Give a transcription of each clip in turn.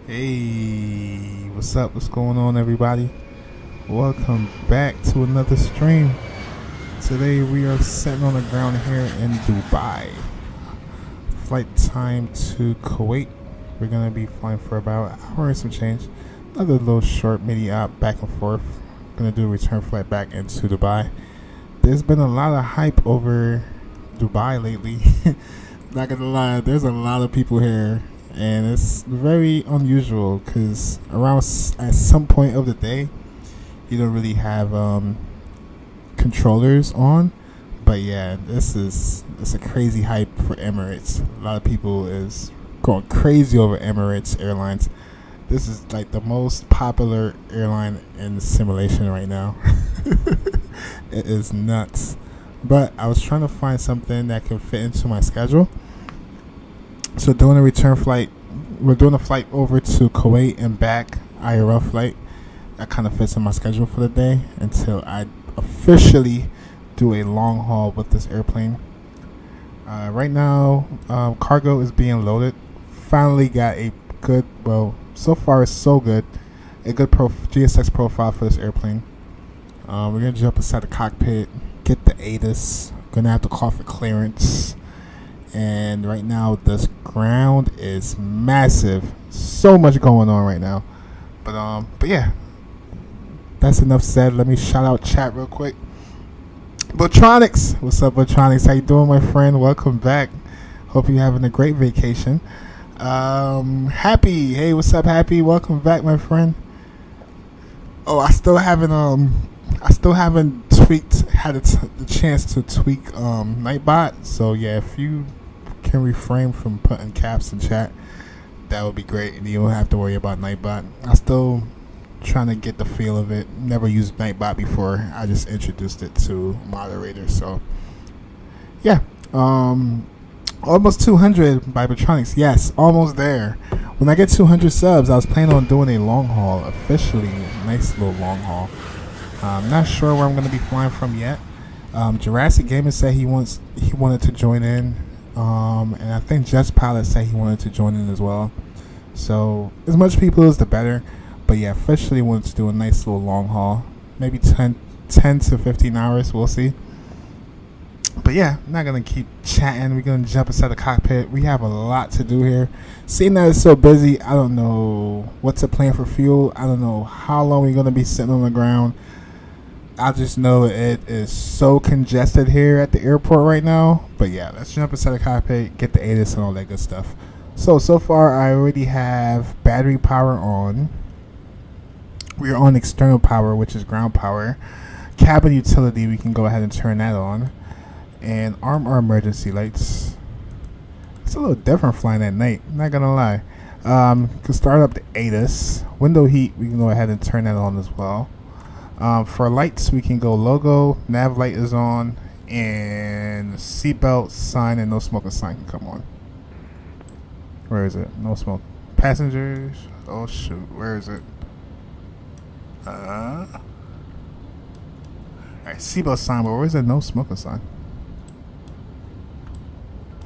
Hey, what's up? What's going on, everybody? Welcome back to another stream. Today we are sitting on the ground here in Dubai. Flight time to Kuwait. We're gonna be flying for about an hour and some change. Another little short mini op back and forth. Gonna do a return flight back into Dubai. There's been a lot of hype over Dubai lately. Not gonna lie, there's a lot of people here, and it's very unusual because around at some point of the day, you don't really have controllers on. But yeah, it's a crazy hype for Emirates. A lot of people is going crazy over Emirates Airlines. This is like the most popular airline in the simulation right now. It is nuts. But I was trying to find something that can fit into my schedule. So doing a return flight, we're doing a flight over to Kuwait and back, IRL flight. That kind of fits in my schedule for the day until I officially do a long haul with this airplane. Right now, cargo is being loaded. Finally got a good, well, so far it's so good, a good GSX profile for this airplane. We're going to jump inside the cockpit, get the ATIS. Gonna have to call for clearance. And right now, this ground is massive. So much going on right now. But yeah, that's enough said. Let me shout out chat real quick. Botronics, what's up, Botronics? How you doing, my friend? Welcome back. Hope you're having a great vacation. Happy, hey, what's up, Happy? Welcome back, my friend. Oh, I still haven't had the chance to tweak Nightbot. So yeah, if you can refrain from putting caps in chat, that would be great, and you don't have to worry about Nightbot. I still trying to get the feel of it. Never used Nightbot before. I just introduced it to moderator. So yeah, almost 200 by Botronics. Yes, almost there. When I get 200 subs, I was planning on doing a long haul. Officially, nice little long haul. I'm not sure where I'm going to be flying from yet. Jurassic Gaming said he wanted to join in, and I think Jets Pilot said he wanted to join in as well. So as much people as the better. But yeah, officially wanted to do a nice little long haul, maybe 10 to 15 hours. We'll see. But yeah, I'm not gonna keep chatting. We're gonna jump inside the cockpit. We have a lot to do here. Seeing that it's so busy, I don't know what to plan for fuel. I don't know how long we're gonna be sitting on the ground. I just know it is so congested here at the airport right now. But yeah, let's jump inside the cockpit, get the ATIS and all that good stuff. So far I already have battery power on. We are on external power, which is ground power. Cabin utility, we can go ahead and turn that on. And arm our emergency lights. It's a little different flying at night, not gonna lie. Can start up the ATIS. Window heat, we can go ahead and turn that on as well. For lights, we can go logo, nav light is on, and seatbelt sign and no smoking sign can come on. Where is it? No smoke. Passengers. Oh shoot, where is it? Alright, seatbelt sign, but where is it? No smoking sign.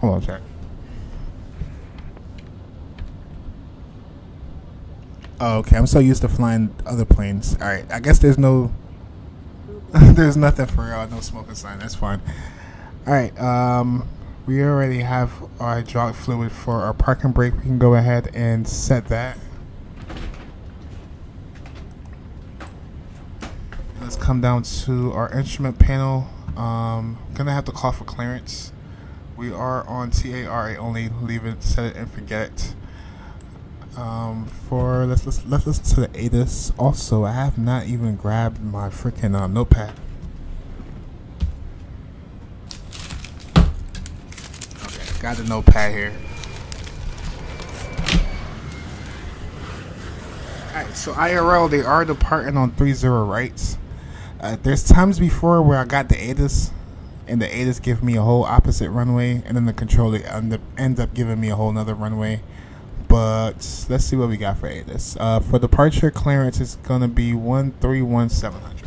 Hold on, chat. Oh, okay, I'm so used to flying other planes. Alright, I guess there's no there's nothing for no smoking sign. That's fine. Alright, we already have our hydraulic fluid for our parking brake. We can go ahead and set that. Let's come down to our instrument panel. Gonna have to call for clearance. We are on TARA only. Leave it, set it, and forget it. Let's listen to the ATIS. Also, I have not even grabbed my freaking notepad. Okay, got the notepad here. Alright, so IRL, they are departing on 30 rights. There's times before where I got the ATIS, and the ATIS give me a whole opposite runway, and then the controller end up giving me a whole nother runway. But let's see what we got for ATIS. For departure clearance, it's gonna be 131700.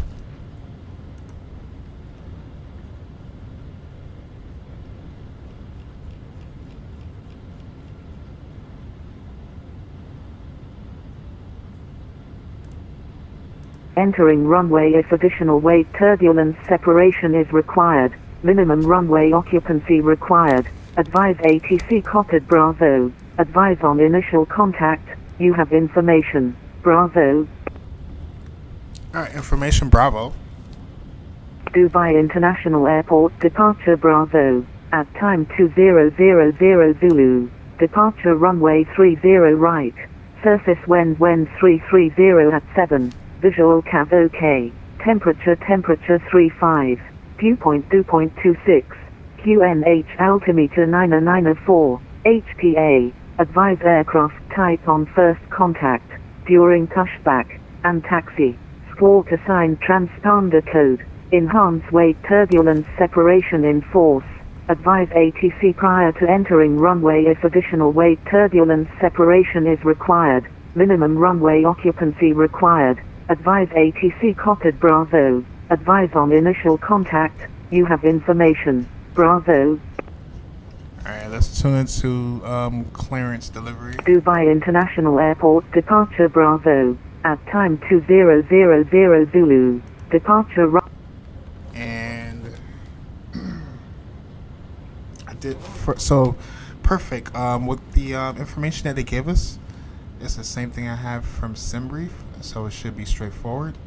Entering runway if additional weight turbulence separation is required. Minimum runway occupancy required. Advise ATC copied Bravo. Advise on initial contact. You have information. Bravo. Alright, information Bravo. Dubai International Airport departure Bravo. At time 2000 Zulu. Departure runway 30 right. Surface wind 330 at 7. Visual CAV OK. Temperature 35. Viewpoint 2.26. QNH altimeter 994. HPA. Advise aircraft type on first contact. During pushback and taxi. Squawk assigned transponder code. Enhance weight turbulence separation in force. Advise ATC prior to entering runway if additional weight turbulence separation is required. Minimum runway occupancy required. Advise ATC copied Bravo. Advise on initial contact. You have information. Bravo. Alright, let's tune into clearance delivery. Dubai International Airport departure Bravo. At time 2000 Zulu. Departure And I did so perfect. With the information that they gave us, it's the same thing I have from SimBrief, so it should be straightforward.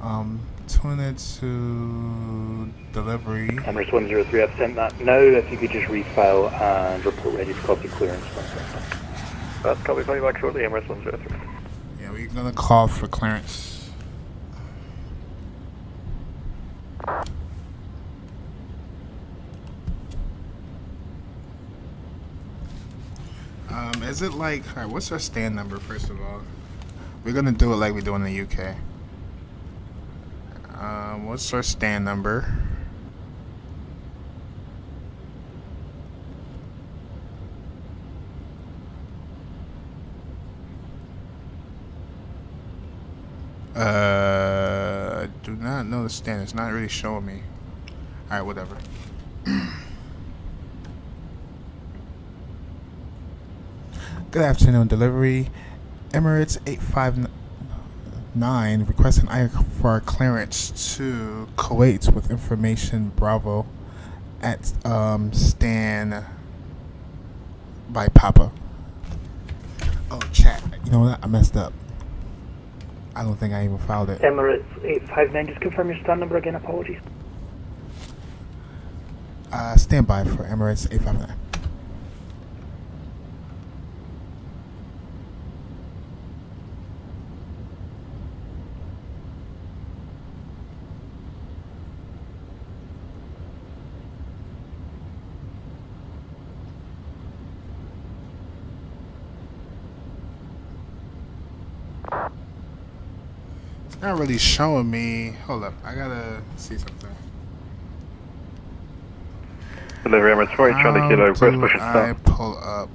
Tune it to delivery. Emirates 103, I've sent that now. If you could just refile and report ready for copy clearance. That's copy, call you back shortly, Emirates 103. Yeah, we're gonna call for clearance. Is it like, alright, what's our stand number first of all? We're gonna do it like we do in the UK. What's our stand number? I do not know the stand. It's not really showing me. Alright, whatever. Good afternoon, delivery. Emirates 859 requesting IFR clearance to Kuwait with information Bravo at stand by Papa. Oh, chat. You know what? I messed up. I don't think I even filed it. Emirates 859, just confirm your stand number again, apologies. Stand by for Emirates 859. Not really showing me. Hold up, I gotta see something. Delivery Emirates 48 Charlie Kilo, request push and I start. pull up.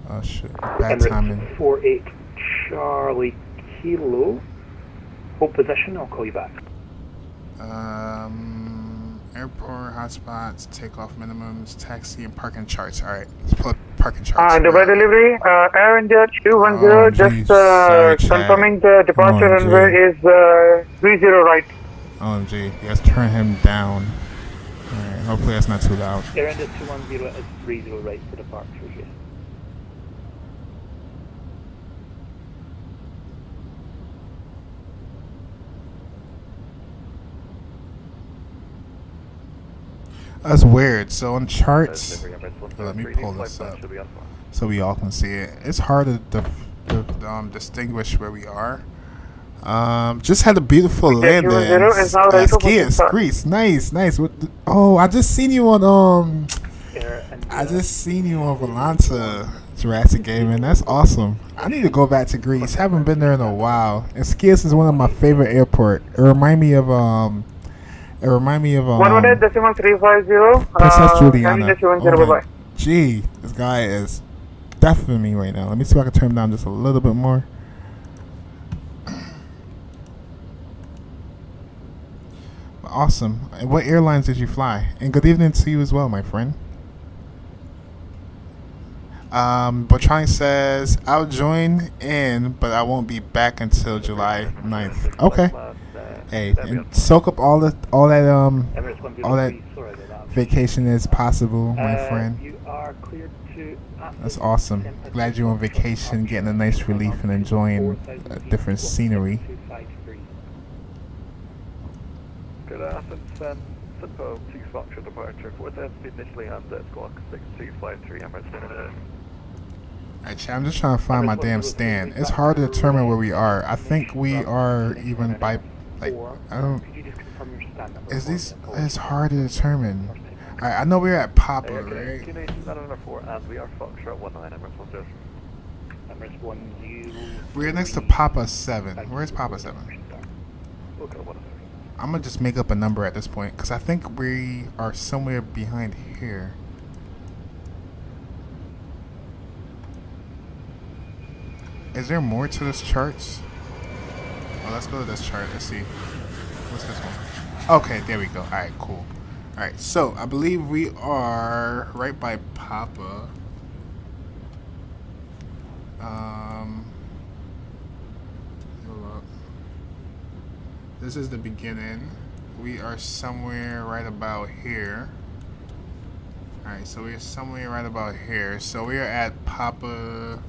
Oh shit, bad timing. Emirates 48 Charlie Kilo. Hold position, I'll call you back. Airport hotspots, takeoff minimums, taxi and parking charts. Alright, let's pull up parking charts. Dubai delivery, Air India 210, just confirming the departure runway is 30 right. OMG, let's turn him down. Alright, hopefully that's not too loud. Air India 210 is 30 right for departure, yes. That's weird. So on charts, let me pull this up so we all can see it. It's hard to distinguish where we are. Just had a beautiful landing. Skiers, Greece, nice. Oh, I just seen you on Volanta Jurassic Gaming. That's awesome. I need to go back to Greece. Haven't been there in a while. And Skiers is one of my favorite airport. It remind me of 118.350. Princess Juliana. Oh my gee, this guy is deafening me right now. Let me see if I can turn him down just a little bit more. Awesome. And what airlines did you fly? And good evening to you as well, my friend. Botronic says, I'll join in, but I won't be back until July 9th. Okay. Hey, and soak up all that Emirates 103, all that sorry about that. vacation is possible, my friend. You are cleared to That's awesome. Glad you're on vacation, getting a nice relief and enjoying different scenery. Good Athens, Simpo 2 Foxtrot departure, 4th speed initially and squawk 6253 Emirates. Alright, chat, I'm just trying to find my damn stand. It's hard to determine where we are. I think we are even by, like, I don't, is these, it's hard to determine. Alright, I know we're at Papa, right? 2 Nations and 4, and we are Foxtrot 19 Emirates 10. Emirates 10. We're next to Papa 7. Where's Papa 7? We'll go 10. I'm gonna just make up a number at this point, because I think we are somewhere behind here. Is there more to this chart? Oh, let's go to this chart. Let's see. What's this one? Okay, there we go. Alright, cool. Alright, so I believe we are right by Papa. Hold up. This is the beginning. We are somewhere right about here. Alright, so we're somewhere right about here. So we are at Papa.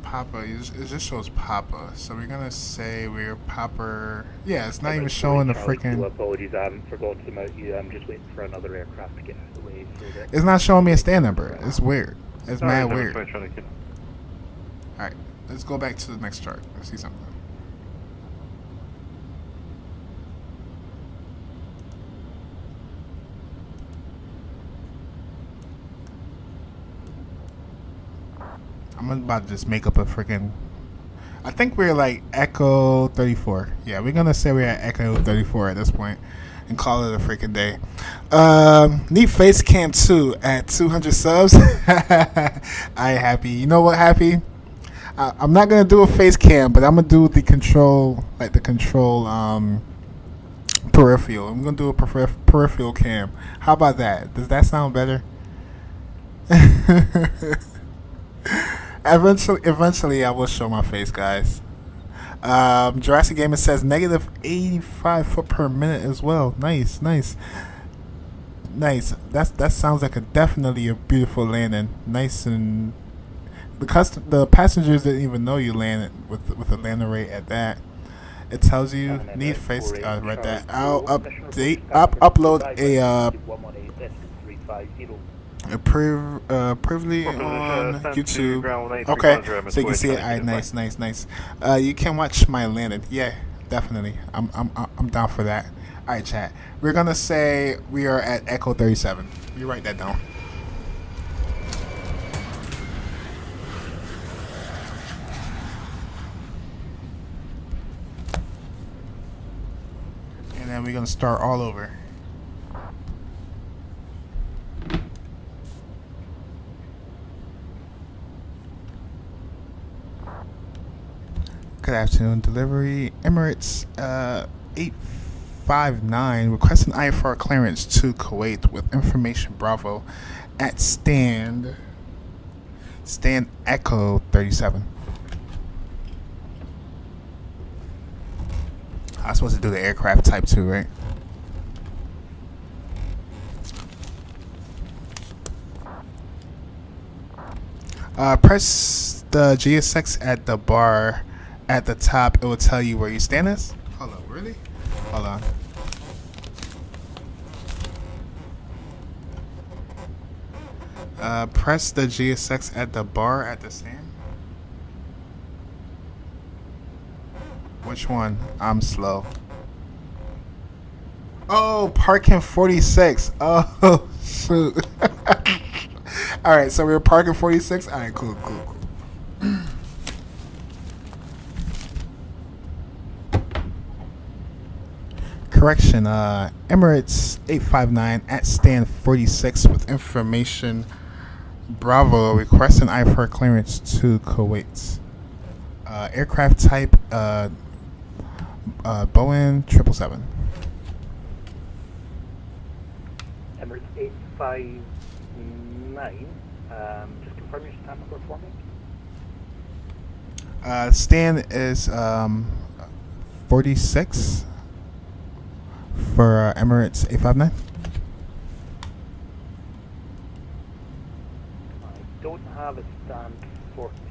It just shows Papa, so we're gonna say we're Papa. Yeah, it's not even showing the freaking. Apologies, I haven't forgotten to mount you. I'm just waiting for another aircraft to get out of the way. So that It's not showing me a stand number. It's weird. It's mad weird. Alright, let's go back to the next chart. Let's see something. I'm about to just make up a freaking. I think we're like Echo 34. Yeah, we're gonna say we're at Echo 34 at this point, and call it a freaking day. Need face cam too at 200 subs. I happy. You know what, happy? I'm not gonna do a face cam, but I'm gonna do the control, like the control peripheral. I'm gonna do a peripheral cam. How about that? Does that sound better? Eventually, I will show my face, guys. Jurassic Gamer says negative 85 foot per minute as well. Nice. That sounds like definitely a beautiful landing. Nice, and the passengers didn't even know you landed with a landing rate at that. It tells you need face. Read that. I'll upload a. Previously on YouTube. Okay, so you can see it. Alright, nice. You can watch my landing. Yeah, definitely. I'm down for that. Alright, chat. We're gonna say we are at Echo 37. You write that down. And then we're gonna start all over. Good afternoon, delivery. Emirates 859 requesting IFR clearance to Kuwait with information Bravo at stand Echo 37. I'm supposed to do the aircraft type too, right? Press the GSX at the bar at the top. It will tell you where your stand is. Hold on, really? Hold on. Press the GSX at the bar at the stand. Which one? I'm slow. Oh, parking 46. Oh, shoot. Alright, so we're parking 46? Alright, cool. Correction, Emirates 859 at stand 46 with information Bravo requesting IFR clearance to Kuwait. Aircraft type Boeing 777. Emirates 859. Just confirm your stand number for me. Stand is 46 for Emirates 859. I don't have a stand 46.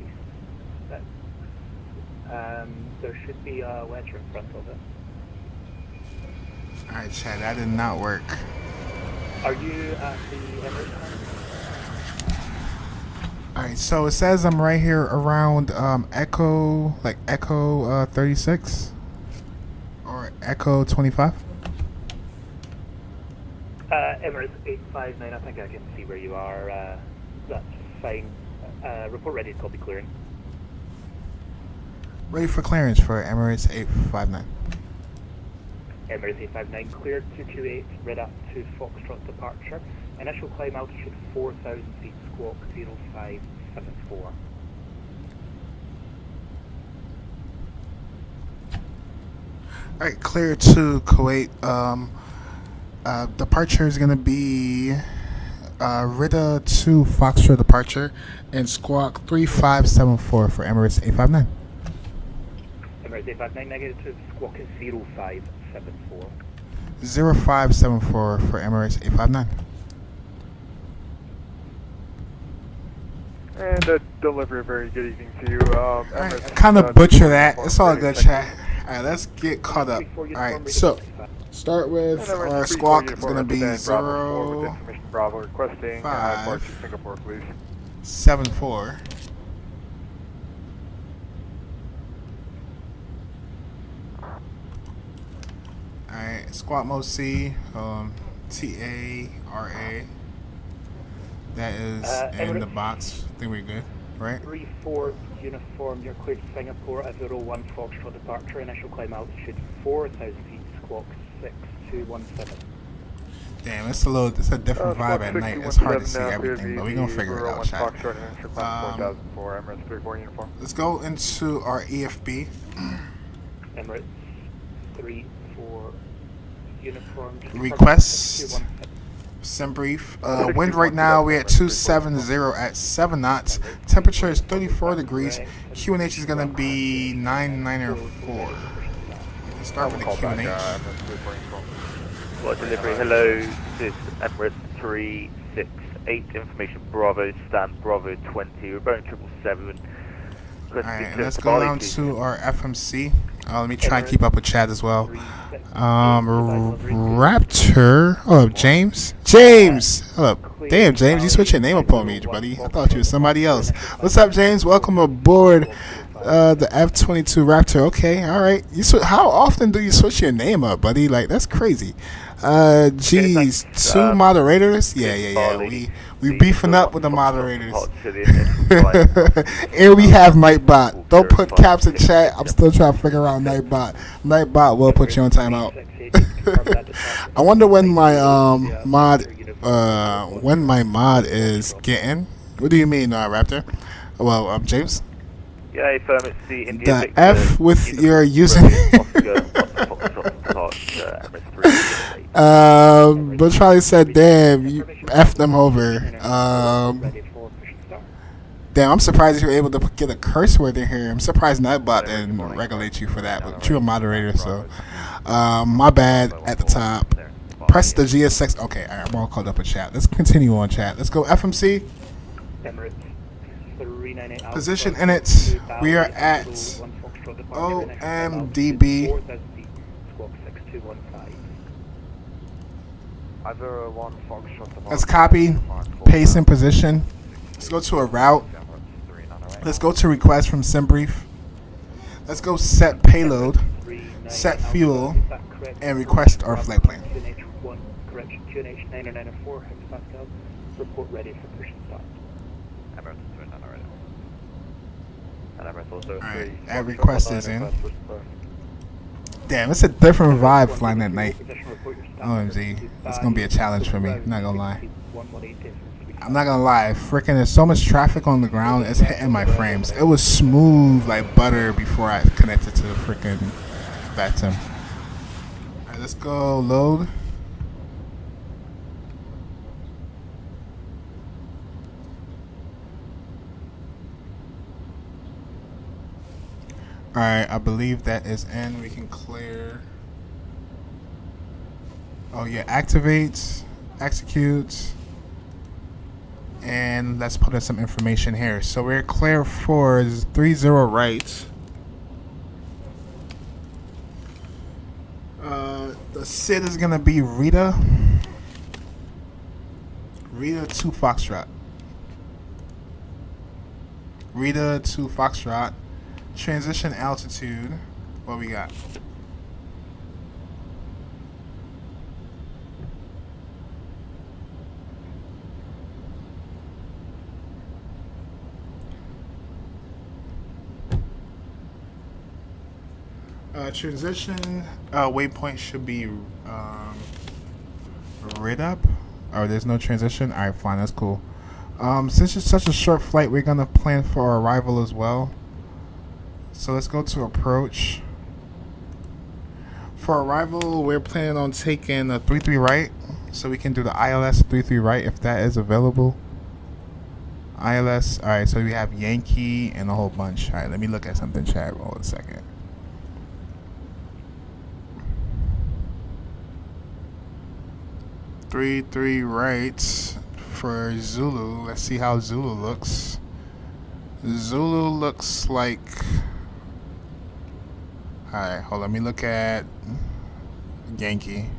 There should be a ledger in front of it. Alright, Chad, that did not work. Are you at the Emirates? Alright, so it says I'm right here around Echo 36 or Echo 25. Emirates 859, I think I can see where you are. That's fine. Report ready to copy clearing. Ready for clearance for Emirates 859. Emirates 859 cleared 228, red up to Foxtrot departure. Initial climb altitude 4,000 feet, squawk 0574. Alright, clear to Kuwait. Departure is going to be Rida to Foxtrot departure and squawk 3574 for Emirates 859. Emirates 859 negative, squawk is 0574. 0574 for Emirates 859. And a delivery, very good evening to you. Alright, kind of butcher that. It's all good, chat. Alright, let's get caught up. Alright, so start with our squawk. It's going to be 0 requesting 5 Singapore, please. 74. Alright, squawk mode C, TARA. That is in the box. I think we're good, right? 34 uniform, you're cleared to Singapore at 01 Foxtrot departure, initial climb altitude 4,000 feet, squawk 6217. Damn, it's a different vibe at night. It's hard to see everything, but we're gonna figure it out, chat. Let's go into our EFB. Emirates 34 uniform. Request. Sim brief. Wind right now we're at 270 at 7 knots. Temperature is 34 degrees. QNH is gonna be 994. Let's start with the QNH. What delivery? Hello, this is Emirates 368. Information Bravo, stand Bravo 20. We're Boeing 777. Alright, let's go down to our FMC. Let me try and keep up with Chad as well. Raptor. Oh, James. James! Hello. Damn, James, you switched your name up on me, buddy. I thought you were somebody else. What's up, James? Welcome aboard the F-22 Raptor. Okay, alright. How often do you switch your name up, buddy? Like, that's crazy. Geez, 2 moderators? Yeah. We beefing up with the moderators. And we have Nightbot. Don't put caps in chat. I'm still trying to figure out Nightbot. Nightbot will put you on timeout. I wonder when my mod is getting. What do you mean, Raptor? Well, James. Yeah, affirm it's the Indian The F with your username. But Charlie said, "Damn, you F them over." Damn, I'm surprised you were able to get a curse word in here. I'm surprised Nightbot didn't regulate you for that, but you're a moderator, so my bad at the top. Press the GSX. Okay, all right, I'm all caught up in chat. Let's continue on chat. Let's go FMC. Position in it. We are at Omdb. Let's copy, paste in position. Let's go to a route. Let's go to request from SimBrief. Let's go set payload, set fuel, and request our flight plan. QNH 994 hectopascal. Report ready for push and start. Alright, that request is in. Damn, it's a different vibe flying at night. OMG, it's gonna be a challenge for me. I'm not gonna lie. Freaking, there's so much traffic on the ground, it's hitting my frames. It was smooth like butter before I connected to the freaking Vatsim. Alright, let's go load. Alright, I believe that is in. We can clear. Oh yeah, activate, execute, and let's put in some information here. So we're clear for 30 right. The SID is gonna be Rita 2 Foxtrot. Rita 2 Foxtrot. Transition altitude. What we got? Transition waypoint should be rid up. Oh, there's no transition. All right, fine, that's cool. Since it's such a short flight, we're gonna plan for our arrival as well. So let's go to approach. For arrival, we're planning on taking a 33 right, so we can do the ILS 33 right if that is available. ILS. All right, so we have Yankee and a whole bunch. All right, let me look at something, chat. Hold a second. Three right for Zulu. Let's see how Zulu looks. Zulu looks like. Alright, hold on. Let me look at Yankee.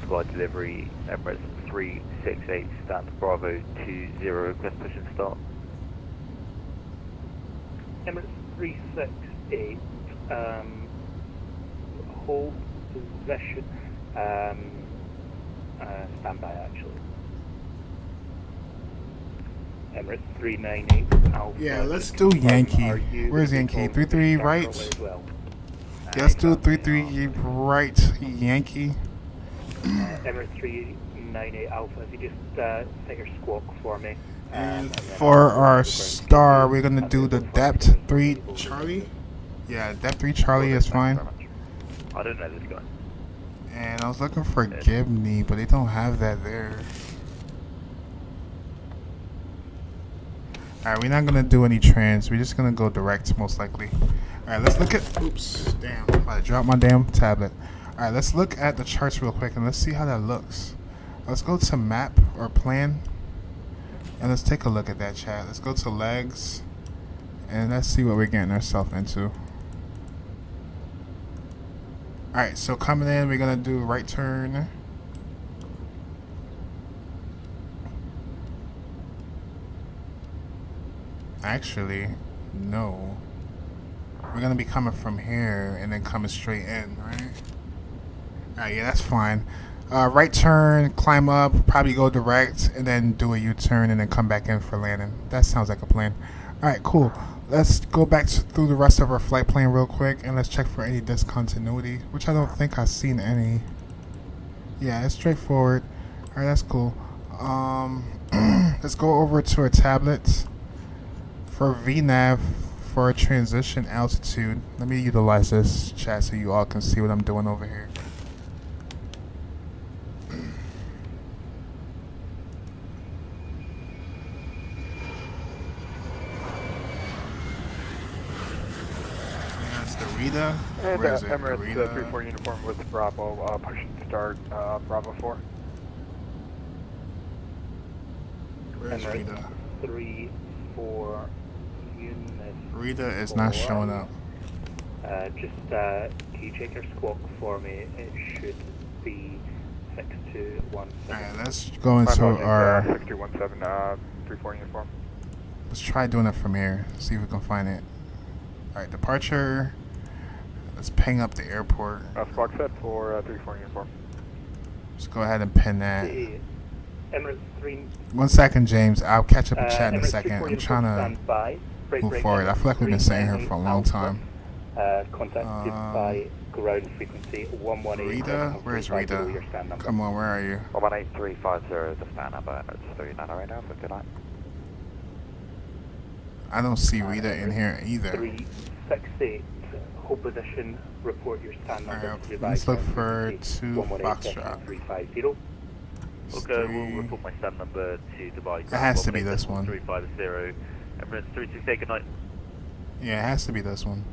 Squad delivery, Emirates 368, stand Bravo 20, request push and start. Emirates 368, hold position, stand by actually. Emirates 398, Alpha. Yeah, let's do Yankee. Where's Yankee? 33 right? Well. Yeah, let's do 33 right, Yankee. Emirates 398 Alpha, if you just set your squawk for me. And for our star, we're gonna do the depth 3 Charlie. Yeah, depth 3 Charlie is fine. I don't know this guy. And I was looking for Gibney, but they don't have that there. Alright, we're not gonna do any trans. We're just gonna go direct, most likely. Alright, let's look at. Oops, damn! I dropped my damn tablet. Alright, let's look at the charts real quick and let's see how that looks. Let's go to map or plan and let's take a look at that, chat. Let's go to legs and let's see what we're getting ourselves into. Alright, so coming in, we're gonna do right turn. Actually, no. We're gonna be coming from here and then coming straight in, right? Alright, yeah, that's fine. Right turn, climb up, probably go direct, and then do a U-turn and then come back in for landing. That sounds like a plan. Alright, cool. Let's go back through the rest of our flight plan real quick and let's check for any discontinuity, which I don't think I've seen any. Yeah, it's straightforward. Alright, that's cool. Let's go over to our tablets for VNAV for a transition altitude. Let me utilize this, chat, so you all can see what I'm doing over here. Rita? And Where is it? Emirates Rita? 34 uniform with Bravo, push and start Bravo 4. Where's Rita? 3-4 unit. Rita is not showing up. Just can you check your squawk for me? It should be 6217. Alright, let's go into our. 6217 34 uniform. Let's try doing it from here. See if we can find it. Alright, departure. Let's ping up the airport. Squawk set for 34 uniform. Let's go ahead and pin that. Emirates 3. 1 second, James. I'll catch up and chat in a Emirates second. 34 I'm trying stand by. to move forward. I feel like we've been sitting here for a long time. Contacted by ground frequency 118. Rita? Where's Rita? Your stand number. Come on, where are you? 118-350 the stand number, Emirates 39 right now, for good night. I don't see Rita in here either. 368, hold position, report your stand number. Alright, let's look for 2 Foxtrot. 350. Okay, we'll report my stand number to Dubai. It has to be this one. 350, Emirates 368, good night. Yeah, it has to be this one.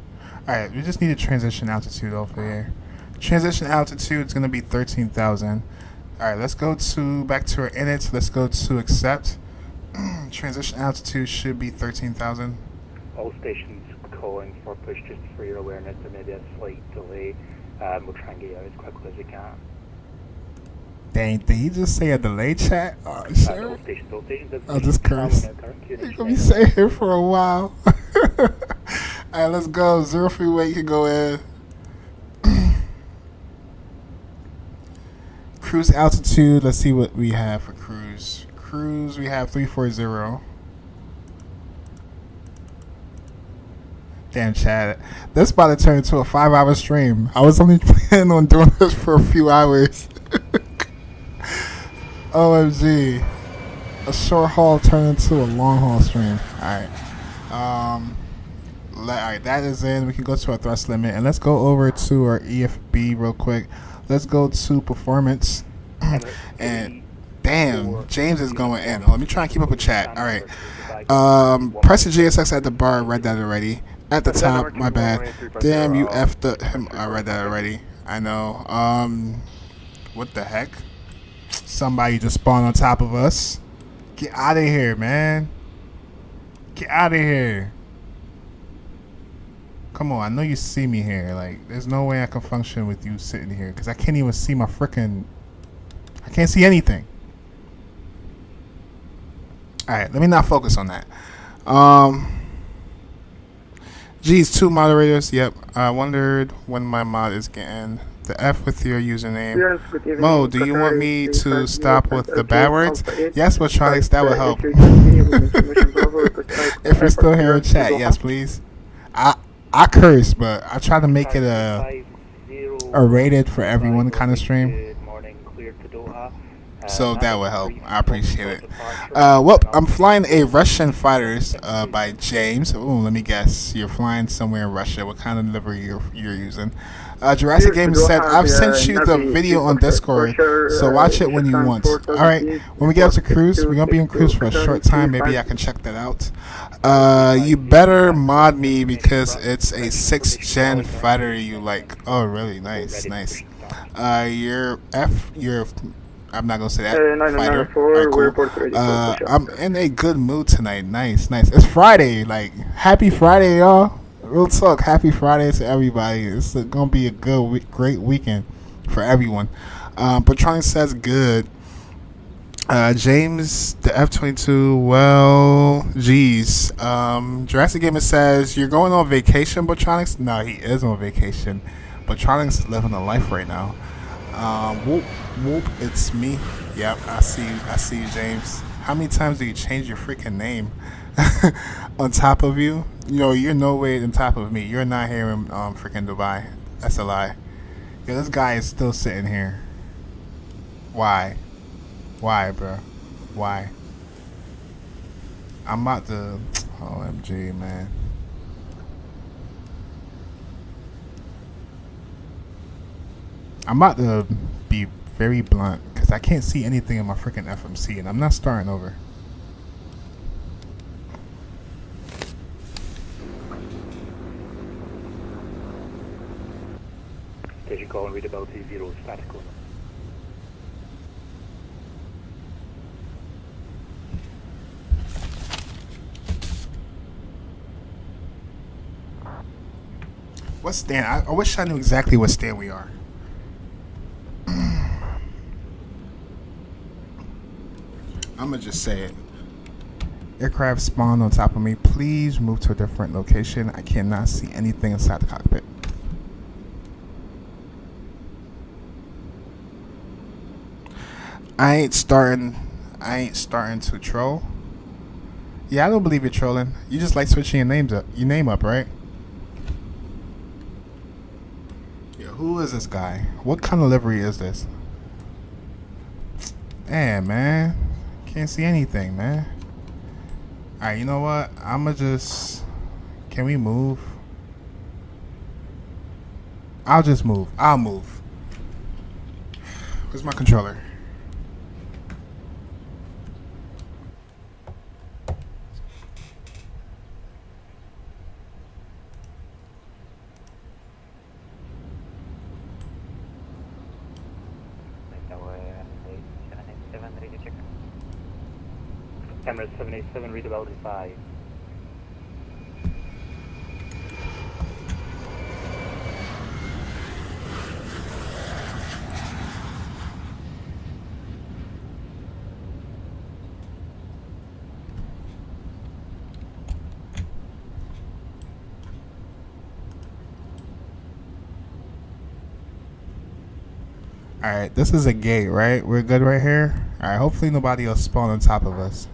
Alright, we just need a transition altitude over here. Transition altitude is going to be 13,000. Alright, let's go to back to our init. Let's go to accept. Transition altitude should be 13,000. All stations calling for push, just for your awareness. There may be a slight delay. We'll try and get you out as quickly as we can. Dang, did he just say a delay, chat? Oh, sure. All stations. I'll just curse. You're going to be sitting here for a while. Alright, let's go. 0 freeway, you can go in. Cruise altitude, let's see what we have for cruise. Cruise, we have 340. Damn, Chad. This about to turn into a 5-hour stream. I was only planning on doing this for a few hours. OMG. A short haul turned into a long haul stream. Alright. Alright, that is in. We can go to our thrust limit. And let's go over to our EFB real quick. Let's go to performance. And damn, James is going in. Let me try and keep up with chat. Alright. Press the GSX at the bar. Read that already. At the top, my bad. Damn, you effed him. I read that already. I know. What the heck? Somebody just spawned on top of us. Get out of here, man. Get out of here. Come on, I know you see me here. Like, there's no way I can function with you sitting here because I can't even see my frickin'. I can't see anything. Alright, let me not focus on that. Geez, 2 moderators. Yep. I wondered when my mod is getting the F with your username. Yes, good evening. Mo, do you want me to stop with the bad words? Yes, Botronics, that would help. If you're still here in chat, yes, please. I curse, but I try to make it a rated for everyone kind of stream. So that will help. I appreciate it. Well, I'm flying a Russian Fighters by James. Ooh, let me guess. You're flying somewhere in Russia. What kind of livery you're using? Jurassic Games said, I've sent you the video on Discord, so watch it when you want. Alright, when we get up to cruise, we're going to be in cruise for a short time. Maybe I can check that out. You better mod me because it's a 6th gen fighter you like. Oh, really? Nice, nice. You're I'm not gonna say that. Fighter. Right, cool. I'm in a good mood tonight. Nice, nice. It's Friday. Like, happy Friday, y'all. Real talk. Happy Friday to everybody. It's gonna be a good, great weekend for everyone. Patronic says good. James, the F-22. Well, geez. Jurassic Gamer says you're going on vacation, Patronics. No, he is on vacation. Patronics is living a life right now. Whoop, whoop, it's me. Yep, I see you, James. How many times do you change your freaking name? On top of you? You know, you're no way on top of me. You're not here in freaking Dubai. That's a lie. Yo, this guy is still sitting here. Why? Why, bro? Why? I'm about to... OMG, man. I'm about to be very blunt because I can't see anything in my freaking FMC and I'm not starting over. Station call and readability 0 static limit. What stand? I wish I knew exactly what stand we are. I'm gonna just say it. Aircraft spawned on top of me. Please move to a different location. I cannot see anything inside the cockpit. I ain't starting to troll. Yeah, I don't believe you're trolling. You just like switching your name up, right? Who is this guy? What kind of livery is this? Damn, man. Can't see anything, man. Alright, you know what? I'ma just... Can we move? I'll just move. I'll move. Where's my controller? Emirates 787, readability 5. Alright, this is a gate, right? We're good right here? Alright, hopefully nobody will spawn on top of us.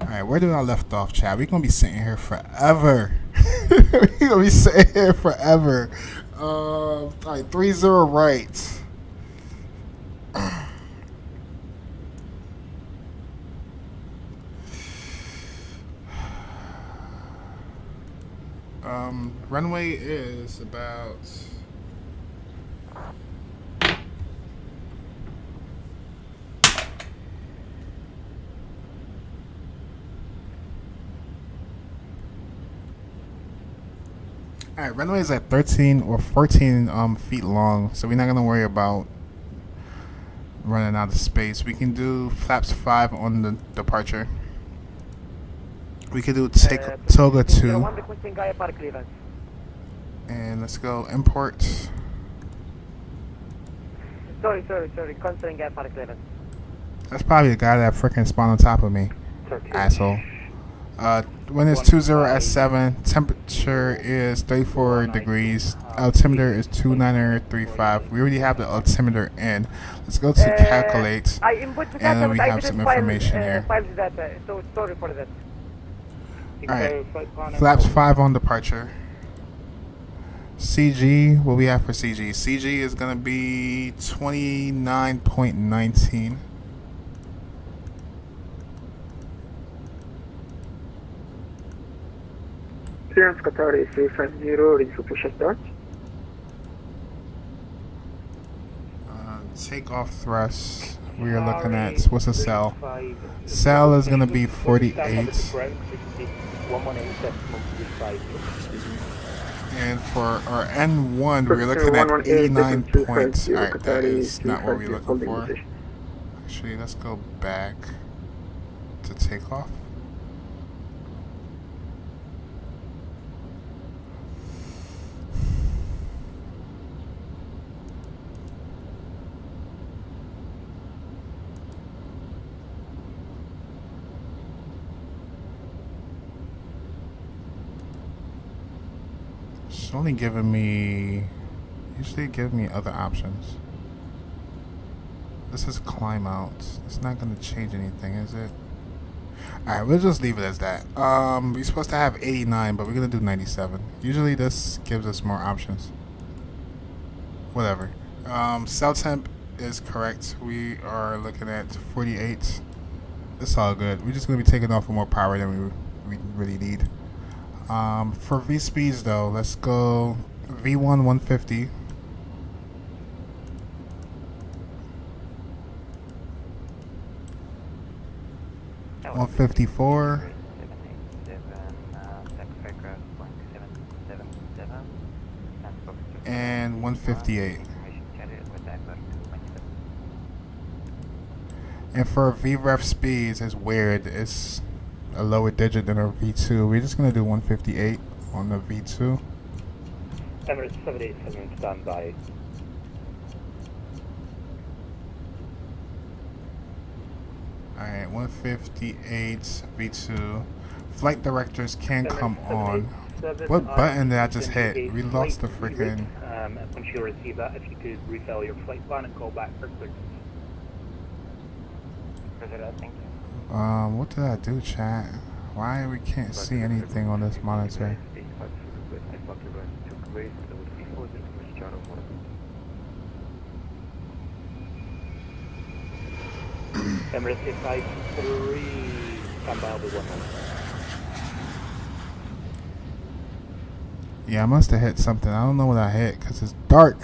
Alright, where did I left off, chat? We're gonna be sitting here forever. We're gonna be sitting here forever. Alright, 30 right. Runway is about... Alright, runway is at 13 or 14 feet long, so we're not gonna worry about running out of space. We can do flaps 5 on the departure. We could do take Toga 2. And let's go import. Sorry. Considering air park clearance. That's probably the guy that freaking spawned on top of me. Asshole. When it's 20 at 7, temperature is 34 degrees. Altimeter is 2935. We already have the altimeter in. Let's go to calculate, and then we have some information here. So sorry for that. Alright, flaps 5 on departure. CG, what we have for CG? CG is gonna be 29.19. Clearance Qatar is 350, ready for push start. Takeoff thrust. We are looking at, what's a cell? Cell is gonna be 48. And for our N1, we're looking at 89 points. Alright, that is not what we're looking for. Actually, let's go back to takeoff. It's only giving me, usually give me other options. This is climb out. It's not gonna change anything, is it? Alright, we'll just leave it as that. We're supposed to have 89, but we're gonna do 97. Usually this gives us more options. Whatever. Cell temp is correct. We are looking at 48. It's all good. We're just gonna be taking off for more power than we really need. For V speeds though, let's go V1 150. That 154 and 158. And for VREF speeds, it's weird. It's a lower digit than our V2. We're just gonna do 158 on the V2. Emirates 787, stand by. Alright, 158 V2. Flight directors can come on. What button did I just hit? We lost the freaking... Once you receive that, if you could refill your flight plan and call back for clearance. What did I do, chat? Why we can't see anything on this monitor? Emirates 853, stand by, I'll be 1 moment. Yeah, I must have hit something. I don't know what I hit because it's dark.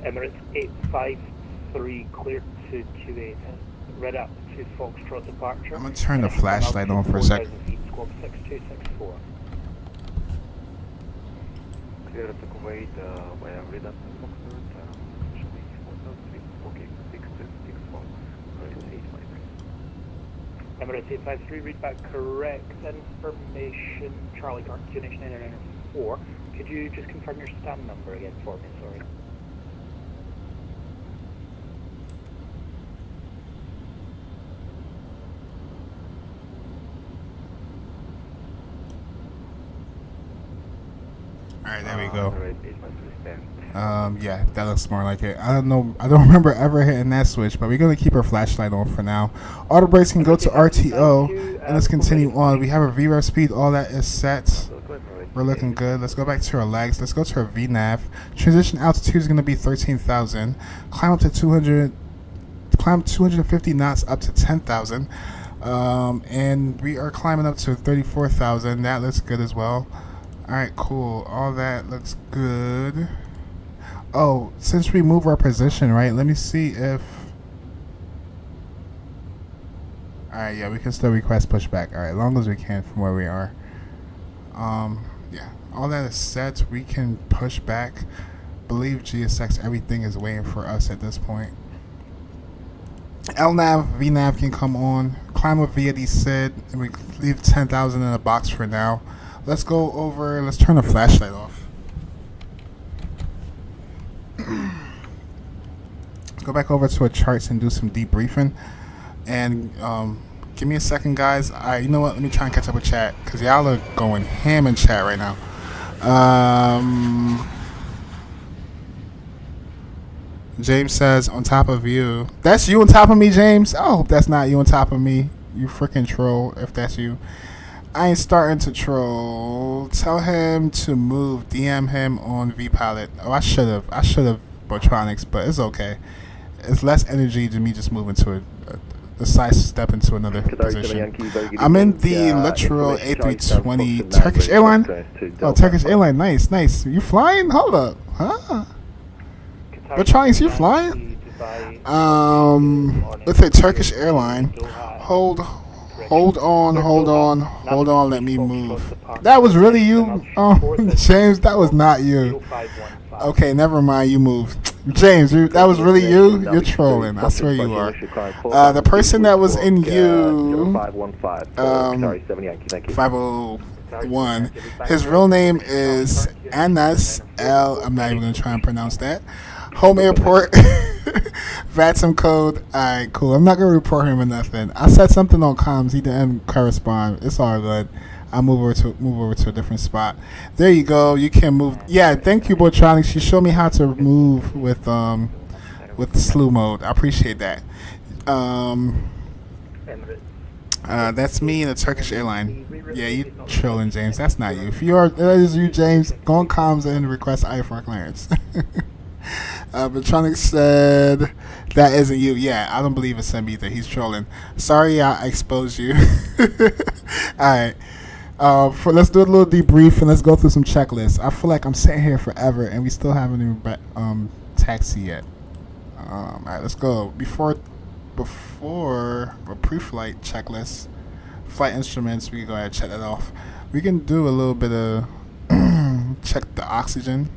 Emirates 853, clear to Q8, red up to Foxtrot departure. I'm going to turn the flashlight on for a sec. Squawk 6264. Clear to Kuwait via red up to Foxtrot, officially 4,000 feet, squawking 6264. Emirates 853, read back correct information. Charlie Garden, QNH 994. Could you just confirm your stand number again for me? Sorry. Alright, there we go. Yeah, that looks more like it. I don't know. I don't remember ever hitting that switch, but we're going to keep our flashlight on for now. Auto brakes can go to RTO, and let's continue on. We have our VREF speed. All that is set. We're looking good. Let's go back to our legs. Let's go to our VNAV. Transition altitude is going to be 13,000. Climb up to 200. Climb 250 knots up to 10,000. And we are climbing up to 34,000. That looks good as well. Alright, cool. All that looks good. Oh, since we move our position, right? Let me see if... Alright, yeah, we can still request pushback. Alright, as long as we can from where we are. Yeah, all that is set. We can push back. Believe GSX, everything is waiting for us at this point. LNAV, VNAV can come on. Climb up via the SID, and we leave 10,000 in the box for now. Let's go over, let's turn the flashlight off. Let's go back over to our charts and do some debriefing. And give me a second, guys. You know what, let me try and catch up with chat, because y'all are going ham in chat right now. James says, on top of you. That's you on top of me, James? I hope that's not you on top of me. You freaking troll, if that's you. I ain't starting to troll. Tell him to move. DM him on VPilot. Oh, I should have. Botronics, but it's okay. It's less energy than me just moving to a side step into another position. I'm in the literal A320 Turkish airline. Oh, Turkish airline. Nice, nice. You flying? Hold up. Huh? Botronics, you flying? With a Turkish airline. Hold on, let me move. That was really you? Oh, James, that was not you. Okay, never mind, you moved. James, that was really you? You're trolling, I swear you are. The person that was in you, 501, his real name is Anas L. I'm not even going to try and pronounce that. Home airport. Vatsim code. Alright, cool. I'm not gonna report him or nothing. I said something on comms. He didn't correspond. It's all good. I'll move over to a different spot. There you go. You can move. Yeah, thank you, Botronics. You showed me how to move with slew mode. I appreciate that. That's me in a Turkish airline. Yeah, you trolling, James. That's not you. If that is you, James, go on comms and request IFR clearance. Botronics said that isn't you. Yeah, I don't believe it's him either. He's trolling. Sorry, I exposed you. Alright. Let's do a little debrief and let's go through some checklists. I feel like I'm sitting here forever and we still haven't even taxi yet. Alright, let's go. Before a pre-flight checklist, flight instruments, we can go ahead and check that off. We can do a little bit of check the oxygen.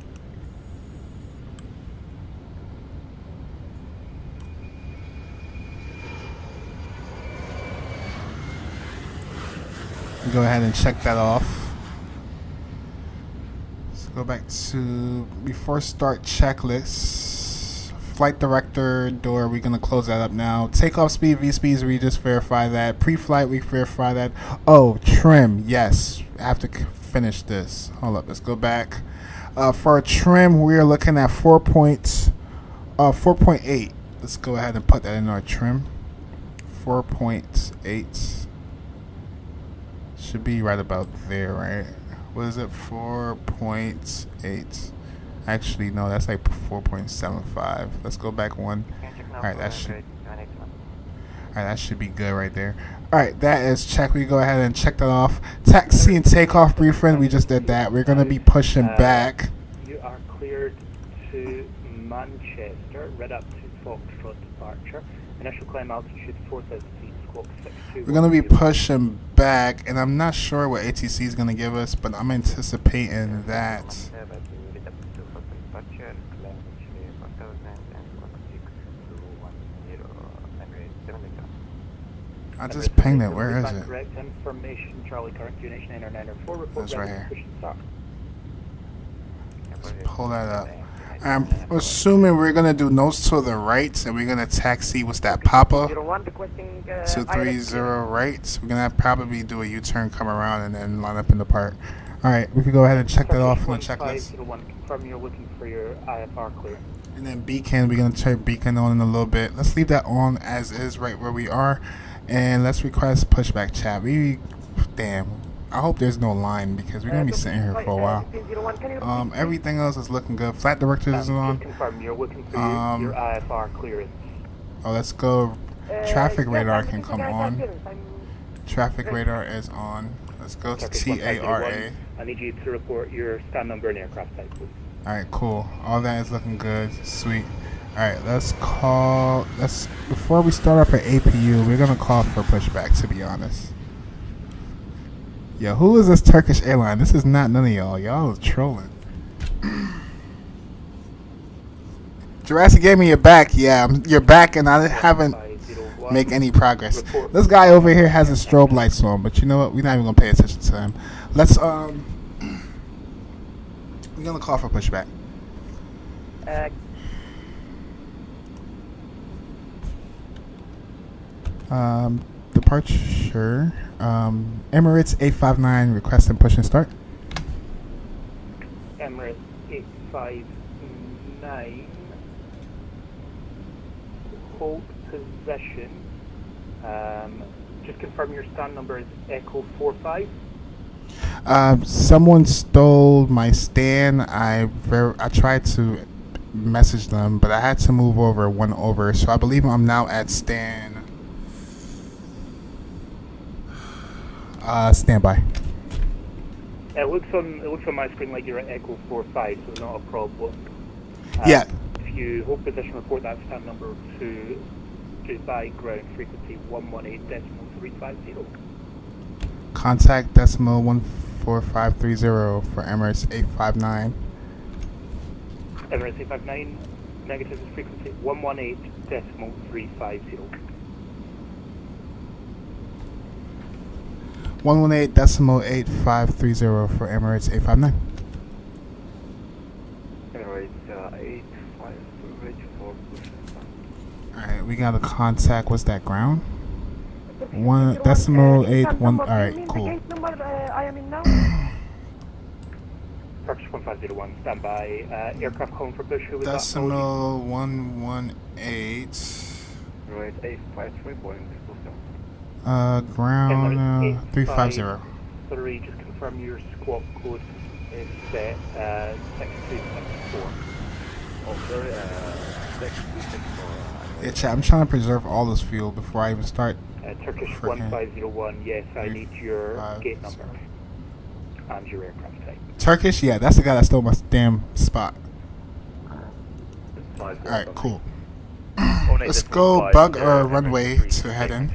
Go ahead and check that off. Let's go back to before start checklist. Flight director door, we're gonna close that up now. Takeoff speed, V-speeds, we just verify that. Pre-flight, we verify that. Oh, trim, yes. I have to finish this. Hold up, let's go back. For our trim, we are looking at 4.8. Let's go ahead and put that in our trim. 4.8. Should be right about there, right? What is it? 4.8. Actually, no, that's like 4.75. Let's go back one. Alright, that should. Alright, that should be good right there. Alright, that is check. We go ahead and check that off. Taxi and takeoff briefing. We just did that. We're gonna be pushing back. You are cleared to Manchester, right up to Foxtrot departure. Initial climb altitude 4,000 feet, squawk 62. We're gonna be pushing back, and I'm not sure what ATC is gonna give us, but I'm anticipating that. I just pinged it. Where is it? Correct information, Charlie current duration 90904, report That's right here. push and start. Let's pull that up. I'm assuming we're gonna do nose to the right, and we're gonna taxi. What's that, Papa? 230 right. We're gonna probably do a U-turn, come around, and then line up in the park. All right, we can go ahead and check that off on the checklist. Confirm you're looking for your IFR clear. And then beacon, we're gonna turn beacon on in a little bit. Let's leave that on as is, right where we are, and let's request pushback chat. Damn. I hope there's no line because we're gonna be sitting here for a while. Everything else is looking good. Flat directors is on. Confirm you're looking for your IFR clearance. Oh, let's go. Traffic radar can come on. Traffic radar is on. Let's go to TARA. I need you to report your stand number and aircraft type, please. All right, cool. All that is looking good. Sweet. All right, before we start up at APU, we're gonna call for pushback. To be honest. Yo, who is this Turkish airline? This is not none of y'all. Y'all is trolling. Jurassic gave me your back. Yeah, you're back, and I haven't make any progress. This guy over here has his strobe lights on, but you know what? We're not even gonna pay attention to him. Let's we're gonna call for pushback. Departure. Emirates 859 requesting push and start. Emirates 859. Hold possession. Just confirm your stand number is Echo 45. Someone stole my stand. I tried to message them, but I had to move one over. So I believe I'm now at stand. Standby. It looks on my screen like you're at Echo 45, so not a problem. Yeah. If you hold position, report that stand number to Dubai ground frequency 118.350. Contact decimal 14530 for Emirates 859. Emirates 859, negative is frequency 118.350. 118.8530 for Emirates 859. Emirates 85, ready for push. Alright, we got a contact. What's that, ground? 1.81. Alright, cool. I am in now. Turkish 1501, standby. Aircraft calling for push. Who was Decimal 118. Right, 853 point. Ground 350. 3, just confirm your squawk code is set 6264. Oh, sorry, 6264. Yeah, chat, I'm trying to preserve all this fuel before I even start. Turkish 1501, yes, I need your gate number and your aircraft type. Turkish? Yeah, that's the guy that stole my damn spot. Alright, cool. Let's go bug our runway to head in.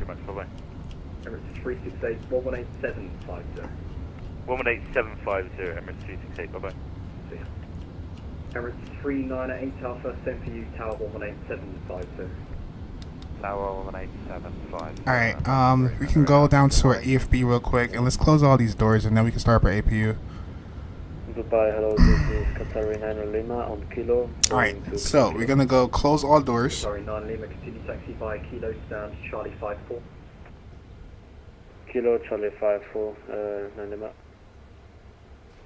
368 118.750. 118.750, Emirates 368, bye bye. See ya. Emirates 398 Alpha, send for you, Tower 118.750. Tower 118.750. Alright, we can go down to our EFB real quick, and let's close all these doors, and then we can start our APU. Goodbye, hello, this is Qatari 9 Lima on Kilo. Alright, so we're gonna go close all doors. Sorry, 9 Lima, continue taxi via Kilo, stand Charlie 54. Kilo, Charlie 54, 9 Lima.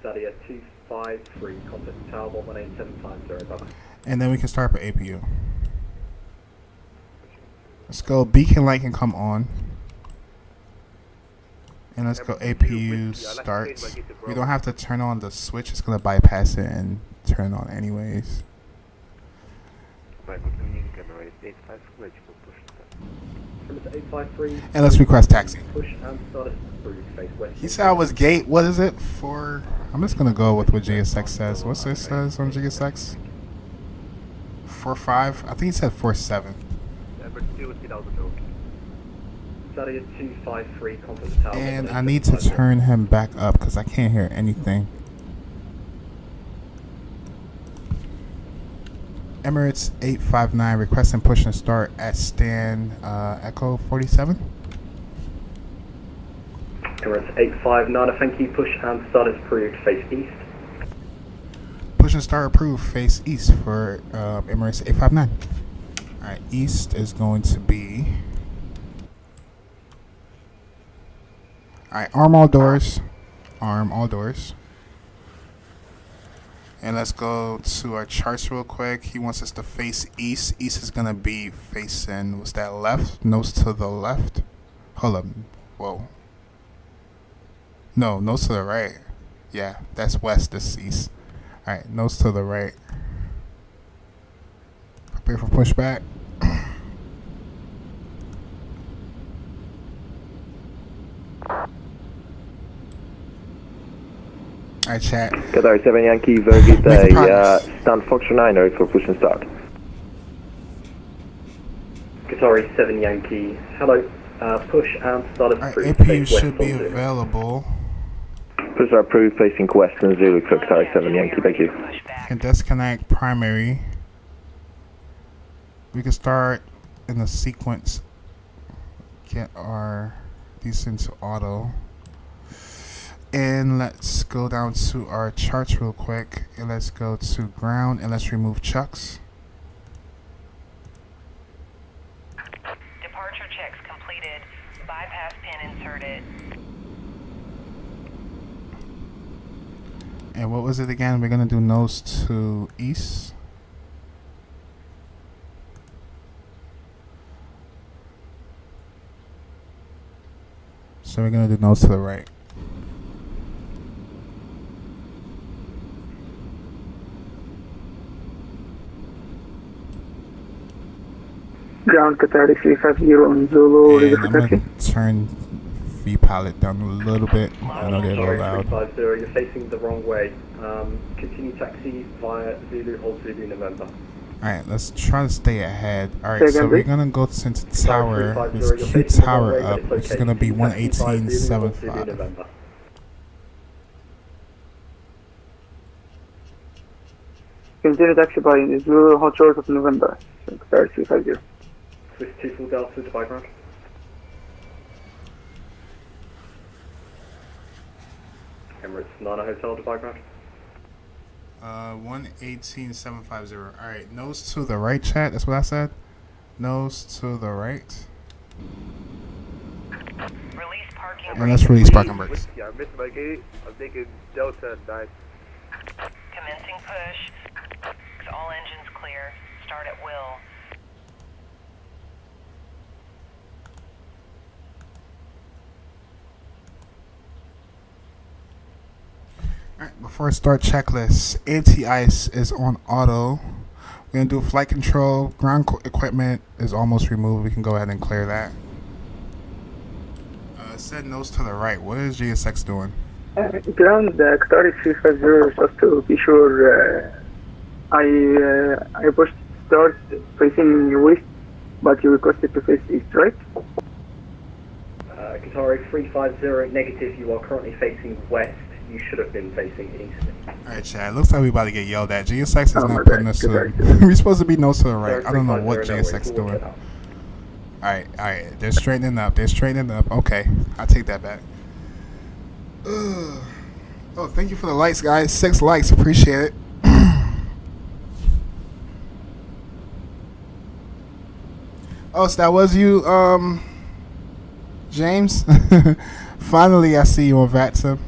Stadia 253, contact Tower 118.750, bye bye. And then we can start our APU. Let's go. Beacon light can come on. And let's go APU start. We don't have to turn on the switch. It's going to bypass it and turn it on anyways. And let's request taxi. He said I was gate. What is it for? I'm just going to go with what JSX says. What's this says on JSX? 4.5? I think he said 4.7. And I need to turn him back up because I can't hear anything. Emirates 859 requesting push and start at stand Echo 47. Emirates 859, thank you. Push and start is approved. Face east. Push and start approved. Face east for Emirates 859. Alright, east is going to be... Alright, arm all doors. Arm all doors. And let's go to our charts real quick. He wants us to face east. East is going to be facing, what's that, left? Nose to the left? Hold up. Whoa. No, nose to the right. Yeah, that's west, this is east. Alright, nose to the right. Prepare for pushback. Alright, chat. Qatar 7 Yankee, very good day. Stand Foxtrot 9 for push and start. Qatari 7 Yankee, hello. Push and start is approved. APU should be available. Push are approved, facing Western Zulu for Qatar 7 Yankee, thank you. And disconnect primary. We can start in the sequence. Get our these into auto. And let's go down to our charts real quick. And let's go to ground and let's remove chucks. Departure checks completed. Bypass pin inserted. And what was it again? We're gonna do nose to east. So we're gonna do nose to the right. Ground Qatar 350 on Zulu. And I'm gonna turn V pilot down a little bit. I know they're a little loud. 350, you're facing the wrong way. Continue taxi via Zulu or Zulu November. Alright, let's try to stay ahead. Alright, so we're gonna go to tower. Let's keep tower up, which is gonna be 118.75. Continue taxi by Zulu hot short of November. Qatar 350. Swiss 2 full Delta to background. Emirates Nana Hotel to background. 118.750. Alright, nose to the right, chat. That's what I said. Nose to the right. Release parking. And let's release parking brakes. Yeah, I missed my gate. I'm taking Delta 9. Commencing push. All engines clear. Start at will. Alright, before I start checklist, anti-ice is on auto. We're going to do flight control. Ground equipment is almost removed. We can go ahead and clear that. It said nose to the right. What is GSX doing? Ground Qatar 350, just to be sure, I pushed start facing west, but you requested to face east, right? Qatari 350, negative, you are currently facing west. You should have been facing east. Alright, Chad. Looks like we about to get yelled at. GSX is not putting us to. We're supposed to be nose to the right. I don't know what GSX is doing. Alright. They're straightening up. Okay, I'll take that back. Oh, thank you for the likes, guys. 6 likes. Appreciate it. Oh, so that was you, James? Finally, I see you on Vatsim.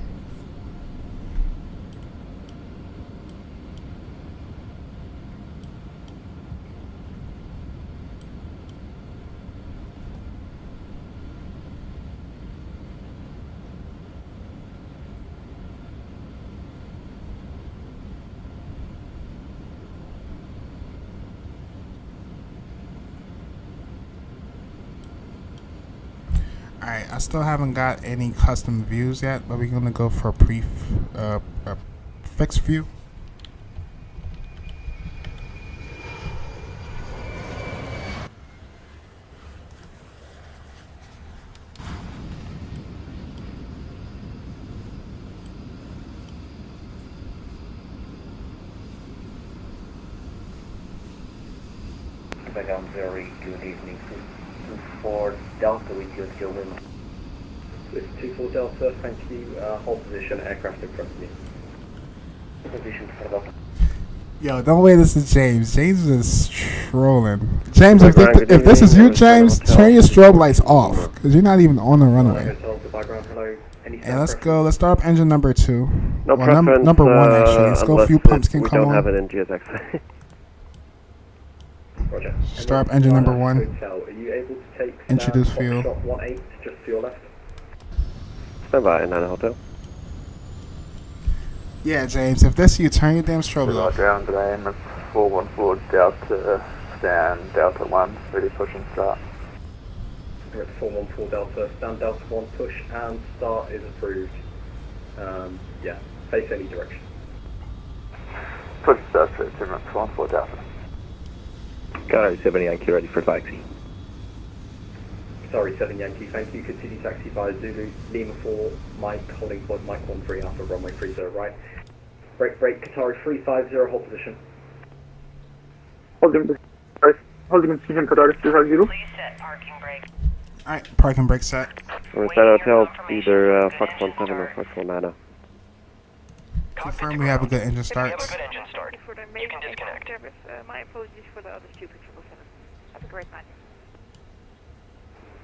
Alright, I still haven't got any custom views yet, but we're gonna go for a fixed view. Very good evening. 24 Delta with you at your wing. With 24 Delta, thank you. Hold position, aircraft in front of you. Position for Delta. Yo, don't wait, this is James. James is trolling. James, if this is you, James, turn your strobe lights off, because you're not even on the runway. Hey, let's go. Let's start up engine number 2. No well, preference, number 1, actually. Let's go. A few pumps can we come on. don't have it in GSX. Roger. Start up engine number 1. Hotel. Are you able to take Introduce fuel. 18 just to your left? Stand by in hotel. Yeah, James, if this you, turn your damn strobe off. Ground today, Emirates 414 Delta, stand Delta 1, ready push and start. Emirates 414 Delta, stand Delta 1, push and start is approved. Yeah, face any direction. Push start to Emirates 414 Delta. Got 7 Yankee ready for taxi. Sorry, 7 Yankee, thank you. Continue taxi via Zulu, Lima 4, Mike, holding point, Mike 13 Alpha, runway 30 right. Break, Qatari 350, hold position. Holding position, Qatari 350. Please set parking brake. Alright, parking brake set. We're inside hotel, either Fox 17 or Fox 19. Confirm we have a good engine start. You can disconnect. My apologies for the other stupid 777. Have a great night.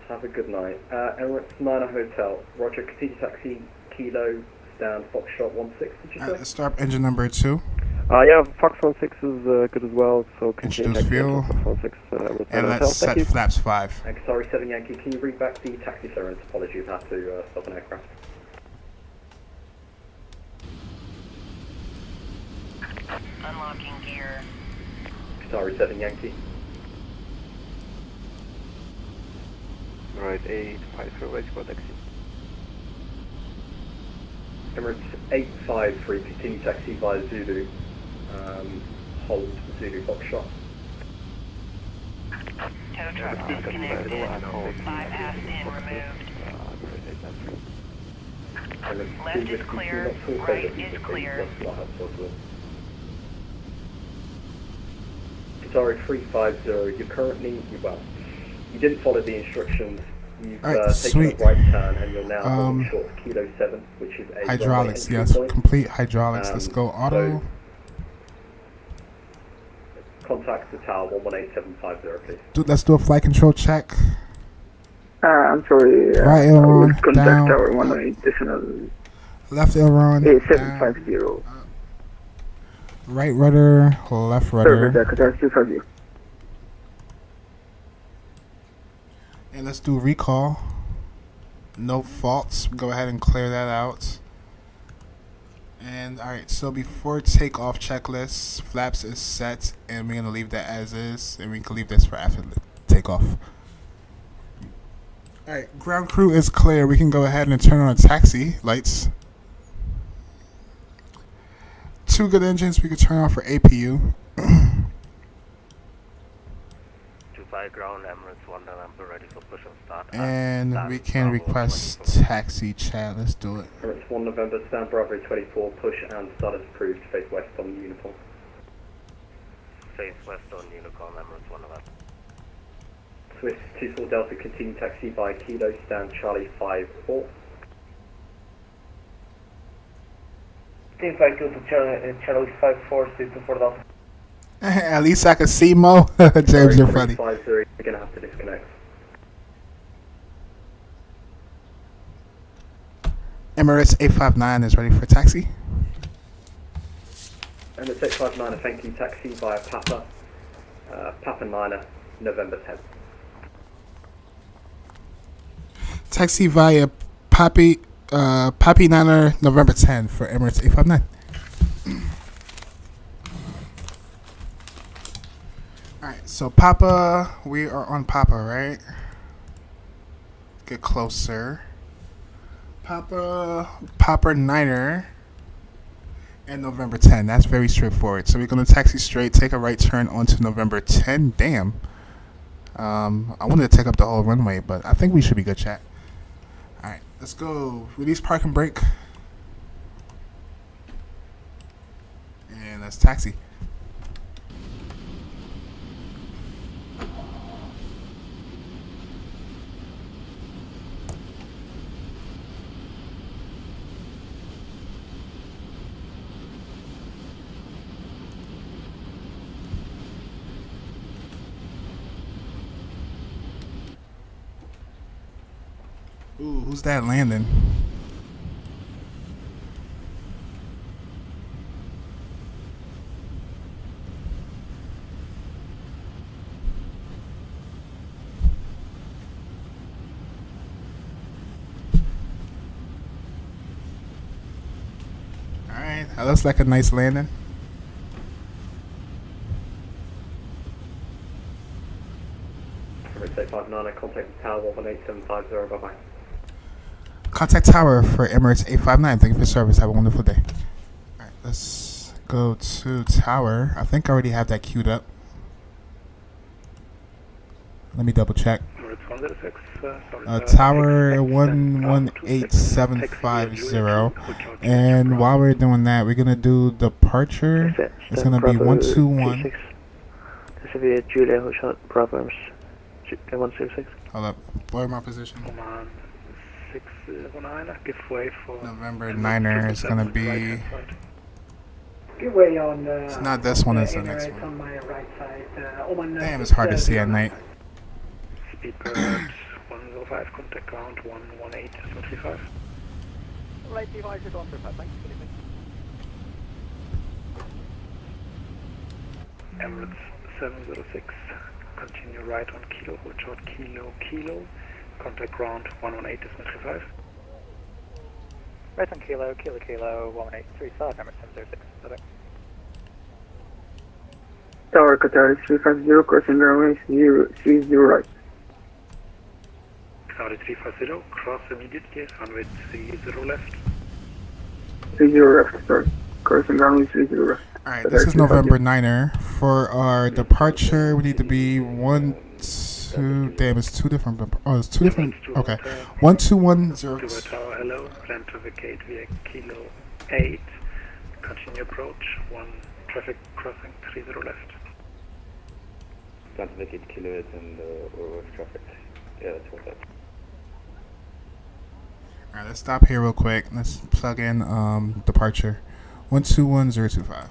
Have a good night. Emirates Niner Hotel, Roger, continue taxi, Kilo, stand, Foxtrot 16, did you say? Alright, let's start up engine number 2. Yeah, Fox 16 is good as well, so continue Introduce taxi fuel. Fox 16 Emirates And Niner let's Hotel. set flaps 5. Sorry, 7 Yankee, can you read back the taxi clearance? Apologies, I had to stop an aircraft. Unlocking gear. Sorry, 7 Yankee. Right, 853 ready for taxi. Emirates 853, continue taxi via Zulu, hold Zulu Foxtrot. Tow truck disconnected. Bypass pin removed. Left is clear, right is clear. Sorry, 350, you're currently, you didn't follow the instructions. You've Alright, taken sweet. a right turn and you're now holding short of Kilo 7, which is a Hydraulics, runway yes. entry point. Complete hydraulics. Let's go auto. So contact the tower 118750, please. Let's do a flight control check. I'm sorry. Right I will aileron, contact down. our 18 additional Left aileron, down. 750. Right rudder, left Service rudder. Qatari 350. And let's do recall. No faults. Go ahead and clear that out. And alright, so before takeoff checklist, flaps is set, and we're gonna leave that as is, and we can leave this for after takeoff. Alright, ground crew is clear. We can go ahead and turn on taxi lights. 2 good engines we can turn on for APU. 25 ground, Emirates 1 November, ready for push and start. And we can request taxi chat. Let's do it. Emirates 1 November, stand Bravo 24, push and start as approved, face west on uniform. Face west on Unicorn, Emirates 1 November. Swiss 24 Delta, continue taxi by Kilo, stand Charlie 54. Team 52 to Charlie 54, 24 Delta. At least I can see Mo. James, you're funny. 50, you're going to have to disconnect. Emirates 859 is ready for taxi. Emirates 859, thank you, taxi via Papa Niner, November 10th. Taxi via Papi Niner, November 10 for Emirates 859. Alright, so Papa, we are on Papa, right? get closer. Papa Niner. And November 10. That's very straightforward. So we're going to taxi straight, take a right turn onto November 10. Damn. I wanted to take up the whole runway, but I think we should be good, chat. Alright, let's go. Release park and brake. And let's taxi. Ooh, who's that landing? Alright, that looks like a nice landing. Emirates 859, contact tower 11850, bye bye. Contact tower for Emirates 859. Thank you for your service. Have a wonderful day. Alright, let's go to tower. I think I already have that queued up. Let me double check. Tower 118750. And while we're doing that, we're gonna do departure. It's gonna be 121. This will be a Julia Hotshot Bravo 166. Hold up. Blur my position. 619, give way for November 9er is gonna be. Give way on. It's not this one. It's the next one. On my right side. Damn, it's hard to see at night. Speedbird 105, contact ground 118.35. Right, device is on for thanks. Emirates 706, continue right on kilo, hold short kilo, contact ground 118.35. Right on kilo, 11835, Emirates 706, bye-bye. Tower Qatar 350, crossing runway 30 right. Tower 350, cross immediately, runway 30 left. 30 left, sorry. Crossing runway 30 left. Alright, this is November 9er. For our departure, we need to be 1, 2, damn, it's two different, oh, it's two different, okay. 1210. Tower, hello, plan to vacate via kilo 8, continue approach, 1 traffic crossing 30 left. Plan to vacate kilo 8 and with traffic, yeah, that's what that. Alright, let's stop here real quick. Let's plug in departure. 121025.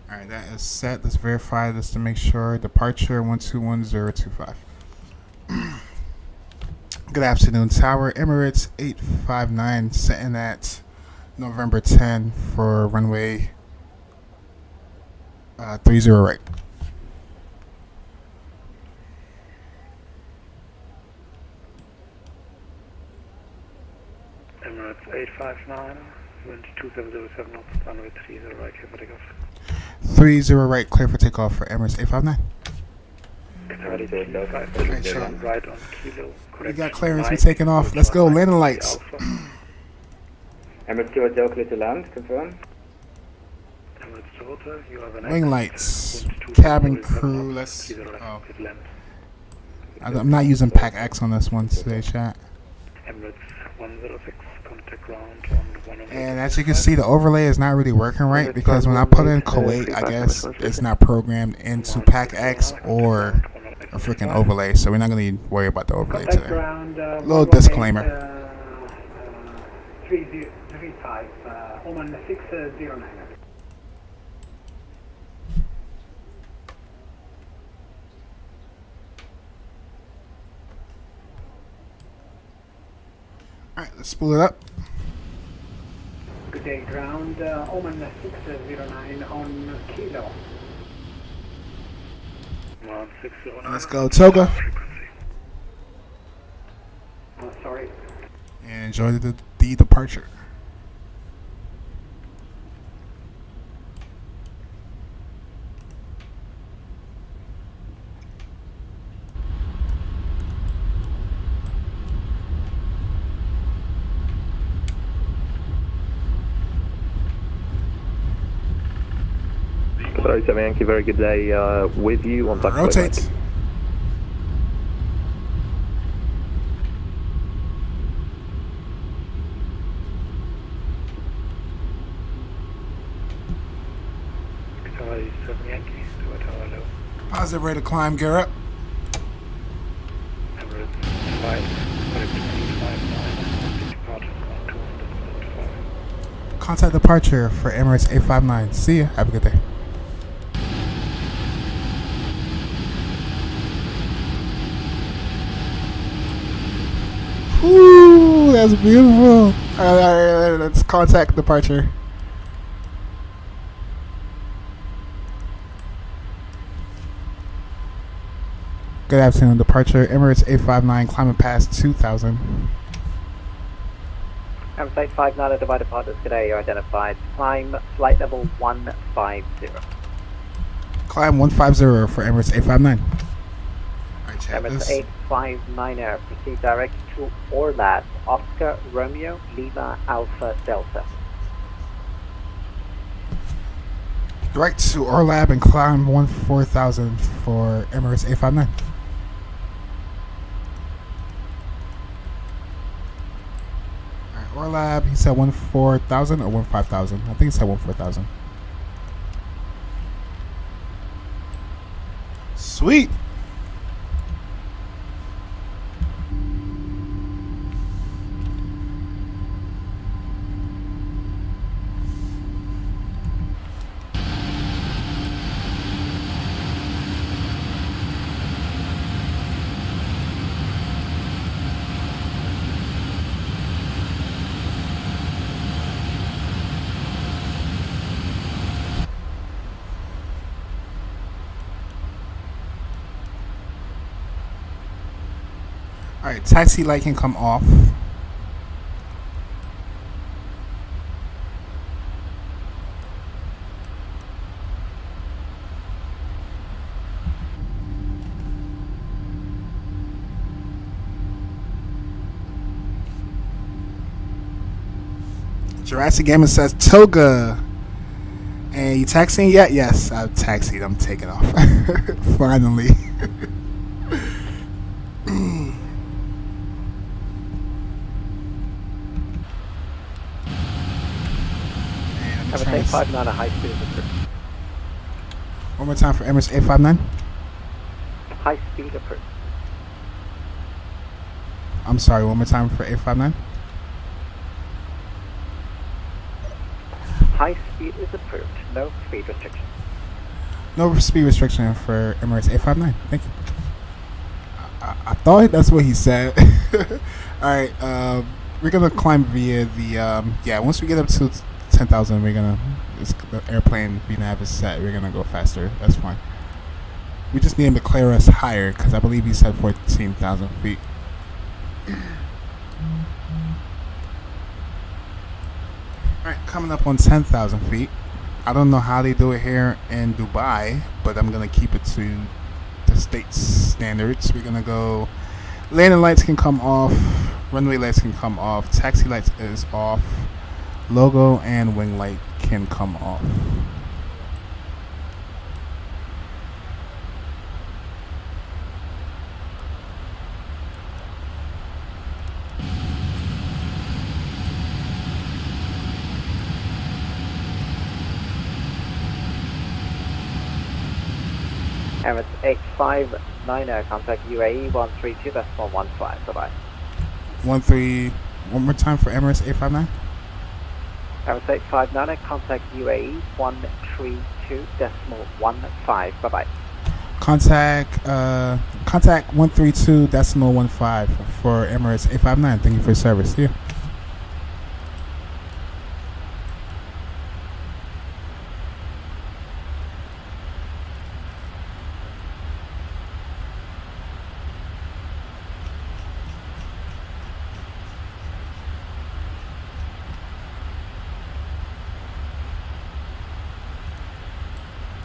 Alright, that is set. Let's verify this to make sure. Departure 121025. Good afternoon, Tower. Emirates 859, sitting at November 10 for runway 30 right. Emirates 859, wind 2707 knots, runway 30 right, clear for takeoff. 30 right, clear for takeoff for Emirates 859. Right on kilo. We got clearance, we're taking off. Let's go, landing lights. Emirates 280, clear to land, confirm. Emirates Toronto, you have an Wing lights, cabin crew, let's, oh. I'm not using Pack X on this one today, chat. Emirates 106, contact ground on 108. And as you can see, the overlay is not really working right because when I put in Kuwait, I guess it's not programmed into Pack X or a freaking overlay, so we're not going to worry about the overlay today. Little disclaimer. 335, Oman 609. Alright, let's spool it up. Good day, ground, Oman 609 on kilo. Let's go, Toga. Sorry. enjoy the departure. Sorry, 7 Yankee, very good day with you on taxi. Rotate. Sorry, 7 Yankee, hello. Positive rate of climb, gear up. Emirates 5, Contact departure for Emirates 859. See ya. Have a good day. Woo, that's beautiful. All right, let's contact departure. Good afternoon, departure Emirates 859, climbing past 2000. Emirates 859 divided partners today, you're identified. Climb flight level 150. Climb 150 for Emirates 859. Emirates 859 Air, proceed direct to Orlab, Oscar Romeo Lima Alpha Delta. Direct to Orlab and climb 4000 for Emirates 859. Orlab, he said 14,000 or 15,000. I think he said 14,000. Sweet. Alright, taxi light can come off. Jurassic Gamer says Toga. And you taxiing yet? Yes, I've taxied. I'm taking off. Finally. Emirates 859, a high speed approved. One more time for Emirates 859. High speed approved. I'm sorry, one more time for 859. High speed is approved. No speed restriction. No speed restriction for Emirates 859. Thank you. I thought that's what he said. Alright, we're gonna climb via the yeah, once we get up to 10,000, we're gonna, the airplane VNAV is set, we're gonna go faster. That's fine. We just need him to clear us higher because I believe he said 14,000 feet. Alright, coming up on 10,000 feet. I don't know how they do it here in Dubai, but I'm gonna keep it to the state's standards. We're gonna go, landing lights can come off, runway lights can come off, taxi lights is off, logo and wing light can come off. Emirates 859, contact UAE 132.15. Bye-bye. 13, one more time for Emirates 859. Emirates 859, contact UAE 132.15. Bye-bye. Contact 132.15 for Emirates 859. Thank you for your service. See ya.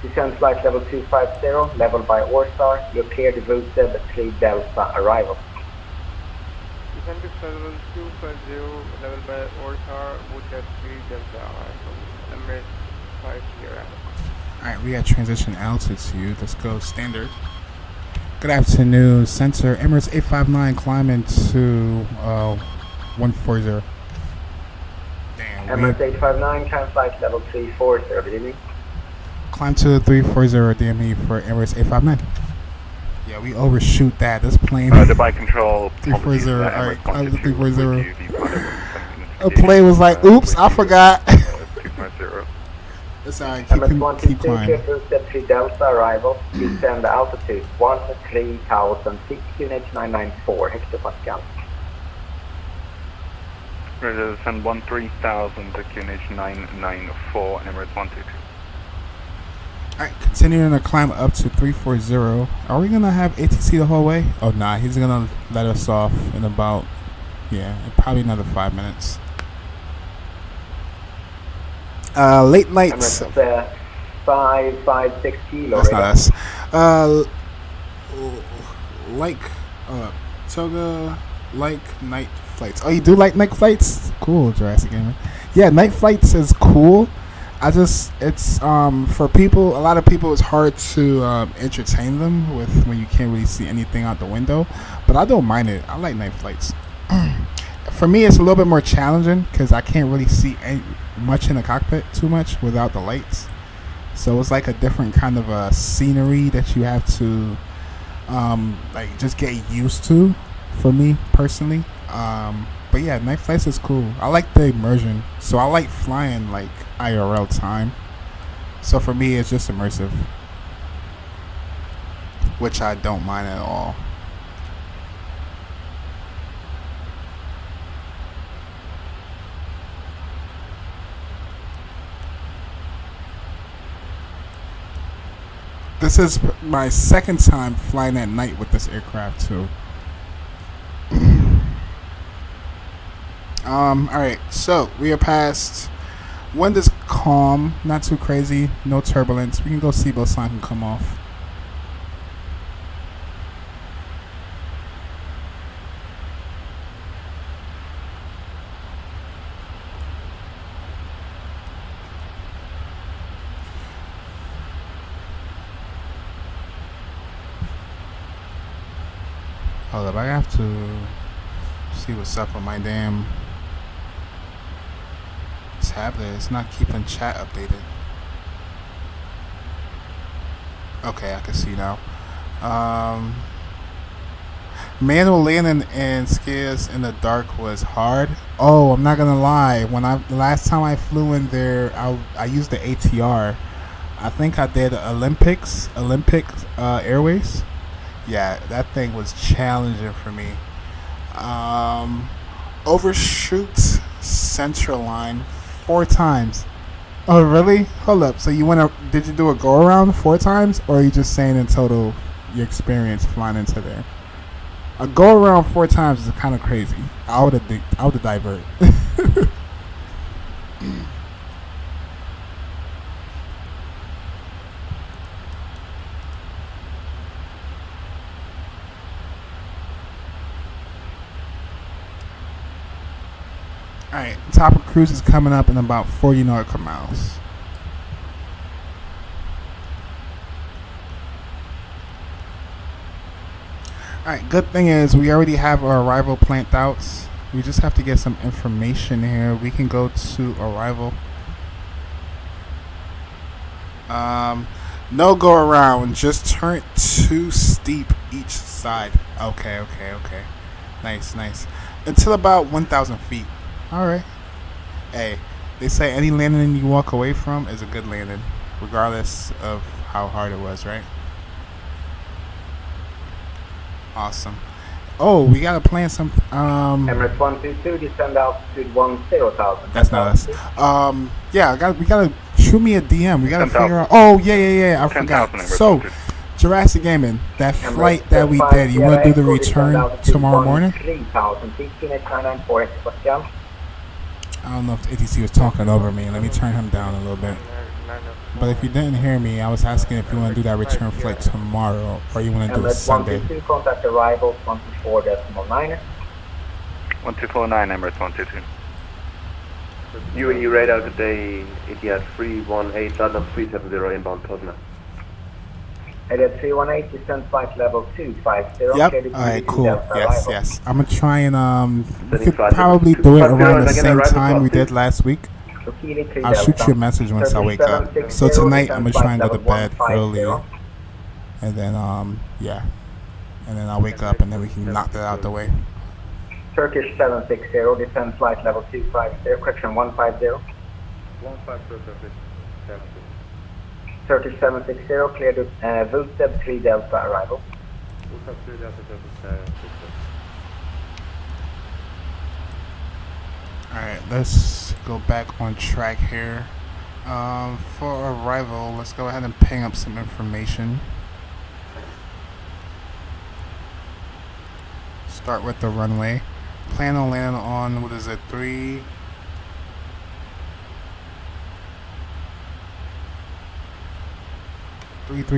Descend flight level 250, level by Orstar. You're cleared route 3 Delta arrival. Descend to level 250, level by Ortar, Woodhead 3 Delta arrival. Emirates 5 Sierra. Alright, we got transition altitude. Let's go standard. Good afternoon, Center. Emirates 859 climbing to 140. Damn. Emirates 859, climb flight level 340, good evening. Climb to 340 DME for Emirates 859. Yeah, we overshoot that. This plane. Dubai control. 340. Alright, climb to 340. A plane was like, oops, I forgot. 250. It's alright, Emirates keep climbing. 3 Delta arrival. Descend altitude 13,000 feet, unit 994 hectopascal. Descend 13,000 to QNH 994, Emirates 122. Alright, continuing to climb up to 340. Are we gonna have ATC the whole way? Oh nah, he's gonna let us off in about, probably another 5 minutes. Late nights. Emirates 556 kilo. That's not us. Toga, night flights. Oh, you do like night flights? Cool, Jurassic Gamer. Yeah, night flights is cool. It's for people, a lot of people, it's hard to entertain them with when you can't really see anything out the window. But I don't mind it. I like night flights. For me, it's a little bit more challenging because I can't really see much in the cockpit too much without the lights. So it's like a different kind of scenery that you have to just get used to. For me personally, but yeah, night flights is cool. I like the immersion, so I like flying like IRL time. So for me, it's just immersive, which I don't mind at all. This is my second time flying at night with this aircraft too. Alright, so we are past. Wind is calm, not too crazy, no turbulence. We can go seatbelt sign can come off. Hold up, I have to see what's up with my damn tablet. It's not keeping chat updated. Okay, I can see now. Manual landing and skids in the dark was hard. Oh, I'm not gonna lie. The last time I flew in there, I used the ATR. I think I did Olympic Airways. Yeah, that thing was challenging for me. Overshoot central line 4 times. Oh really? Hold up. So did you do a go around 4 times, or are you just saying in total your experience flying into there? A go around 4 times is kind of crazy. I would have divert. Alright, top of cruise is coming up in about 40 nautical miles. Alright, good thing is we already have our arrival planned out. We just have to get some information here. We can go to arrival. No go around, just turn too steep each side. Okay. Nice. Until about 1,000 feet. Alright. Hey, they say any landing you walk away from is a good landing, regardless of how hard it was, right? Awesome. Oh, we gotta plan some. Emirates 122, descend altitude 10,000. That's not us. Yeah, we gotta shoot me a DM. We gotta figure out. Oh, yeah. I forgot. So, Jurassic Gaming, that flight that we did, you wanna do the return tomorrow morning? 3,000 feet, unit 994 hectopascal. I don't know if the ATC was talking over me. Let me turn him down a little bit. But if you didn't hear me, I was asking if you want to do that return flight tomorrow or you want to do it Emirates Sunday. 122, contact arrival 124.9. 1249, Emirates 122. UAE radar, good day, Etihad 318, London 370 inbound Tottenham. Etihad 318, descend flight level 250. Yep. Alright, cool. Yes. I'm gonna try and we could probably do it around the same time we did last week. I'll shoot you a message once I wake up. So tonight I'm gonna try and go to bed early, and then yeah, and then I'll wake up and then we can knock that out the way. Turkish 760, descend flight level 250, correction 150. 150, Turkish 760, clear to Vatsim 3 Delta arrival. Alright, let's go back on track here. For arrival, let's go ahead and ping up some information. Start with the runway. Plan on landing on, what is it, 3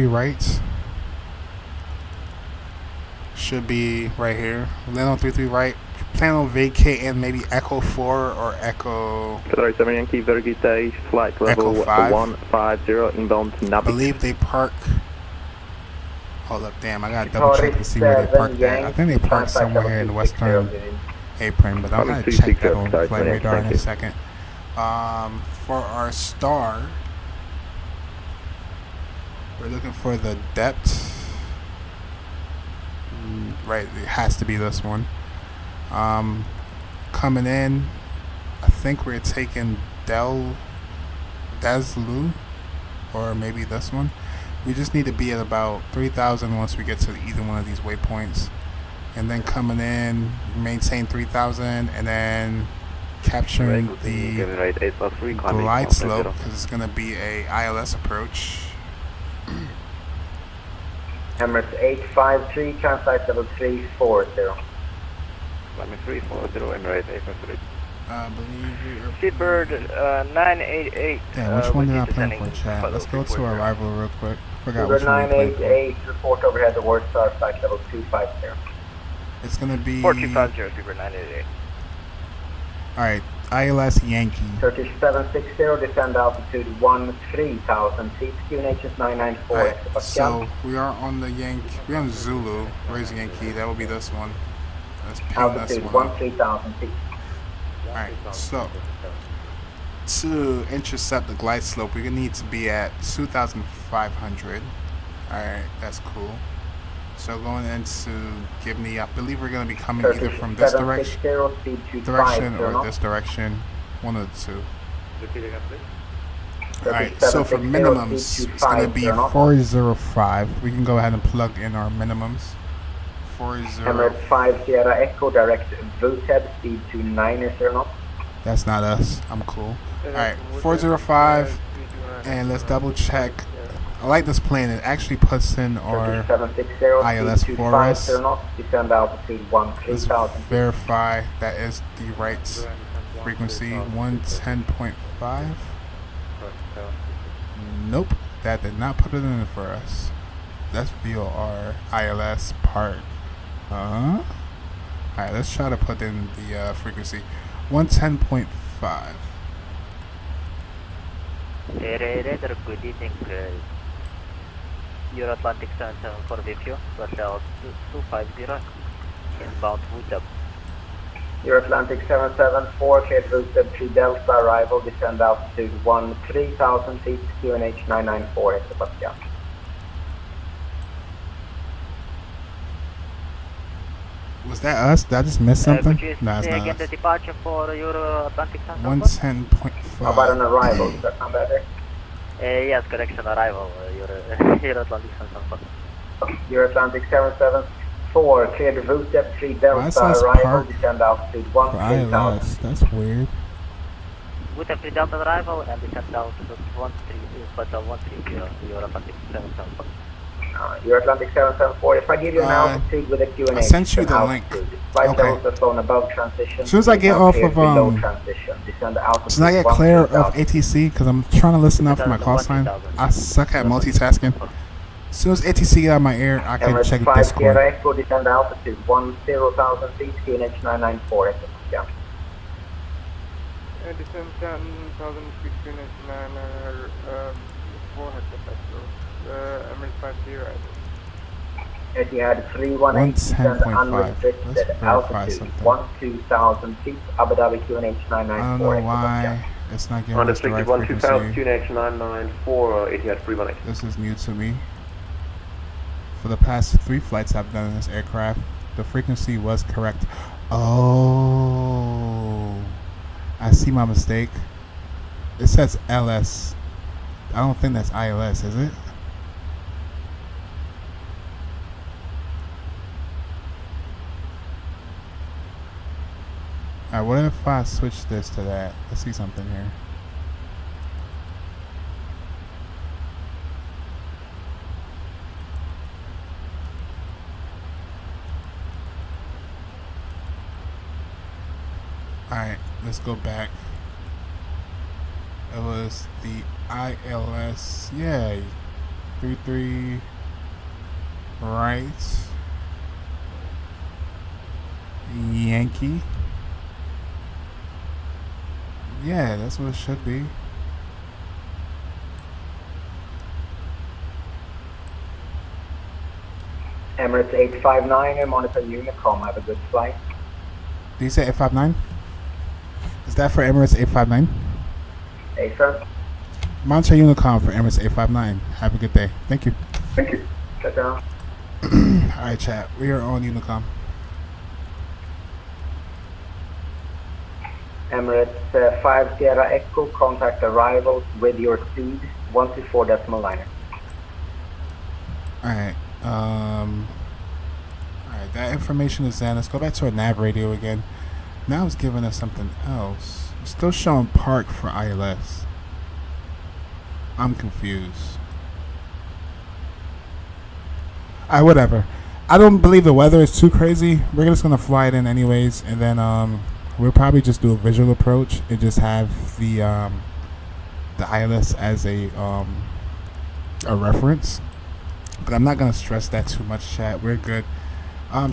right. Should be right here. Land on 33 right. Plan on vacating maybe Echo 4 or Echo. 7 Yankee, very good day. Flight level 150 inbound to Nabi. I believe they park. Hold up, damn! I gotta double check to see where they parked at. I think they parked somewhere here in the Western Apron, but I'm gonna check that on flight radar in a second. For our star, we're looking for the depth. Right, it has to be this one. Coming in, I think we're taking Deslu, or maybe this one. We just need to be at about 3,000 once we get to either one of these waypoints, and then coming in, maintain 3,000, and then capturing the glide slope because it's going to be a ILS approach. Emirates 853, translate level 340. Climbing 340, Emirates 853. I believe we are... Seabird 988. Damn, which one did I plan for chat? Let's go to arrival real quick. Forgot Seabird which one we played for. 988, report overhead the word star, flight level 250. It's going to be... 4250, Seabird 988. Alright, ILS Yankee. Turkish 760, descend altitude 13,000 feet, QNH 994. Alright, so we are on the Yankee, we're on Zulu. Where's Yankee? That will be this one. Let's ping altitude this one. 13,000 feet. Alright, so to intercept the glide slope, we're going to need to be at 2,500. Alright, that's cool. So going into Gibney, I believe we're going to be coming either from this direction or this direction. One of the two. Alright, so for minimums, it's going to be 405. We can go ahead and plug in our minimums. Emirates 5 Sierra Echo, direct Vatsim, speed to 90 knots. That's not us. I'm cool. Alright, 405, and let's double check. I like this plane. It actually puts in our ILS for us. Let's verify that is the right frequency. 110.5. Nope, that did not put it in for us. Let's view our ILS part. Alright, let's try to put in the frequency. 110.5. Radar, good evening. Euro Atlantic 774 VQ, Hotel 250, inbound Vatsim. Euro Atlantic 774, cleared Vatsim 3 Delta, arrival, descend altitude 13,000 feet, QNH 994, Sebastian. Was that us? Did I just miss something? No, it's not Again, us. the departure for Euro Atlantic 774. 110.5. How about an arrival? Does that sound better? Yes, correction, arrival, Euro Atlantic 774. Euro Atlantic 774, cleared Vatsim 3 Delta, arrival, descend altitude 13,000. That's weird. Vatsim 3 Delta arrival and descend altitude 130, Euro Atlantic 774. You're Atlantic 774. If I give you an altitude with a QNH, I sent you the altitude. link. Flight Okay. levels are flown above transition. As soon as I get off of below transition. Descend altitude. as soon as I get clear of ATC, because I'm trying to listen out for my call sign. I suck at multitasking. As soon as ATC get out of my ear, I can check the Discord. Sierra Echo, descend altitude 10,000 feet, QNH 994. Yeah. Descend 10,000 feet, QNH 994 hectopascal. Emirates 50 right. Etihad 318, descend unrestricted, altitude 12,000 feet, Abu Dhabi QNH 994. I don't know why it's not giving us the right frequency. 12,000 QNH 994, Etihad 318. This is new to me. For the past 3 flights I've done in this aircraft, the frequency was correct. Oh, I see my mistake. It says LS. I don't think that's ILS, is it? Alright, what if I switch this to that? Let's see something here. Alright, let's go back. It was the ILS, yeah, 33 right, Yankee. Yeah, that's what it should be. Emirates 859, monitor Unicom, have a good flight. Did you say 859? Is that for Emirates 859? Hey, sir. Monitor Unicom for Emirates 859. Have a good day. Thank you. Thank you. Shut down. Alright, chat. We are on Unicom. Emirates 5 Sierra Echo, contact arrivals with your speed 124.9. Alright, alright, that information is in. Let's go back to our nav radio again. Now it's giving us something else. It's still showing park for ILS. I'm confused. Alright, whatever. I don't believe the weather is too crazy. We're just gonna fly it in anyways, and then we'll probably just do a visual approach and just have the ILS as a reference. But I'm not gonna stress that too much, chat. We're good.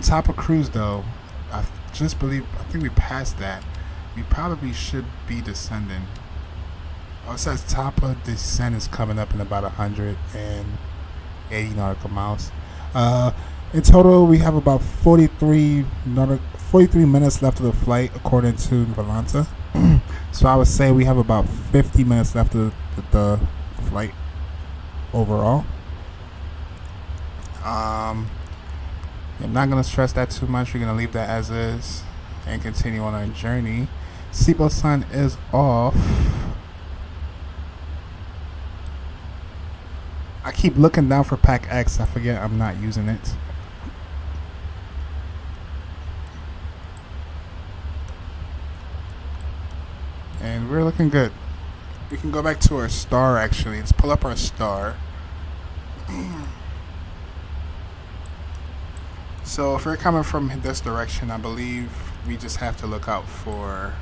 Top of cruise though, I think we passed that. We probably should be descending. Oh, it says top of descent is coming up in about 180 nautical miles. In total, we have about 43 minutes left of the flight, according to Volanta. So I would say we have about 50 minutes left of the flight overall. I'm not going to stress that too much. We're going to leave that as is and continue on our journey. Seatbelt sign is off. I keep looking down for Pack X. I forget I'm not using it. And we're looking good. We can go back to our star actually. Let's pull up our star. So if we're coming from this direction, I believe we just have to look out for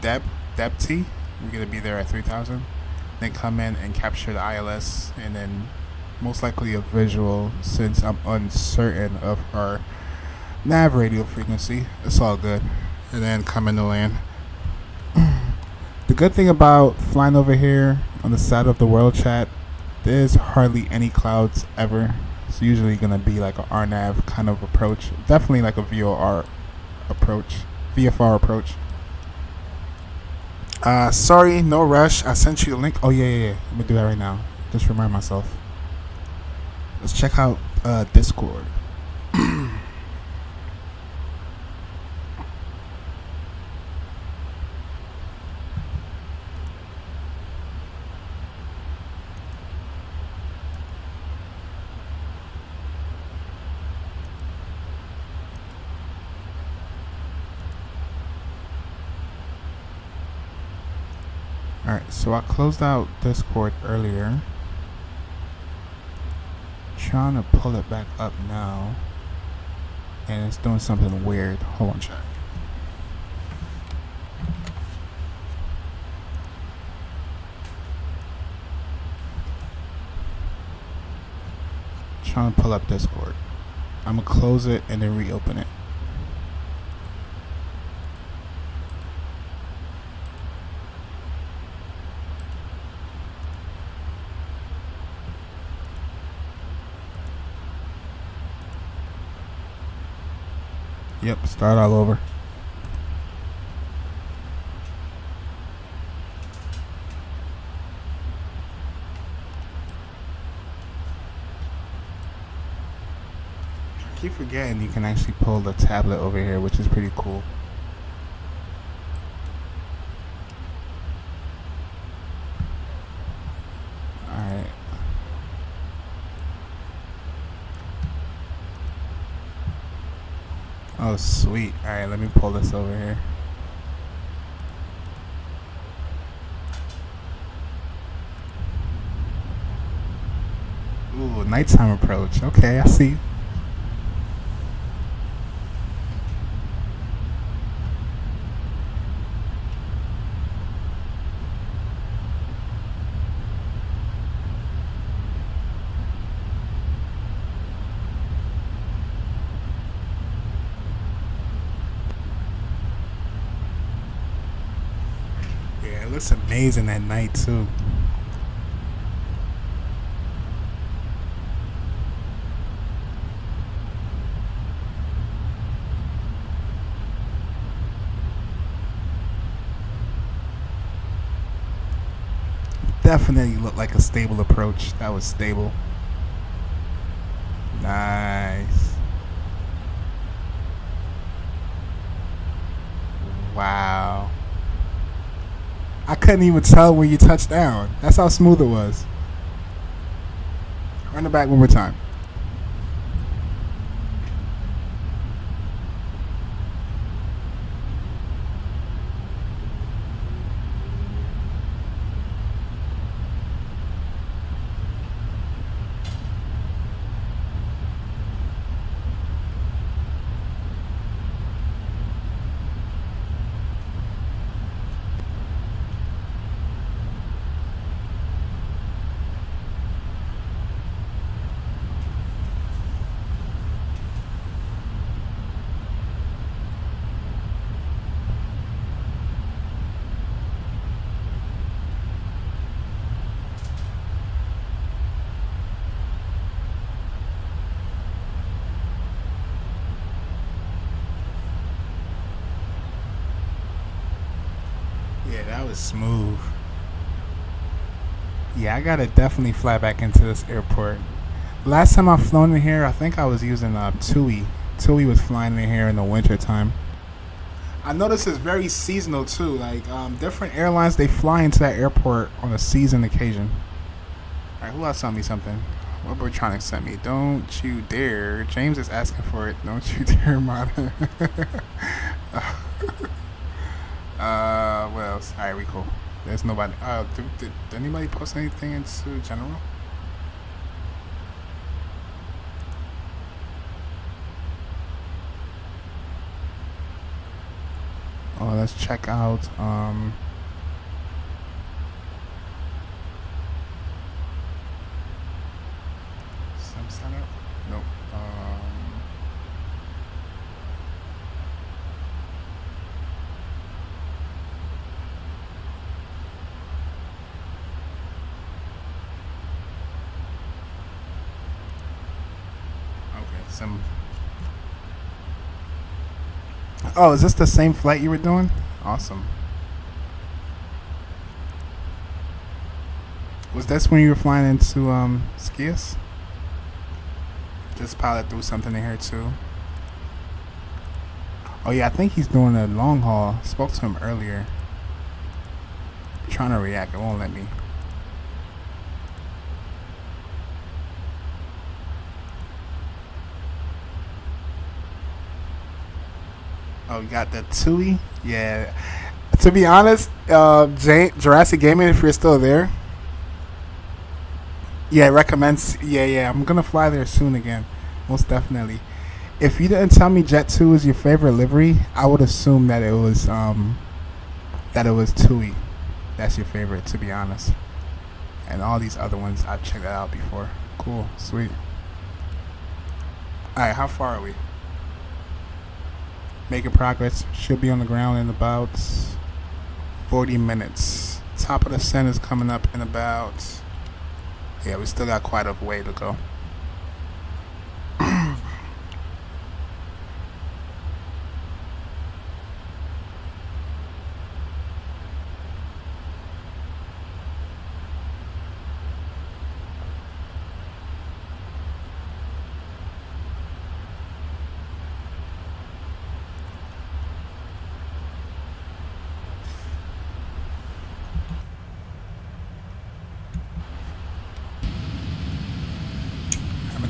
Depty. We're going to be there at 3,000. Then come in and capture the ILS, and then most likely a visual since I'm uncertain of our nav radio frequency. It's all good. And then come in to land. The good thing about flying over here on the side of the world, chat, there's hardly any clouds ever. It's usually going to be like a RNAV kind of approach. Definitely like a VFR approach. Sorry, no rush. I sent you the link. Oh, yeah. Let me do that right now. Just remind myself. Let's check out Discord. Alright, so I closed out Discord earlier. trying to pull it back up now, and it's doing something weird. Hold on, chat. Trying to pull up Discord. I'm gonna close it and then reopen it. Yep, start all over. I keep forgetting you can actually pull the tablet over here, which is pretty cool. Alright. Oh, sweet. Alright, let me pull this over here. Ooh, nighttime approach. Okay, I see. Yeah, it looks amazing at night too. Definitely looked like a stable approach. That was stable. Nice. Wow. I couldn't even tell when you touched down. That's how smooth it was. Run it back one more time. Yeah, that was smooth. Yeah, I gotta definitely fly back into this airport. Last time I flown in here, I think I was using TUI. TUI was flying in here in the winter time. I noticed it's very seasonal too. Like different airlines, they fly into that airport on a season occasion. All right, who else sent me something? What Bertronic sent me? Don't you dare! James is asking for it. Don't you dare, Mata. What else? Alright, we cool. There's nobody. Did anybody post anything into general? Oh, let's check out. Some setup? Nope. Oh, is this the same flight you were doing? Awesome. Was this when you were flying into Skias? This pilot threw something in here too. Oh yeah, I think he's doing a long haul. Spoke to him earlier. Trying to react, it won't let me. Oh, you got the TUI? Yeah. To be honest, Jurassic Gaming, if you're still there, Yeah, recommends. Yeah. I'm gonna fly there soon again, most definitely. If you didn't tell me Jet 2 is your favorite livery, I would assume that it was TUI. That's your favorite, to be honest. And all these other ones, I've checked that out before. Cool, sweet. All right, how far are we? Making progress. Should be on the ground in about 40 minutes. Top of the sun is coming up in about. Yeah, we still got quite a way to go.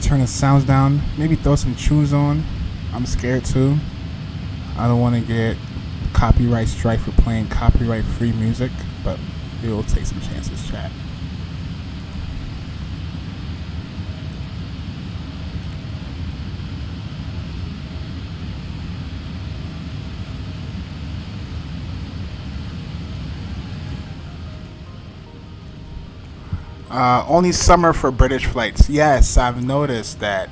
Turn the sounds down, maybe throw some tunes on. I'm scared too. I don't want to get copyright strike for playing copyright free music, but we'll take some chances, chat. Only summer for British flights. Yes, I've noticed that.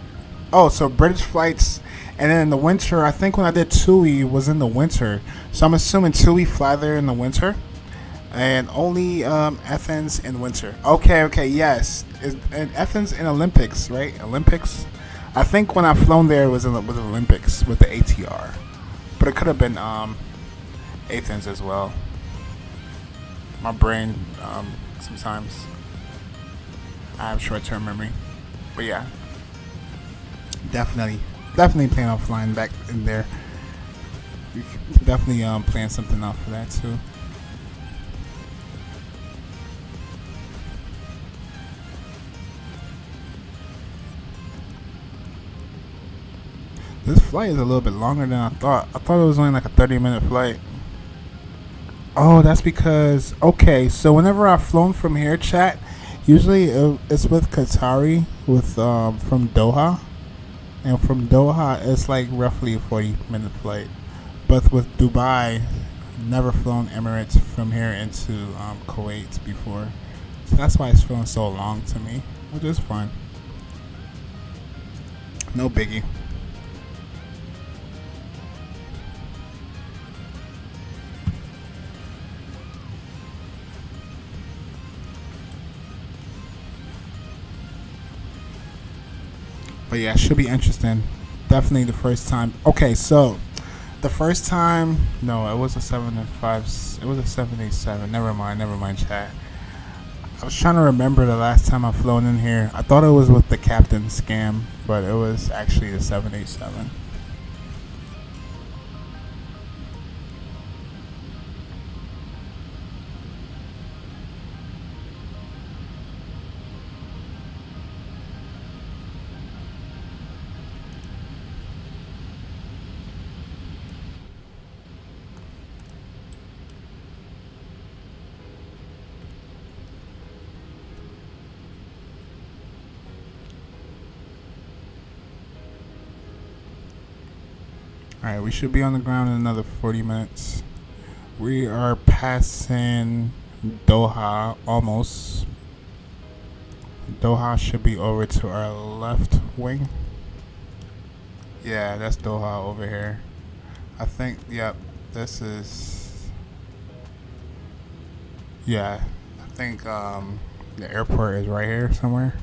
Oh, so British flights, and then in the winter, I think when I did TUI was in the winter. So I'm assuming TUI fly there in the winter, and only Athens in winter. Okay, yes. And Athens in Olympics, right? Olympics. I think when I flown there it was with the Olympics with the ATR, but it could have been Athens as well. My brain sometimes. I have short-term memory, but yeah, definitely plan on flying back in there. We can definitely plan something out for that too. This flight is a little bit longer than I thought. I thought it was only like a 30-minute flight. Oh, that's because so whenever I've flown from here, chat. Usually it's with Qatari from Doha, and from Doha it's like roughly a 40-minute flight. But with Dubai, never flown Emirates from here into Kuwait before, so that's why it's feeling so long to me, which is fine. No biggie. But yeah, it should be interesting. Definitely the first time. Okay, so the first time, no, it was a 785. It was a 787. Never mind, chat. I was trying to remember the last time I flown in here. I thought it was with the captain scam, but it was actually the 787. Alright, we should be on the ground in another 40 minutes. We are passing Doha almost. Doha should be over to our left wing. Yeah, that's Doha over here. I think, yep, this is... Yeah, I think the airport is right here somewhere.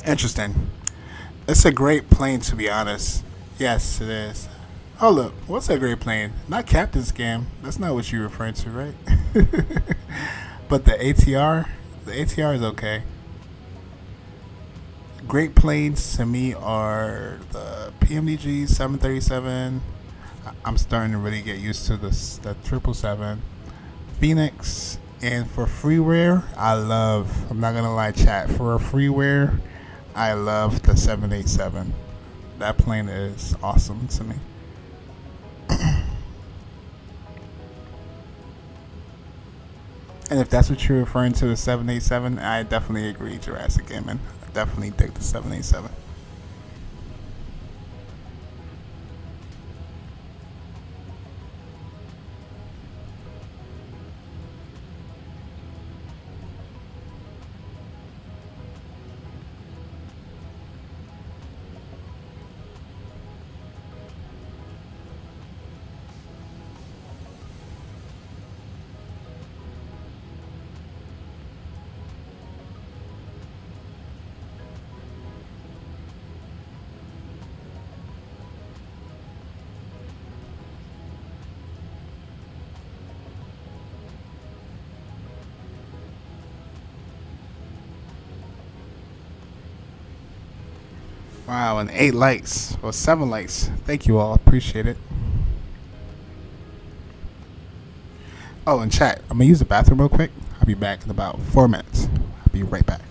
Interesting. It's a great plane, to be honest. Yes, it is. Oh, look. What's a great plane? Not Captain Scam. That's not what you're referring to, right? But the ATR is okay. Great planes to me are the PMDG777. I'm starting to really get used to the 777. Phoenix. And for freeware, I'm not going to lie, chat. For a freeware, I love the 787. That plane is awesome to me. And if that's what you're referring to, the 787, I definitely agree, Jurassic Gammon. I definitely dig the 787. Wow, and 8 likes, or 7 likes. Thank you all. Appreciate it. Oh, and chat, I'm going to use the bathroom real quick. I'll be back in about 4 minutes. I'll be right back.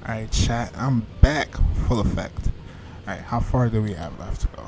Alright, chat, I'm back. Full effect. Alright, how far do we have left to go?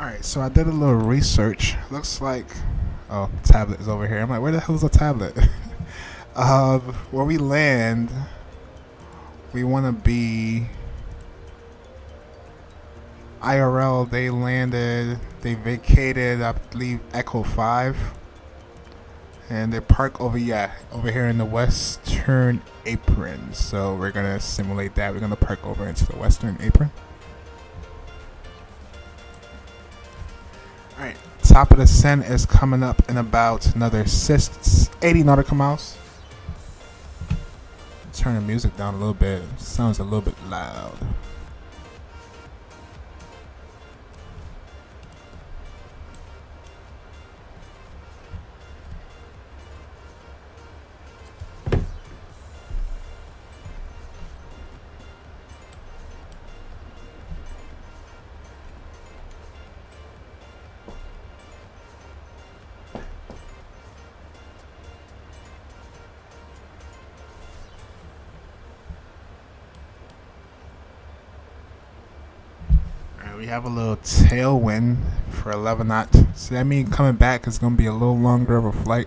Alright, so I did a little research. Looks like, oh, tablet is over here. I'm like, where the hell is a tablet? Where we land, we want to be IRL. They landed, they vacated, I believe, Echo 5. And they park over here in the western apron. So we're going to simulate that. We're going to park over into the western apron. Alright, top of the ascent is coming up in about another 80 nautical miles. Turn the music down a little bit. It sounds a little bit loud. We have a little tailwind for 11 knots. So that means coming back is going to be a little longer of a flight.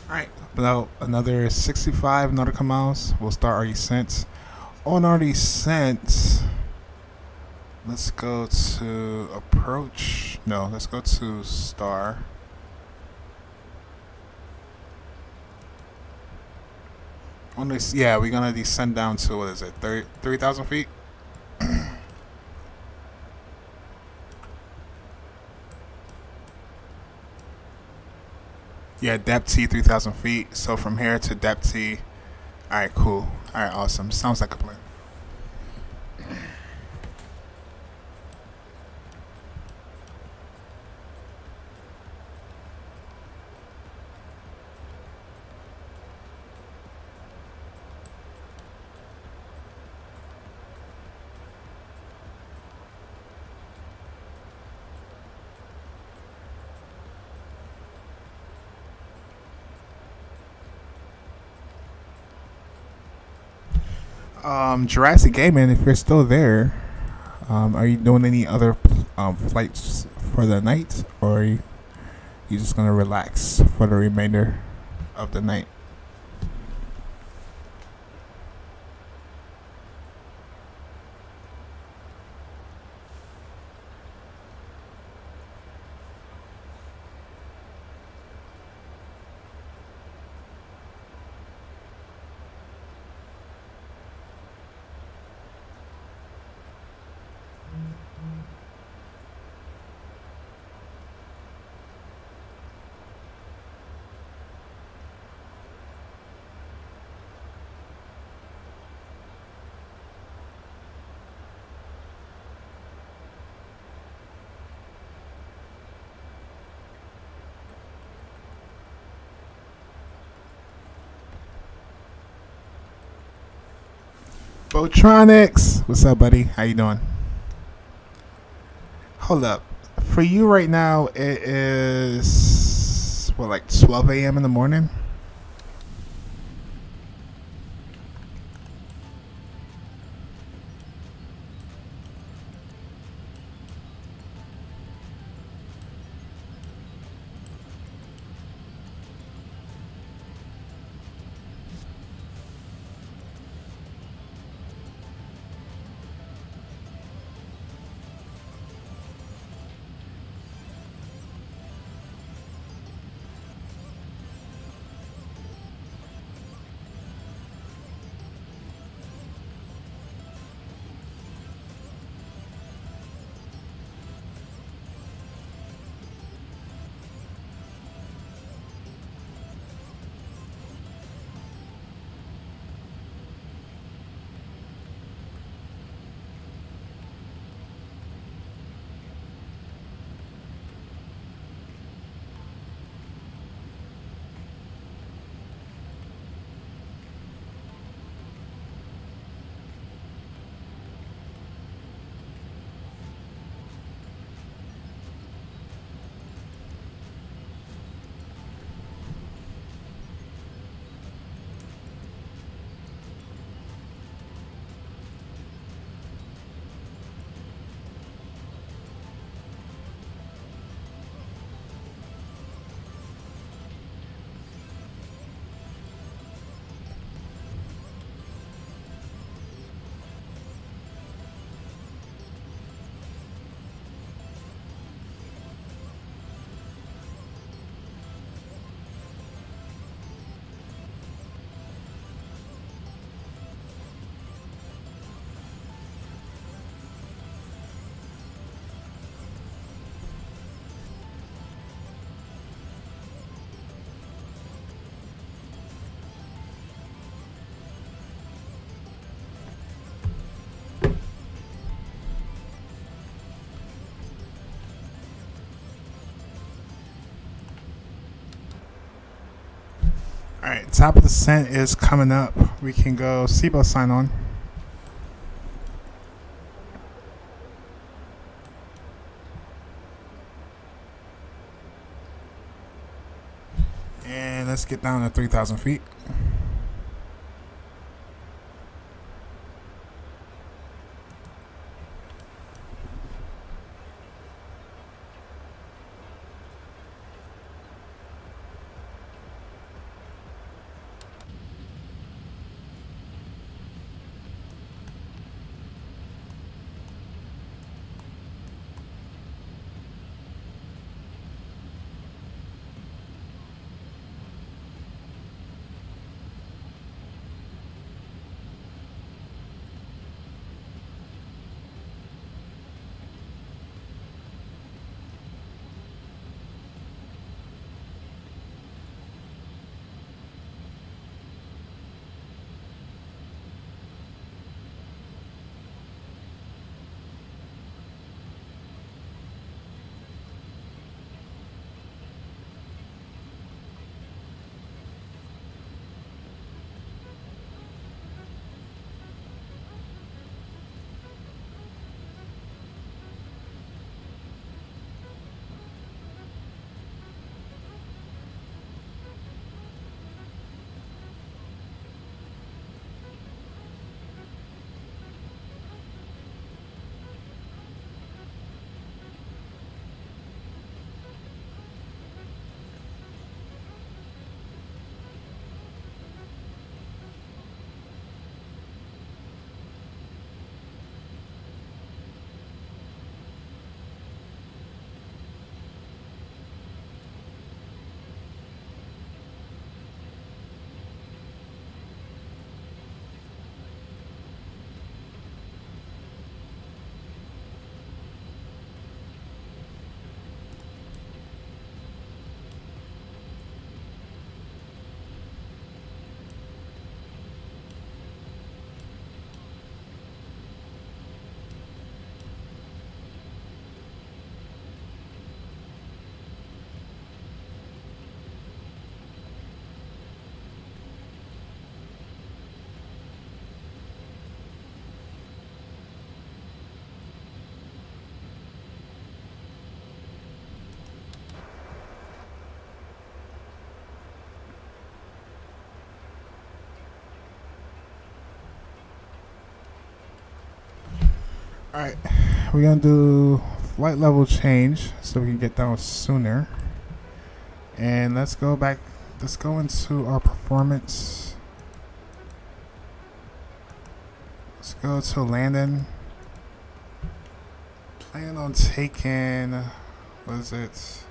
Alright, about another 65 nautical miles. We'll start our descent. On our descent, let's go to approach. No, let's go to star. On this, yeah, we're gonna descend down to, what is it, 3,000 feet? Yeah, depth T 3,000 feet. So from here to depth T. Alright, cool. Alright, awesome. Sounds like a plan. Jurassic Gaming, if you're still there, are you doing any other flights for the night, or are you just gonna relax for the remainder of the night? Botronics, what's up, buddy? How you doing? Hold up. For you right now, it is what, like 12 a.m. in the morning? Alright, top of the descent is coming up. We can go SIBO sign on. And let's get down to 3,000 feet. Alright, we're gonna do flight level change so we can get down sooner. And let's go into our performance. Let's go to landing. Plan on taking, what is it?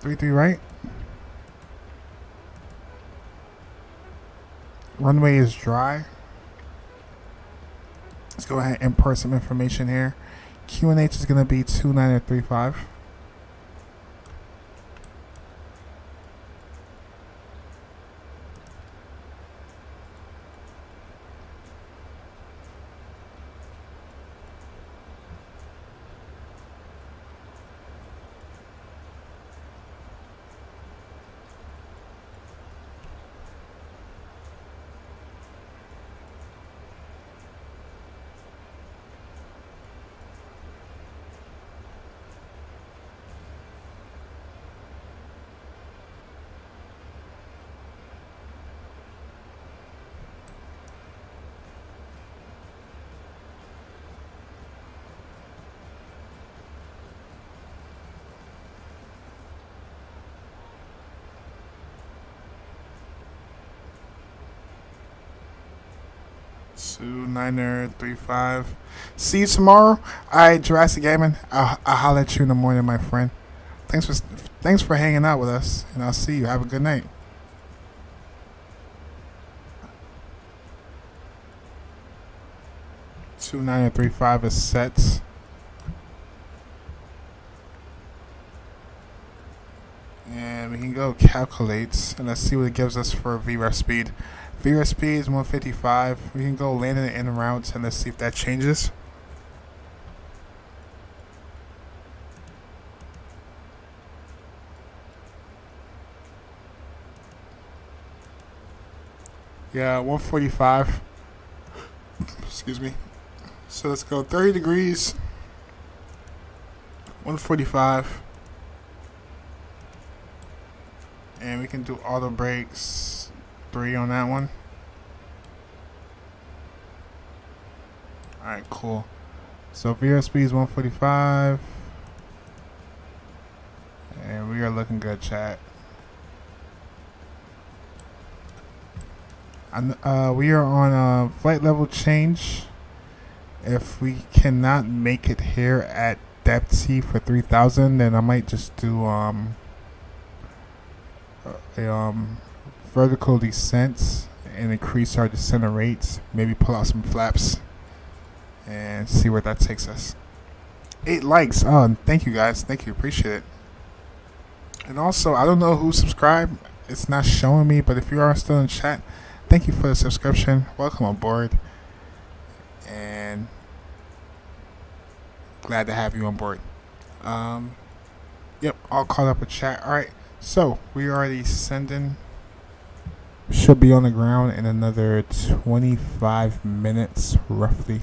3-3 right? Runway is dry. Let's go ahead and import some information here. QNH is going to be 29035. Niner 35. See you tomorrow. Alright, Jurassic Gaming. I'll holler at you in the morning, my friend. Thanks for hanging out with us, and I'll see you. Have a good night. Two 935 is set. And we can go calculate, and let's see what it gives us for VREF speed. VREF speed is 155. We can go landing it in routes, and let's see if that changes. Yeah, 145. Excuse me. So let's go 30 degrees. 145. And we can do auto brakes 3 on that one. Alright, cool. So VREF speed is 145. And we are looking good, chat. We are on flight level change. If we cannot make it here at depth C for 3000, then I might just do vertical descent and increase our descent rates. Maybe pull out some flaps and see where that takes us. 8 likes. Oh, thank you guys. Thank you. Appreciate it. And also, I don't know who subscribed. It's not showing me, but if you are still in chat, thank you for the subscription. Welcome on board. And glad to have you on board. Yep, all caught up with chat. Alright, so we are already sending. Should be on the ground in another 25 minutes, roughly.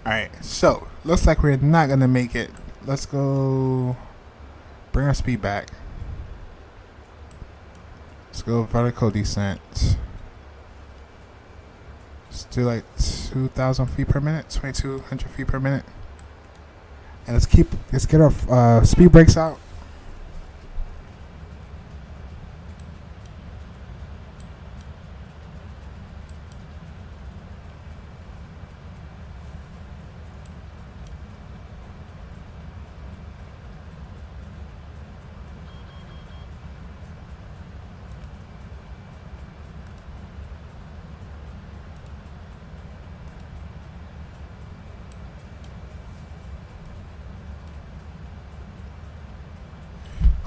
Alright, so looks like we're not gonna make it. Let's go bring our speed back. Let's go vertical descent. Let's do like 2,000 feet per minute, 2,200 feet per minute. And let's get our speed brakes out.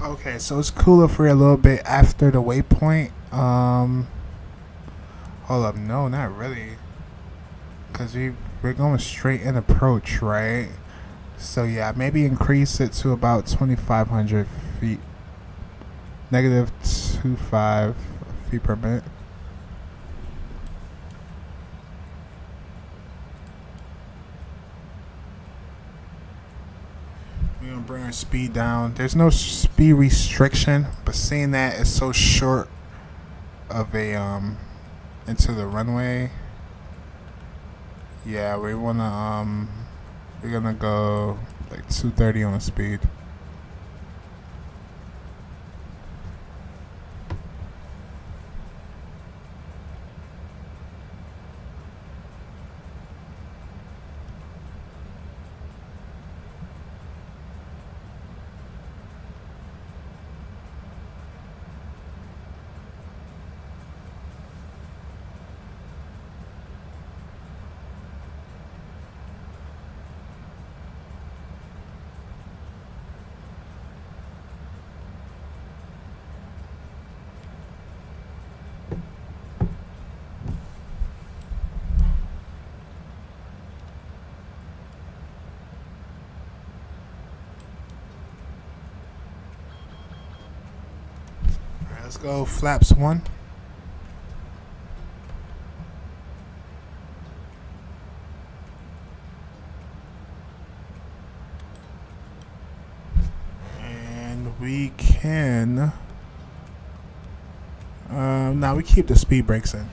Okay, so it's cooler for a little bit after the waypoint. Hold up, no, not really, because we're going straight in approach, right? So yeah, maybe increase it to about 2,500 feet, negative 25 feet per minute. We're gonna bring our speed down. There's no speed restriction, but seeing that it's so short of a into the runway, yeah, we're gonna go like 230 on the speed. Let's go flaps 1. And we can now we keep the speed brakes in.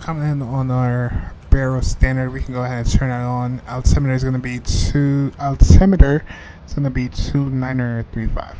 coming in on our barrel standard. We can go ahead and turn that on. Altimeter is going to be 2935.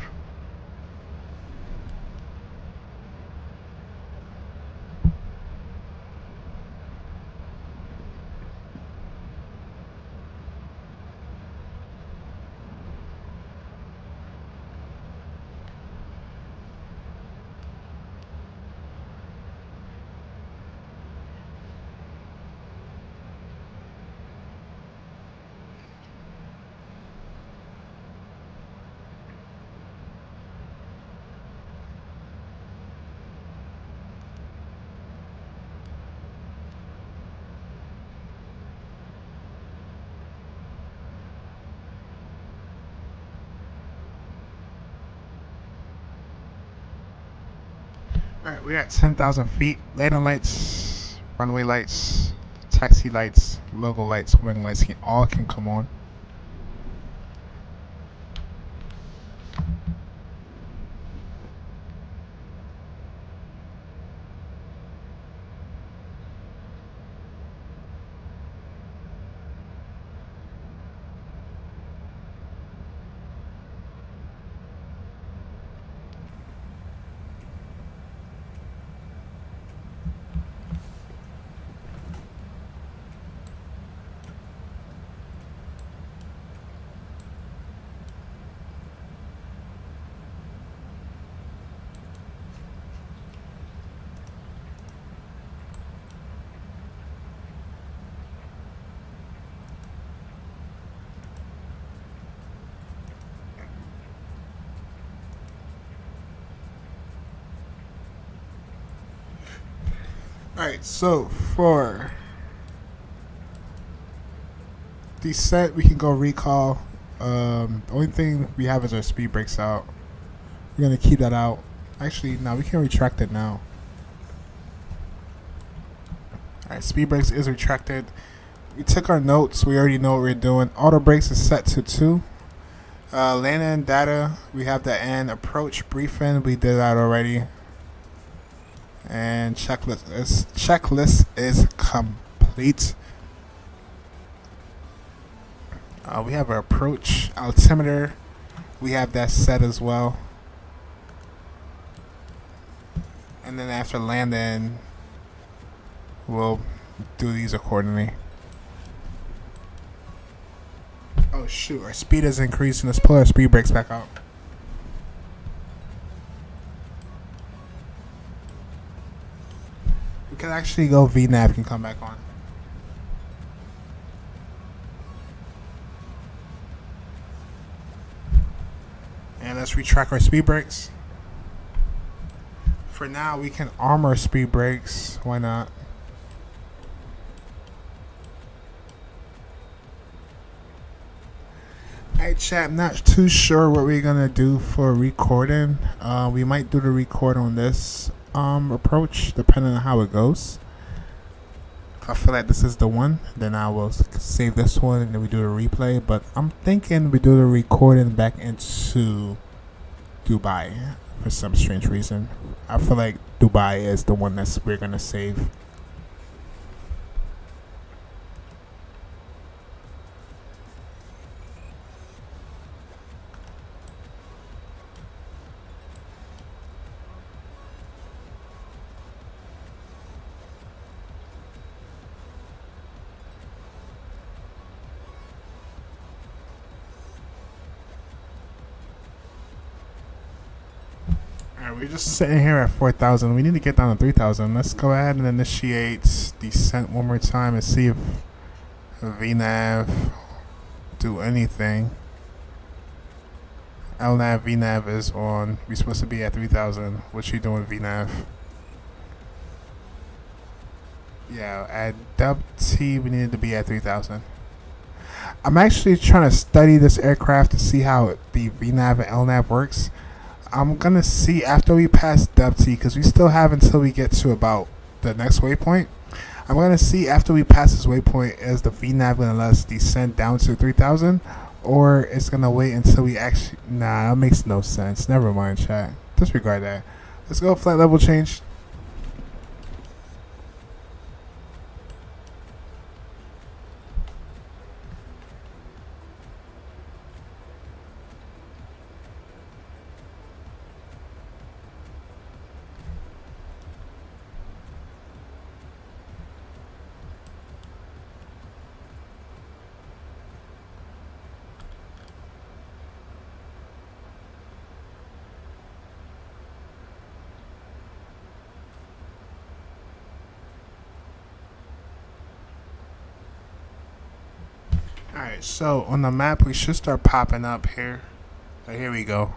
Alright, we're at 10,000 feet. Landing lights, runway lights, taxi lights, logo lights, wing lights all can come on. Alright, so for descent, we can go recall. The only thing we have is our speed brakes out. We're going to keep that out. Actually, no, we can retract it now. Alright, speed brakes is retracted. We took our notes. We already know what we're doing. Auto brakes is set to 2. Landing data, we have the end. Approach briefing, we did that already. And checklist is complete. We have our approach altimeter. We have that set as well. And then after landing, we'll do these accordingly. Oh shoot, our speed is increasing. Let's pull our speed brakes back out. We can actually go VNAV can come back on. And let's retract our speed brakes. For now, we can arm our speed brakes. Why not? Alright, chat, I'm not too sure what we're gonna do for recording. We might do the record on this approach, depending on how it goes. If I feel like this is the one, then I will save this one and then we do the replay. But I'm thinking we do the recording back into Dubai for some strange reason. I feel like Dubai is the one that we're gonna save. We're just sitting here at 4,000. We need to get down to 3,000. Let's go ahead and initiate descent one more time and see if VNAV do anything. LNAV, VNAV is on. We're supposed to be at 3,000. What you doing, VNAV? Yeah, at WT we needed to be at 3,000. I'm actually trying to study this aircraft to see how the VNAV and LNAV works. I'm gonna see after we pass WT, because we still have until we get to about the next waypoint. I'm gonna see after we pass this waypoint, is the VNAV gonna let us descend down to 3,000, or it's gonna wait until we actually. Nah, that makes no sense. Never mind, chat. Disregard that. Let's go flight level change. Alright, so on the map we should start popping up here. So here we go.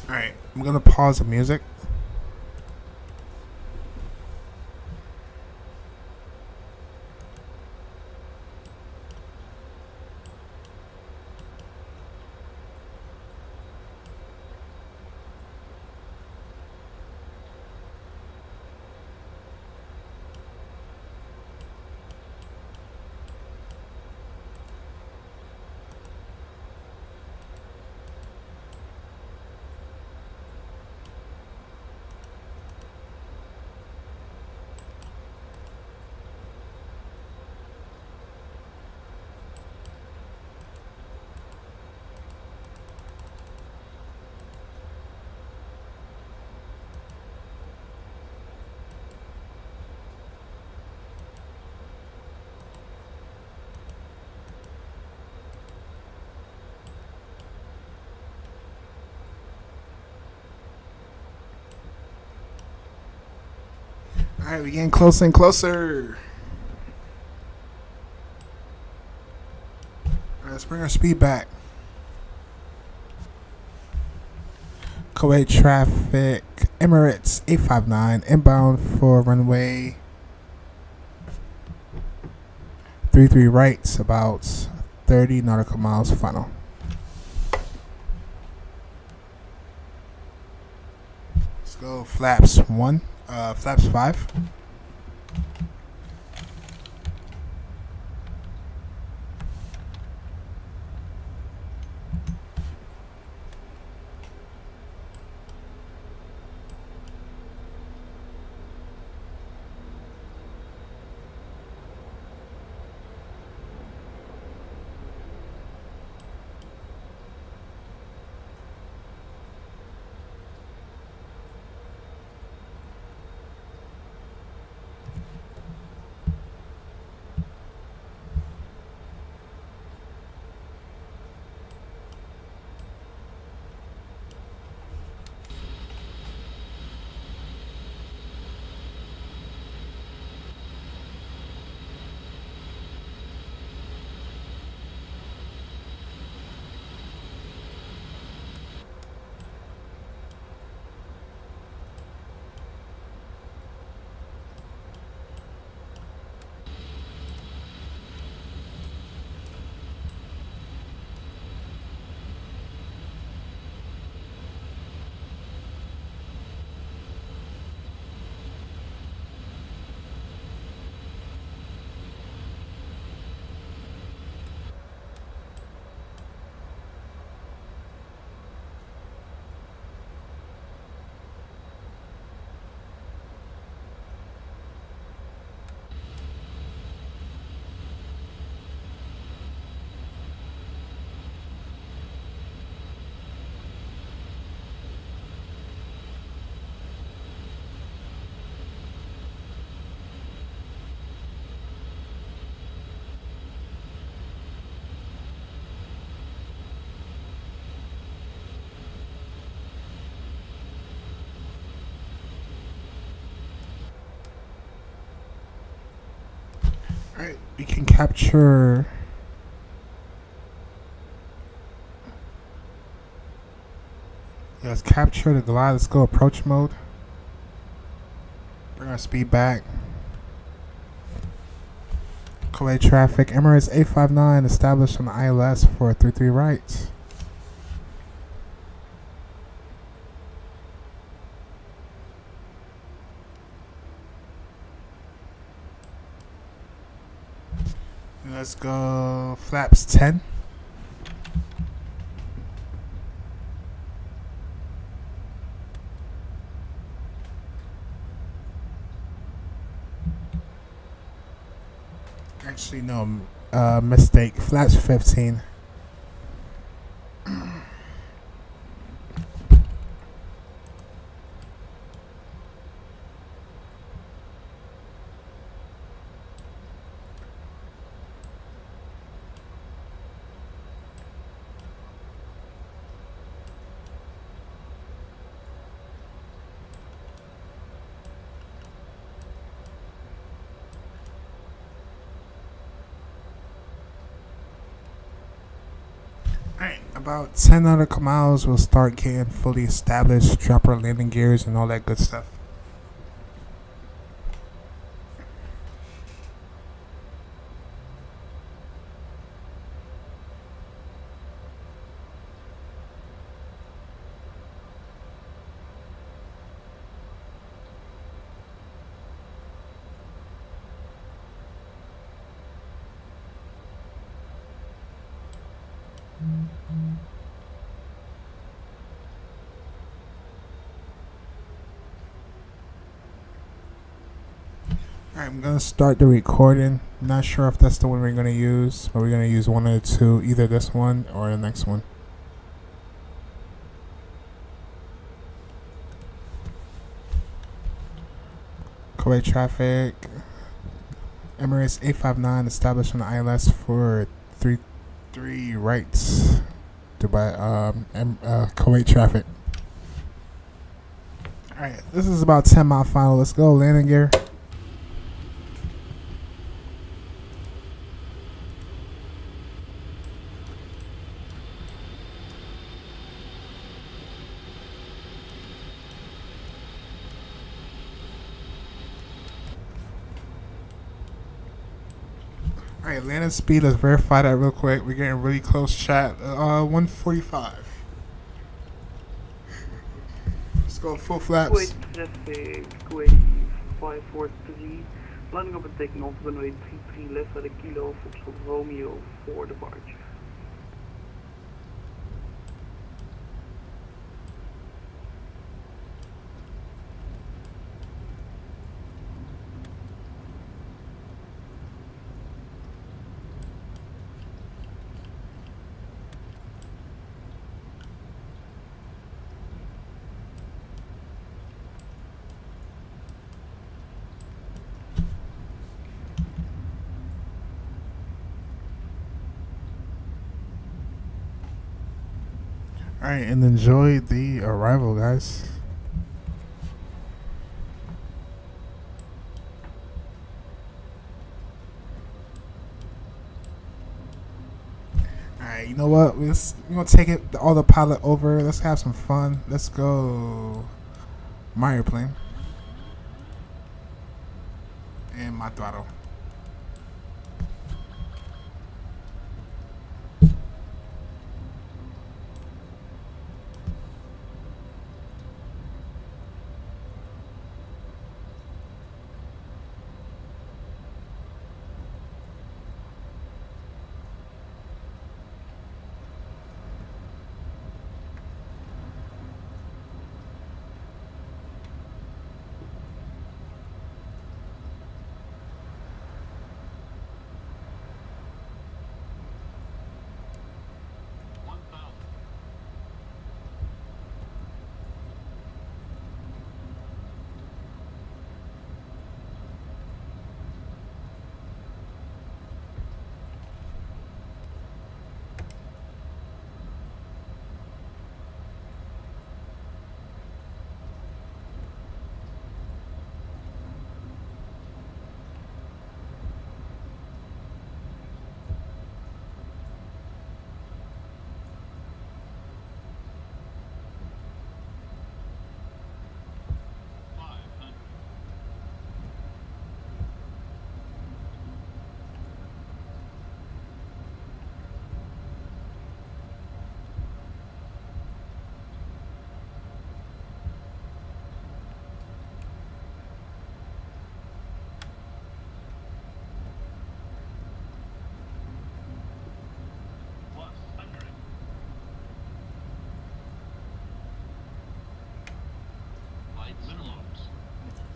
Alright, I'm gonna pause the music. Alright, we're getting closer and closer. Alright, let's bring our speed back. Kuwait traffic, Emirates 859, inbound for runway 33 right, about 30 nautical miles final. Let's go flaps 5. Alright, we can capture. Yeah, let's capture the glide. Let's go approach mode. Bring our speed back. Kuwait traffic. Emirates 859 established on the ILS for 33 right. Let's go flaps 10. Actually, no, mistake. Flaps 15. Alright, about 10 nautical miles, we'll start getting fully established, drop our landing gears and all that good stuff. Alright, I'm gonna start the recording. Not sure if that's the one we're gonna use, but we're gonna use one of the two, either this one or the next one. Kuwait traffic. Emirates 859 established on the ILS for 33 rights. Dubai, Kuwait traffic. Alright, this is about 10 mile final. Let's go, landing gear. Alright, landing speed, let's verify that real quick. We're getting really close, chat. 145. Let's go full flaps. Kuwait traffic, Kuwait 543. Landing up and taking off runway 33 left at a kilo, Foxtrot Romeo for departure. Alright, and enjoy the arrival, guys. Alright, you know what? We're gonna take it all the pilot over. Let's have some fun. Let's go. My airplane. And my throttle.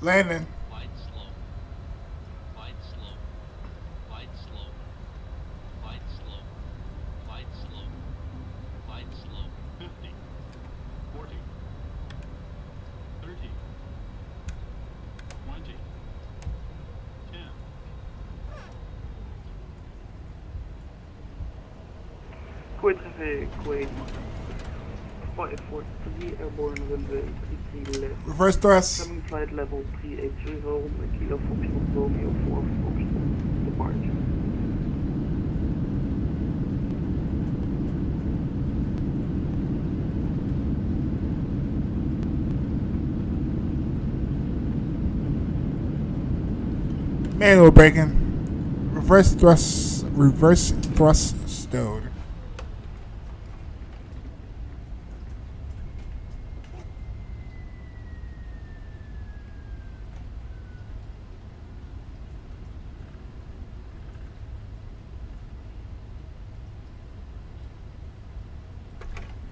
Landing. Wide slope. Wide slope. Wide slope. Wide slope. Wide slope. Wide slope. 50. 40. 30. 20. 10. Kuwait traffic, Kuwait 543, airborne runway 33 left. Reverse thrust. Coming flight level 380, Kilo Foxtrot Romeo 4 Foxtrot, departure. Manual braking. Reverse thrust stowed.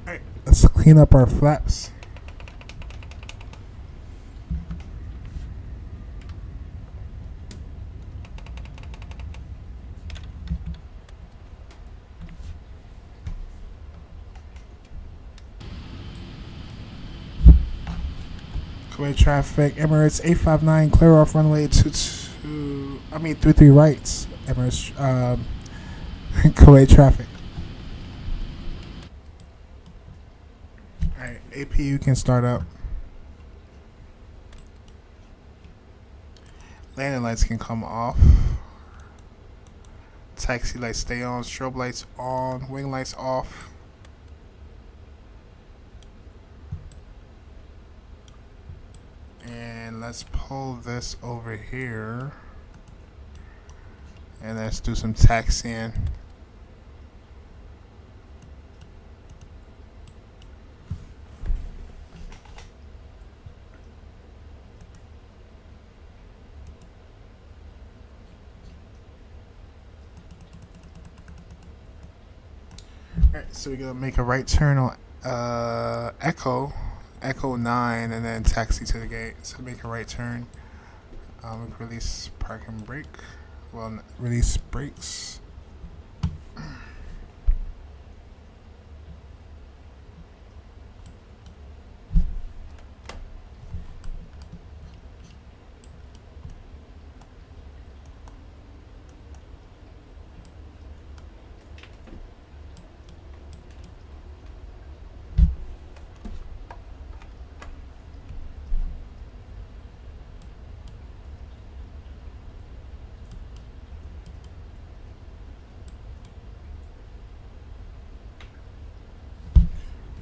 Alright, let's clean up our flaps. Kuwait traffic, Emirates 859, clear off runway 33 rights. Emirates, Kuwait traffic. Alright, APU can start up. Landing lights can come off. Taxi lights stay on, strobe lights on, wing lights off. And let's pull this over here. And let's do some taxiing. Alright, so we're gonna make a right turn on Echo 9, and then taxi to the gate. So make a right turn. Release park and brake. Well, release brakes.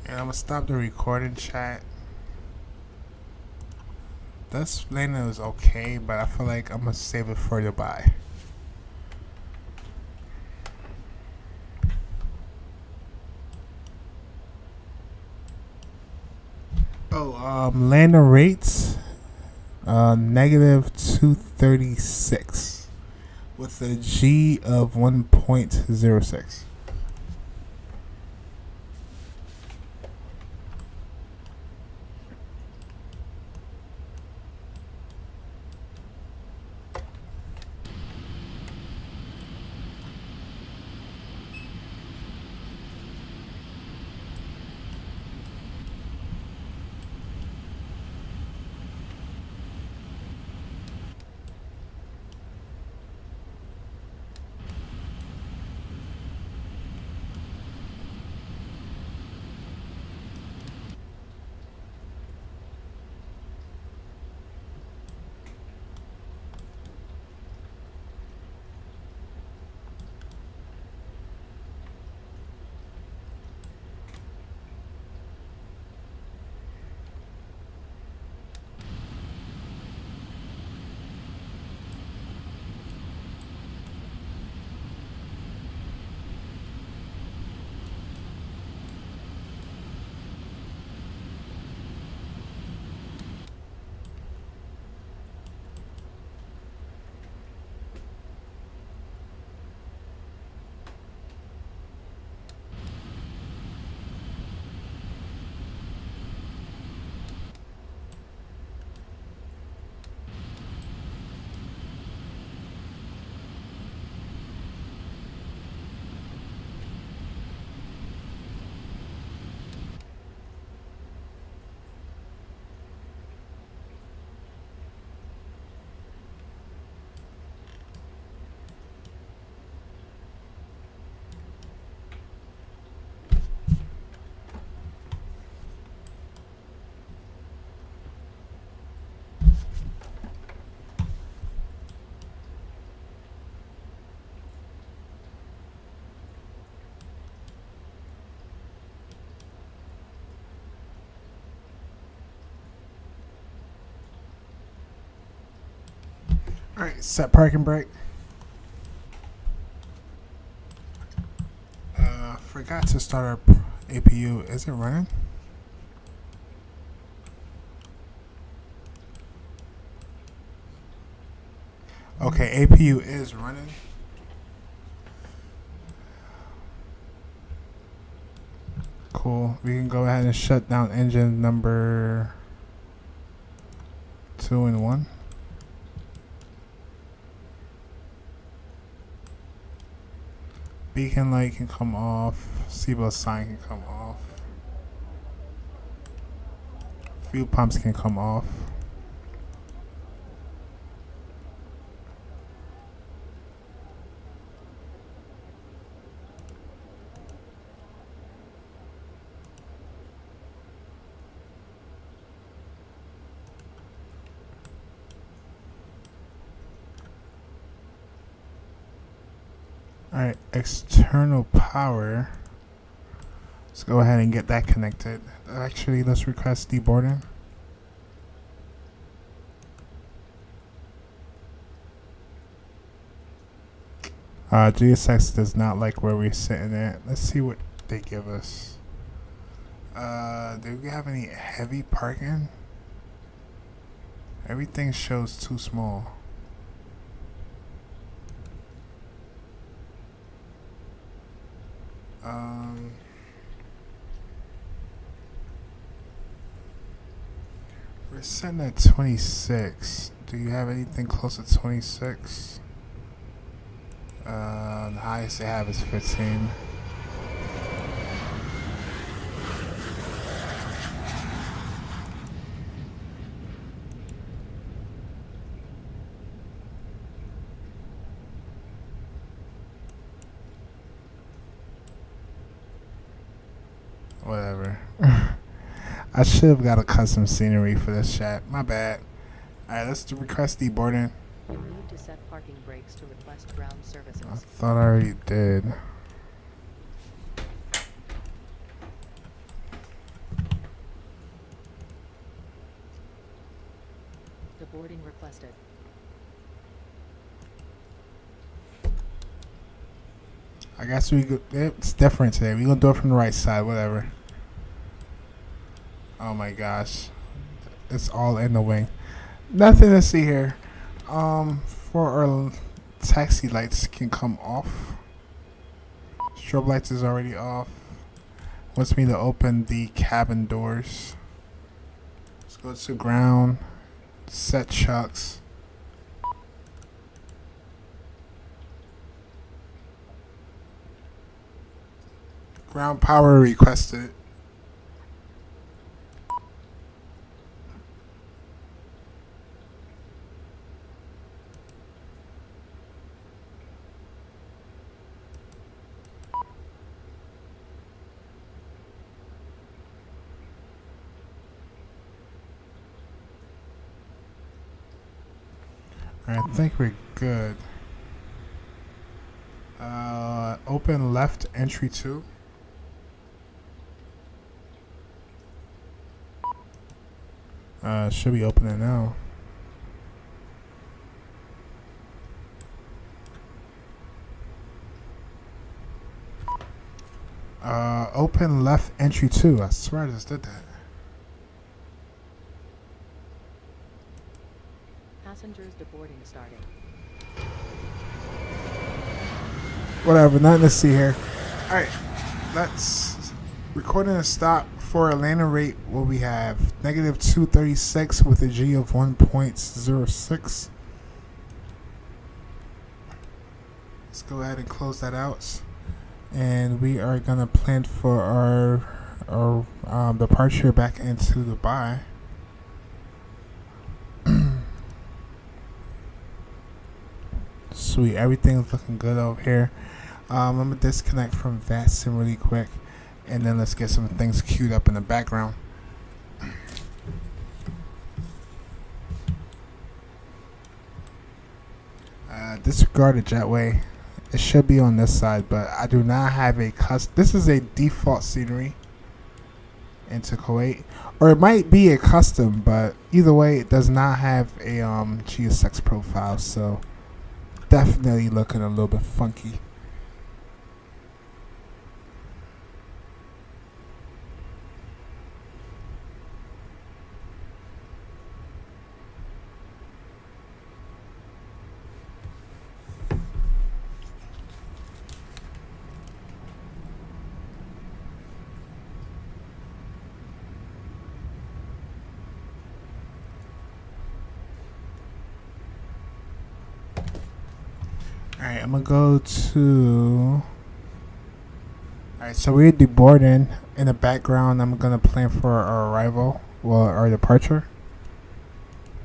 And I'm gonna stop the recording, chat. This landing was okay, but I feel like I'm gonna save it for the buy. Oh, landing rates, negative 236 with a G of 1.06. Alright, set parking brake. Forgot to start our APU. Is it running? Okay, APU is running. Cool. We can go ahead and shut down engine number 2 and 1. Beacon light can come off. Seatbelt sign can come off. Fuel pumps can come off. Alright, external power. Let's go ahead and get that connected. Actually, let's request deboarding. GSX does not like where we're sitting at. Let's see what they give us. Do we have any heavy parking? Everything shows too small. We're sitting at 26. Do you have anything close to 26? The highest they have is 15. Whatever. I should have got a custom scenery for this chat. My bad. Alright, let's request deboarding. You need to set parking brakes to request ground services. I thought I already did. Deboarding requested. I guess it's different today. We're gonna do it from the right side, whatever. Oh my gosh. It's all in the wing. Nothing to see here. For our taxi lights can come off. Strobe lights is already off. Wants me to open the cabin doors. Let's go to ground. Set chucks. Ground power requested. I think we're good. Open left entry 2. Should be opening now. Open left entry 2. I swear I just did that. Passengers deboarding starting. Whatever, nothing to see here. Alright, let's recording a stop. For a landing rate, what we have negative 236 with a G of 1.06. Let's go ahead and close that out, and we are gonna plan for our departure back into Dubai. Sweet, everything's looking good over here. I'm gonna disconnect from Vatsim really quick. And then let's get some things queued up in the background. Disregard the jetway. It should be on this side, but I do not have a custom. This is a default scenery. into Kuwait, or it might be a custom, but either way, it does not have a geosex profile, so definitely looking a little bit funky. Alright, I'm gonna go to. Alright, so we're deboarding. In the background, I'm gonna plan for our arrival, well, our departure.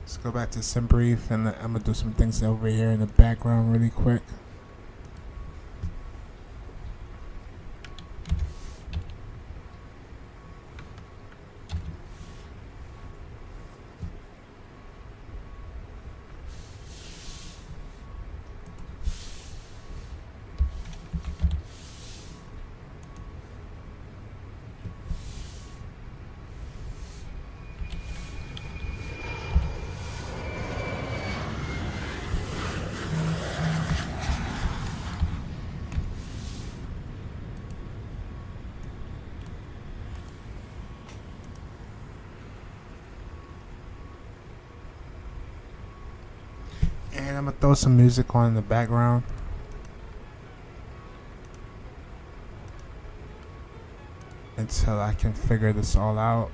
Let's go back to sim brief, and I'm gonna do some things over here in the background really quick. And I'm gonna throw some music on in the background. Until I can figure this all out.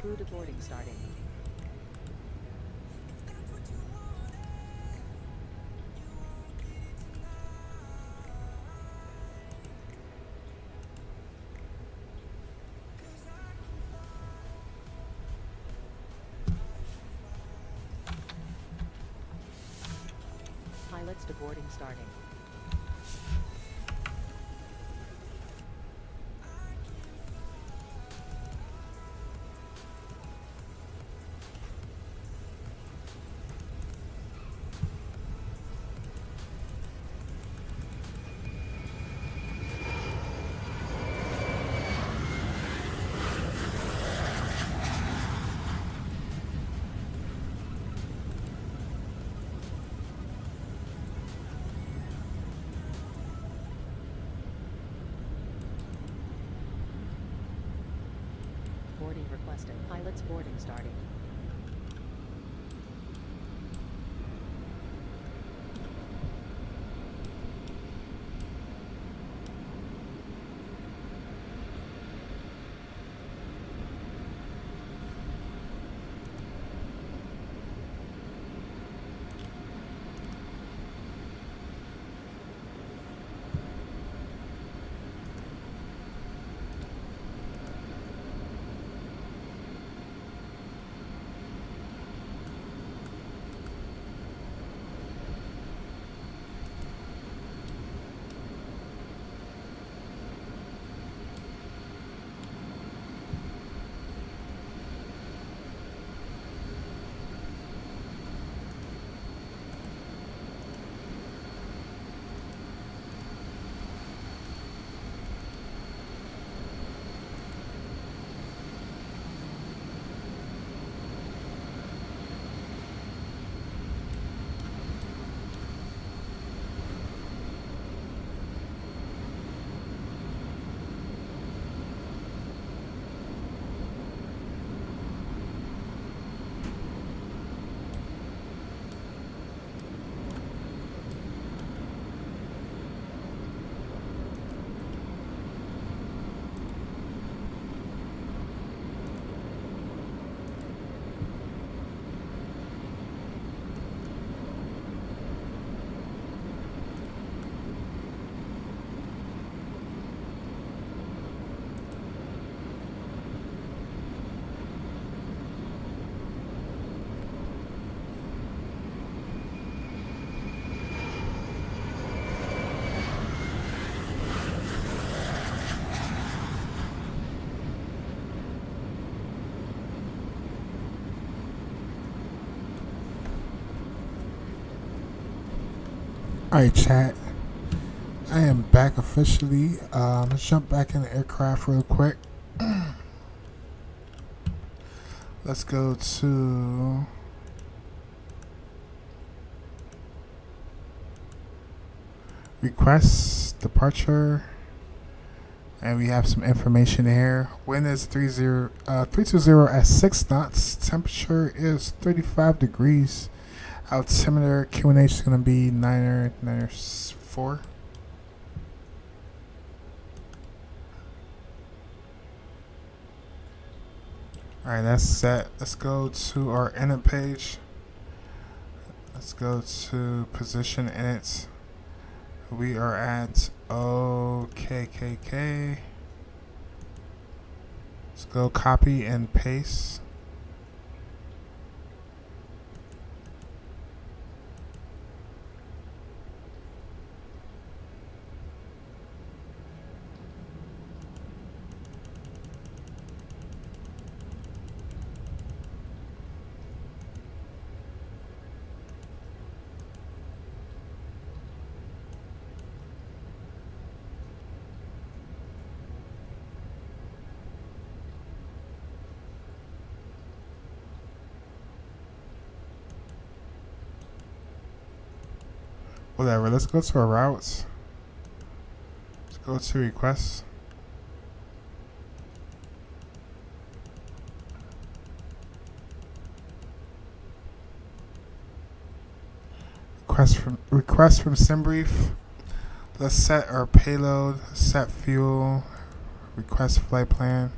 Crew to boarding starting. Pilots to boarding starting. Boarding requested. Pilots boarding starting. Alright, chat. I am back officially. Let's jump back in the aircraft real quick. Let's go to request departure, and we have some information here. Wind is 320 at 6 knots. Temperature is 35 degrees. Altimeter QNH is going to be 994. Alright, that's set. Let's go to our init page. Let's go to position init. We are at OKKK. Let's go copy and paste. Whatever, let's go to our routes. Let's go to requests. Request from SimBrief. Let's set our payload, set fuel, request flight plan.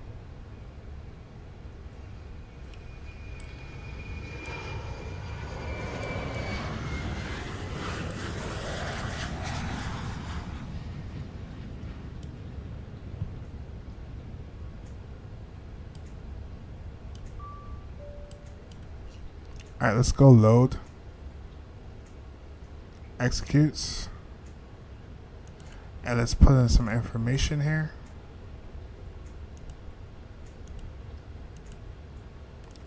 Alright, let's go load. Executes. And let's put in some information here.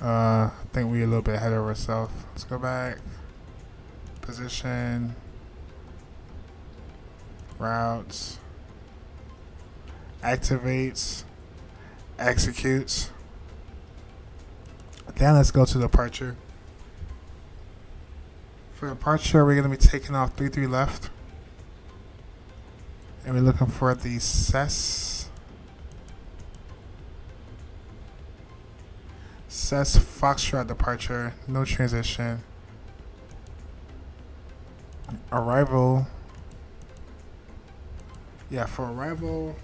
I think we're a little bit ahead of ourselves. Let's go back. Position. Routes. Activates. Executes. Then let's go to departure. For departure, we're going to be taking off 33 left. And we're looking for the CES Foxtrot departure, no transition. Arrival. Yeah, for arrival,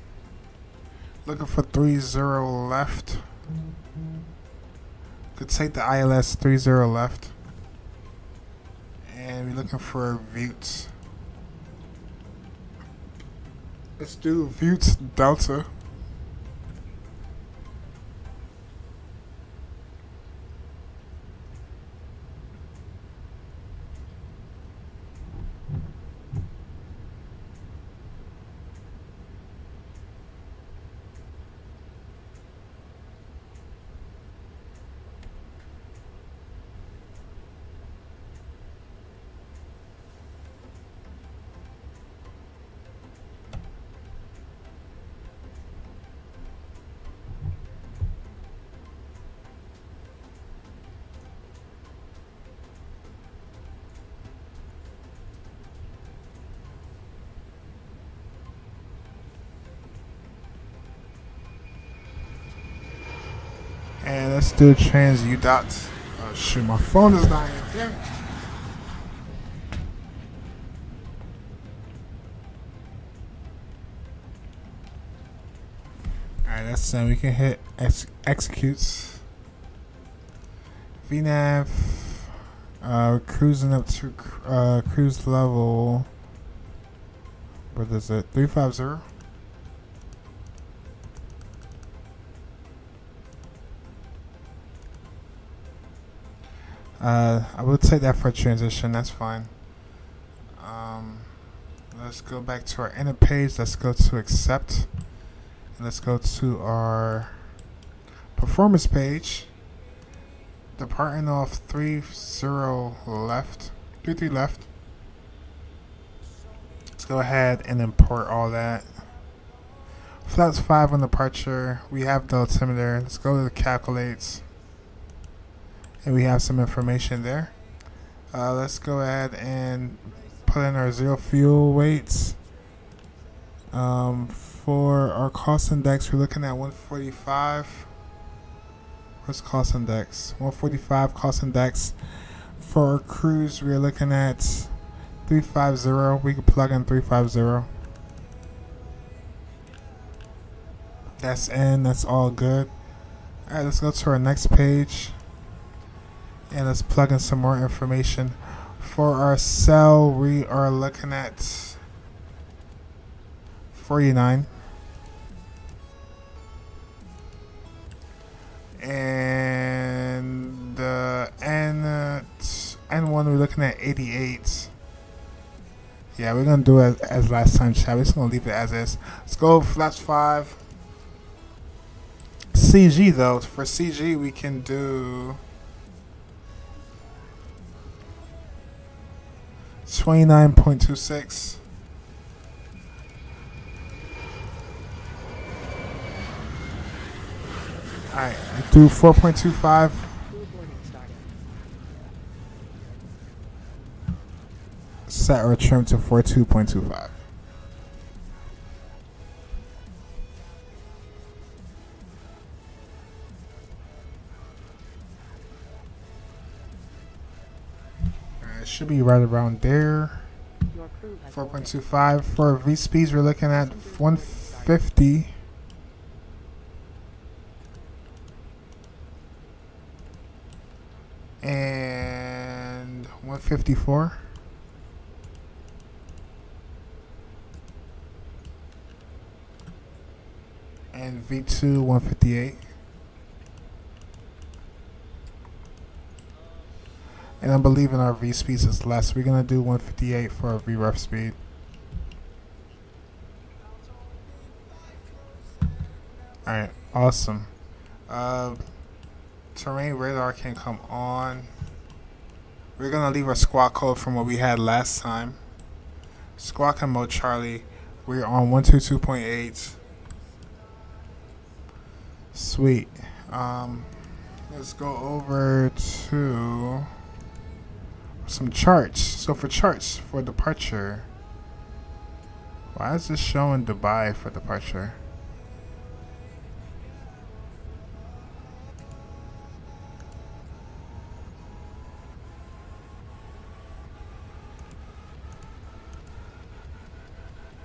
looking for 30 left. Could take the ILS 30 left. And we're looking for Vutes. Let's do Vutes Delta. And let's do trans U dots. Oh shoot, my phone is dying. Damn it. Alright, that's we can hit executes. VNAV. We're cruising up to cruise level. What is it? 350. I will take that for transition, that's fine. Let's go back to our inner page. Let's go to accept. And let's go to our performance page. Departing off 30 left. 33 left. Let's go ahead and import all that. Flaps 5 on departure. We have the altimeter. Let's go to the calculates. And we have some information there. Let's go ahead and put in our zero fuel weights. For our cost index, we're looking at 145. What's cost index? 145 cost index. For our cruise, we're looking at 350. We can plug in 350. That's in. That's all good. Alright, let's go to our next page. And let's plug in some more information. For our cell, we are looking at 49. And the N1, we're looking at 88. Yeah, we're going to do it as last time, chat. We're just going to leave it as is. Let's go flaps 5. CG, though. For CG, we can do 29.26. Alright, do 4.25. Set or trim to 42.25. It should be right around there. 4.25. For V speeds, we're looking at 150. And 154. And V2 158. And I'm believing our V speeds is less. We're gonna do 158 for our VREF speed. Alright, awesome. Terrain radar can come on. We're gonna leave our squawk code from what we had last time. Squawk and mode Charlie. We're on 122.8. Sweet. Let's go over to some charts. So for charts for departure, why is this showing Dubai for departure?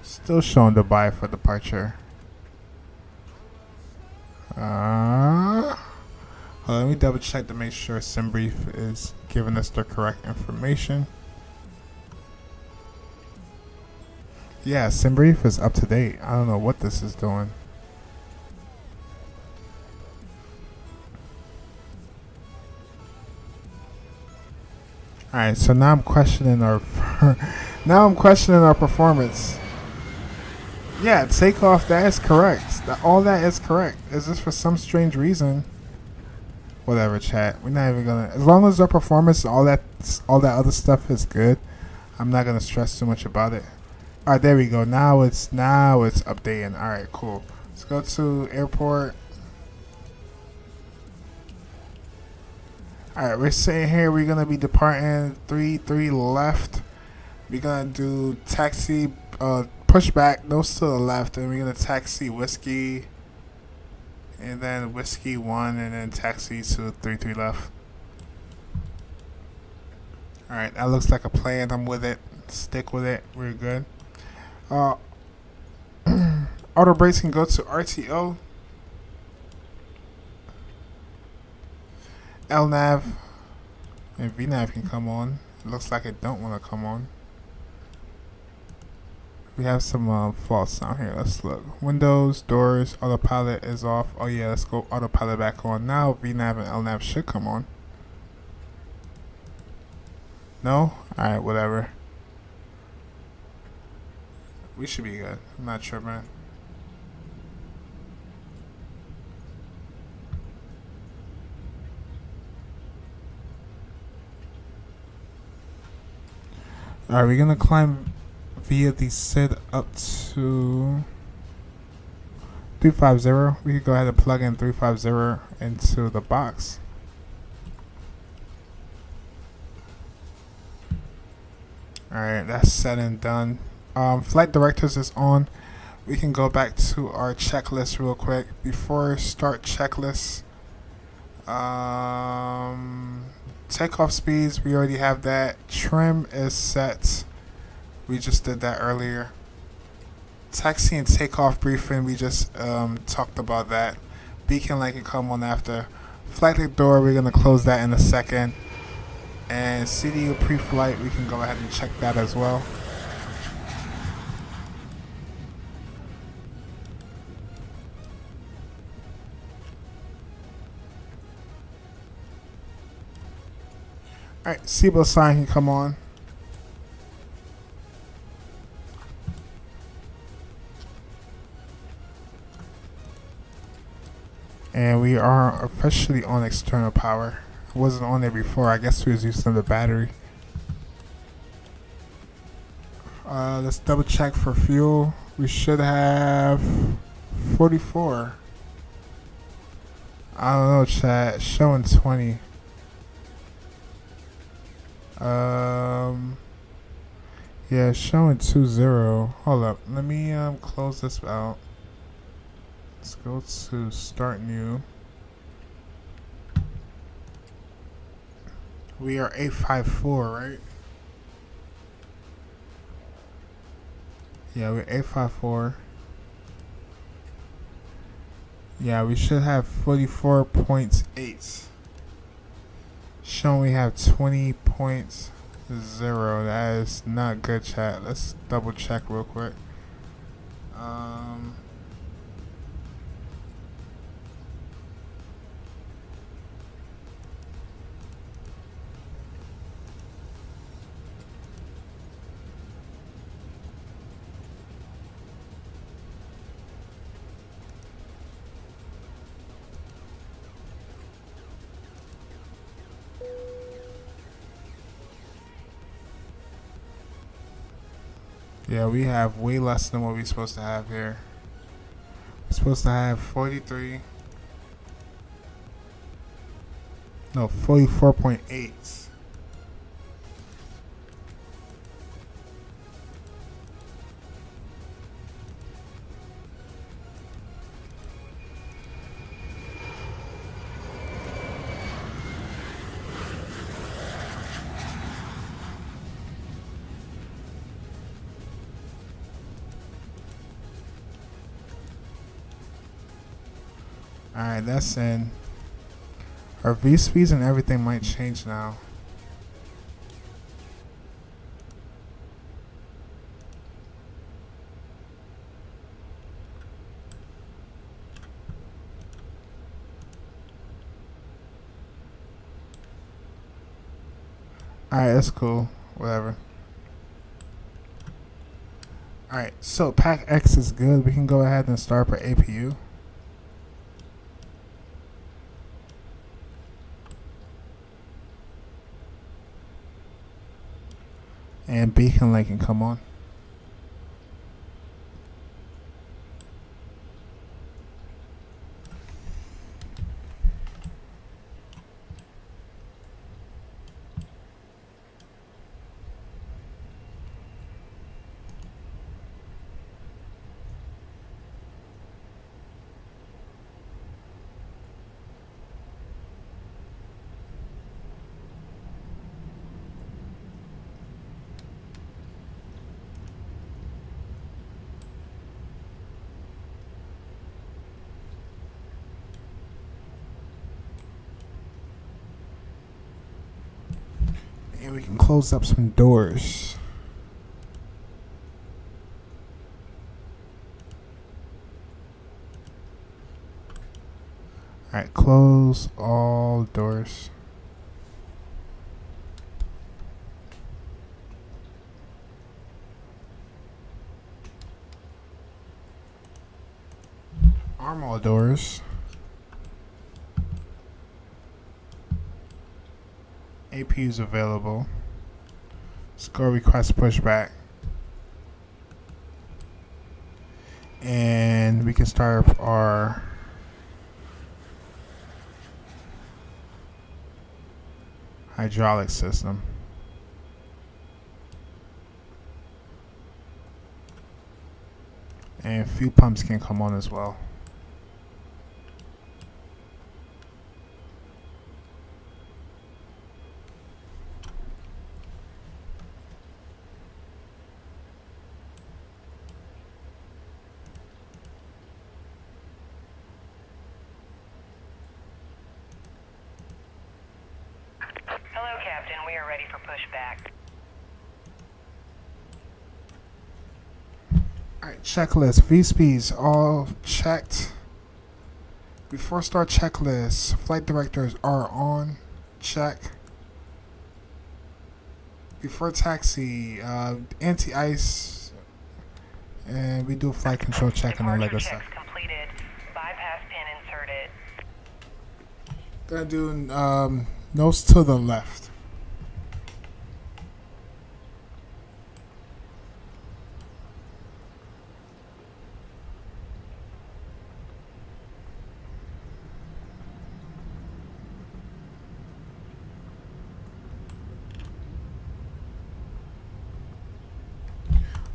Still showing Dubai for departure. Let me double check to make sure SimBrief is giving us the correct information. Yeah, SimBrief is up to date. I don't know what this is doing. Alright, so now I'm questioning our performance. Yeah, takeoff, that is correct. All that is correct. Is this for some strange reason? Whatever, chat. We're not even gonna. As long as our performance, all that other stuff is good, I'm not gonna stress too much about it. All right, there we go. Now it's updating. All right, cool. Let's go to airport. All right, we're saying here we're gonna be departing 3 left. We're gonna do taxi, pushback, those to the left, and we're gonna taxi whiskey. And then whiskey 1, and then taxi to 3 left. Alright, that looks like a plan. I'm with it. Stick with it. We're good. Auto brakes can go to RTO. LNAV and VNAV can come on. It looks like it don't want to come on. We have some false sound here. Let's look. Windows, doors, autopilot is off. Oh yeah, let's go autopilot back on. Now VNAV and LNAV should come on. No? Alright, whatever. We should be good. I'm not sure, man. Alright, we're gonna climb via the SID up to 350. We could go ahead and plug in 350 into the box. Alright, that's set and done. Flight directives is on. We can go back to our checklist real quick. Before start checklist, takeoff speeds, we already have that. Trim is set. We just did that earlier. Taxi and takeoff briefing, we just talked about that. Beacon light can come on after. Flight deck door, we're going to close that in a second. And CDU pre-flight, we can go ahead and check that as well. Alright, seatbelt sign can come on. And we are officially on external power. It wasn't on there before. I guess we was using the battery. Let's double check for fuel. We should have 44. I don't know, chat. It's showing 20. Yeah, it's showing 20. Hold up. Let me close this out. Let's go to start new. We are 854, right? Yeah, we're 854. Yeah, we should have 44.8. Showing we have 20.0. That is not good, chat. Let's double check real quick. Yeah, we have way less than what we're supposed to have here. We're supposed to have 43. No, 44.8. Alright, that's in. Our V speeds and everything might change now. Alright, that's cool. Whatever. Alright, so pack X is good. We can go ahead and start our APU. And beacon light can come on. And we can close up some doors. Alright, close all doors. Arm all doors. AP is available. Score request pushback. And we can start up our hydraulic system. And fuel pumps can come on as well. Hello, Captain. We are ready for pushback. Alright, checklist. V-speeds all checked. Before start checklist, flight directors are on. Check. Before taxi, anti-ice, and we do flight control check and all that good stuff. Completed. Bypass pin inserted. Gonna do nose to the left.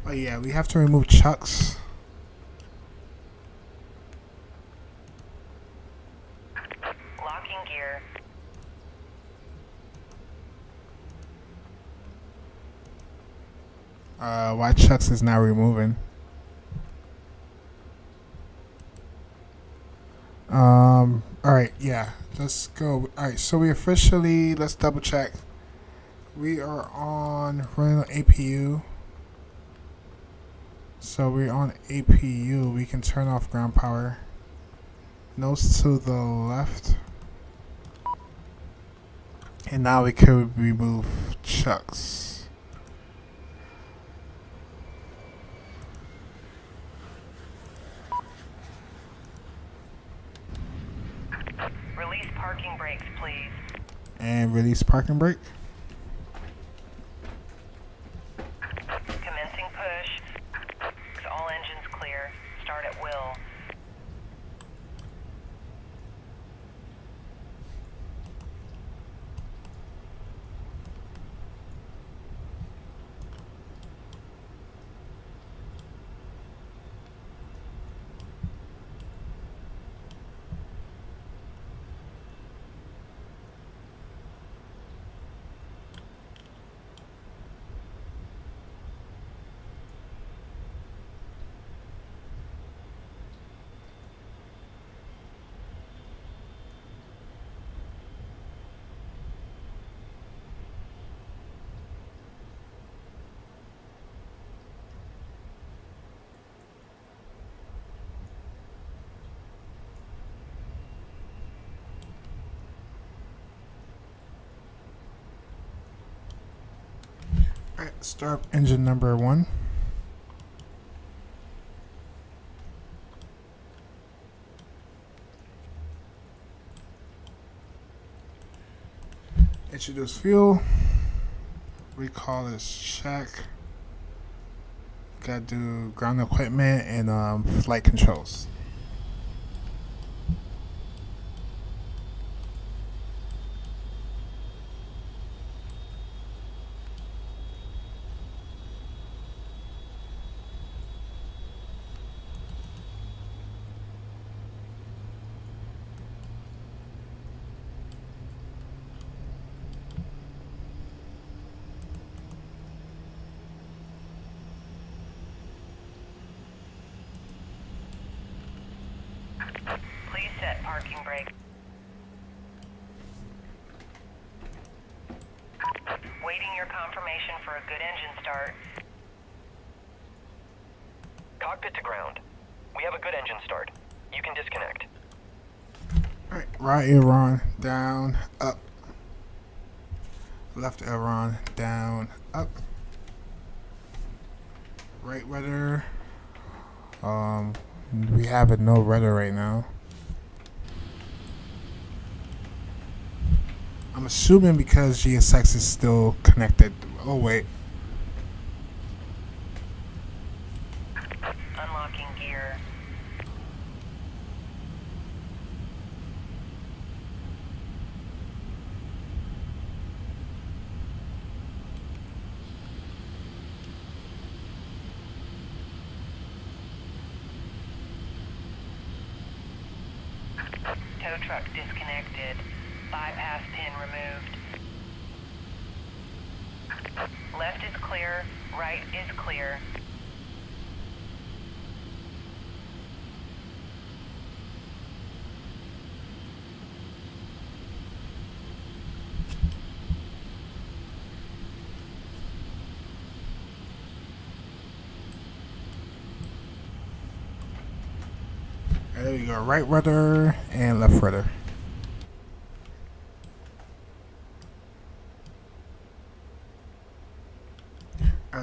Oh yeah, we have to remove chucks. Locking gear. Why chucks is now removing? Alright, yeah, let's go. Alright, so we officially, let's double check. We are running on APU. So we're on APU. We can turn off ground power. Nose to the left. And now we could remove chucks. Release parking brakes, please. And release parking brake. Commencing push. Alright, start engine number 1. Introduce fuel. Recall is check. Gotta do ground equipment and flight controls. Please set parking brake. Waiting your confirmation for a good engine start. Cockpit to ground. We have a good engine start. You can disconnect. Alright, right aileron down, up. Left aileron down, up. Right rudder. We have a no rudder right now. I'm assuming because GSX is still connected. Oh wait. Unlocking gear. Tow truck disconnected. Bypass pin removed. Left is clear, right is clear. There we go, right rudder and left rudder.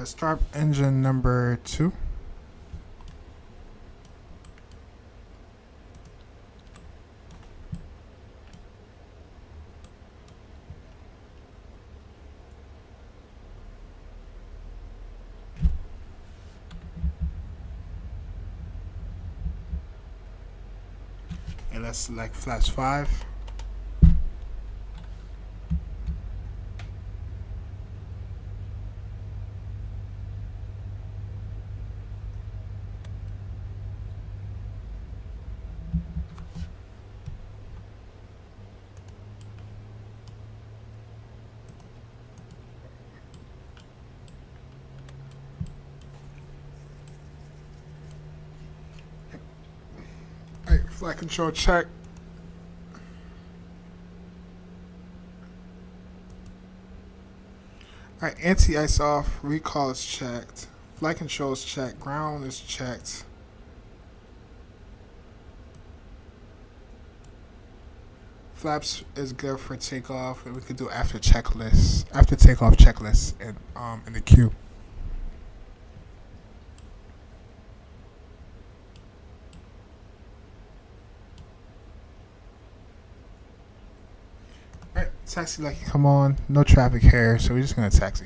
Start engine number 2. And let's select flash 5. Alright, flight control check. Alright, anti-ice off, recall is checked, flight control is checked, ground is checked. Flaps is good for takeoff, and we could do after takeoff checklist in the queue. Alright, taxi light can come on. No traffic here, so we're just gonna taxi.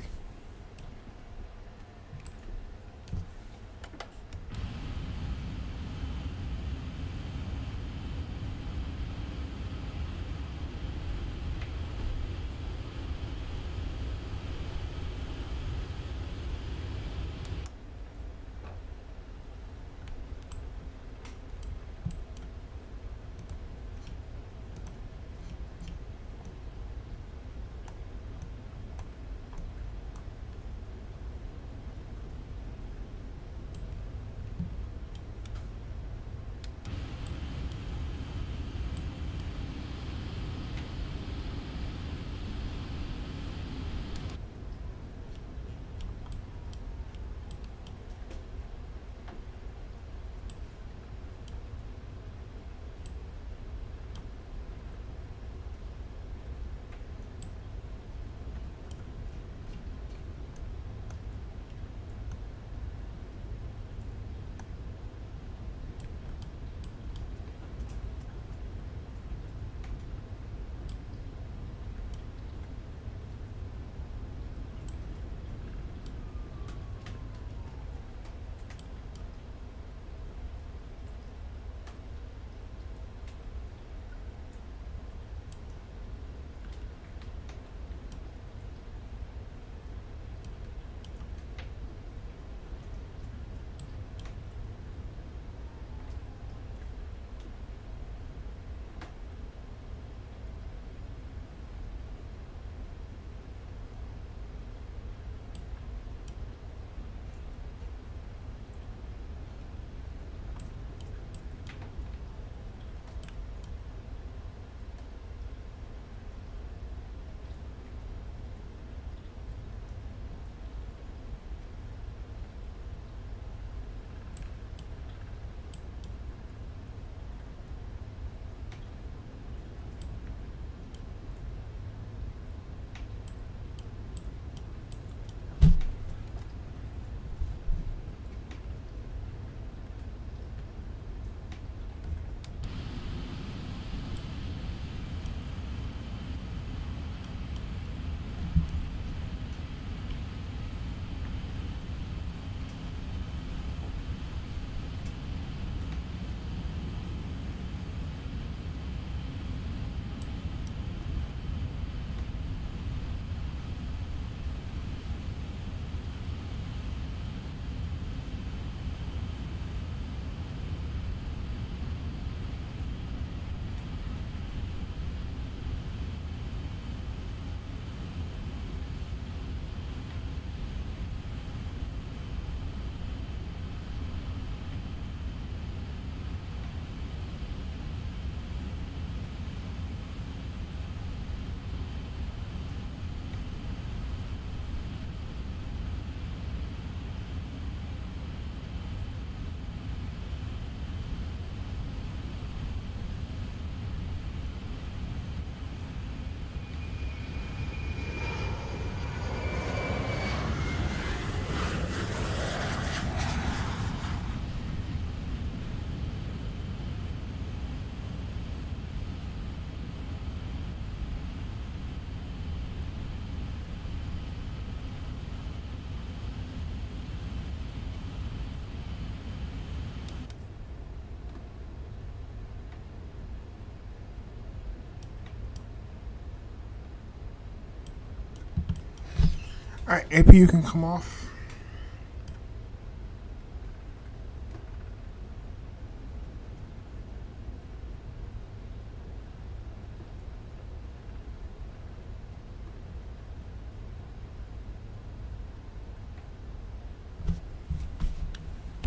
Alright, APU can come off.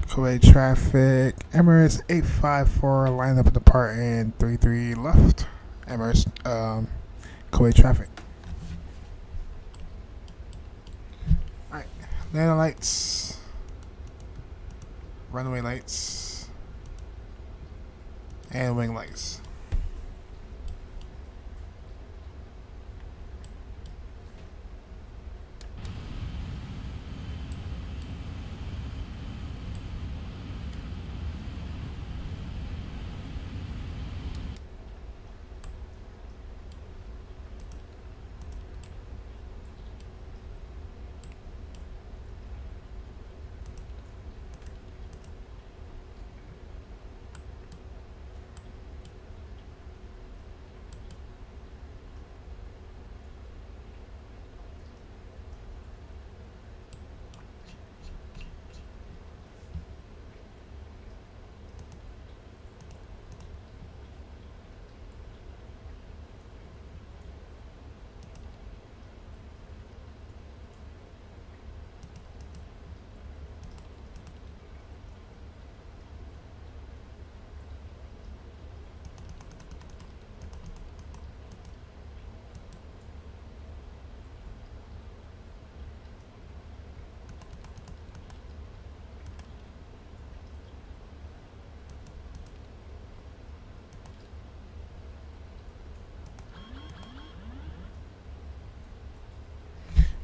Kuwait traffic, Emirates 854, line up in the part and 33 left. Emirates, Kuwait traffic. Alright, landing lights, runway lights, and wing lights.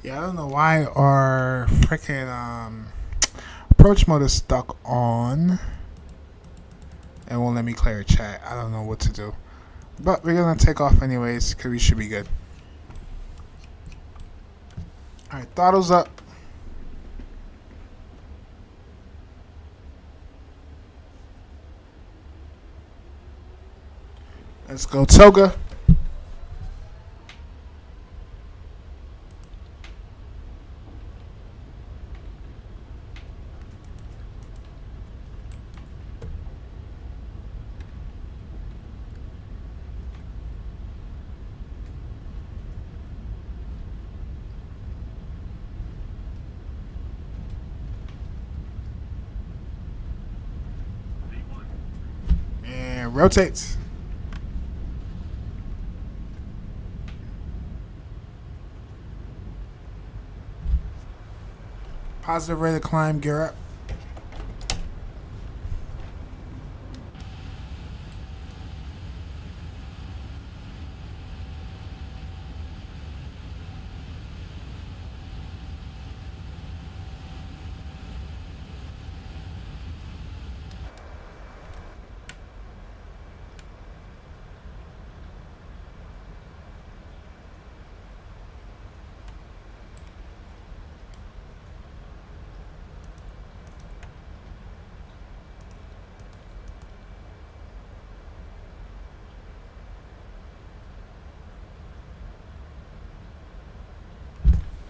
Yeah, I don't know why our freaking approach mode is stuck on. It won't let me clear chat. I don't know what to do. But we're gonna take off anyways, because we should be good. Alright, throttle's up. Let's go Toga. And rotate. Positive rate of climb, gear up.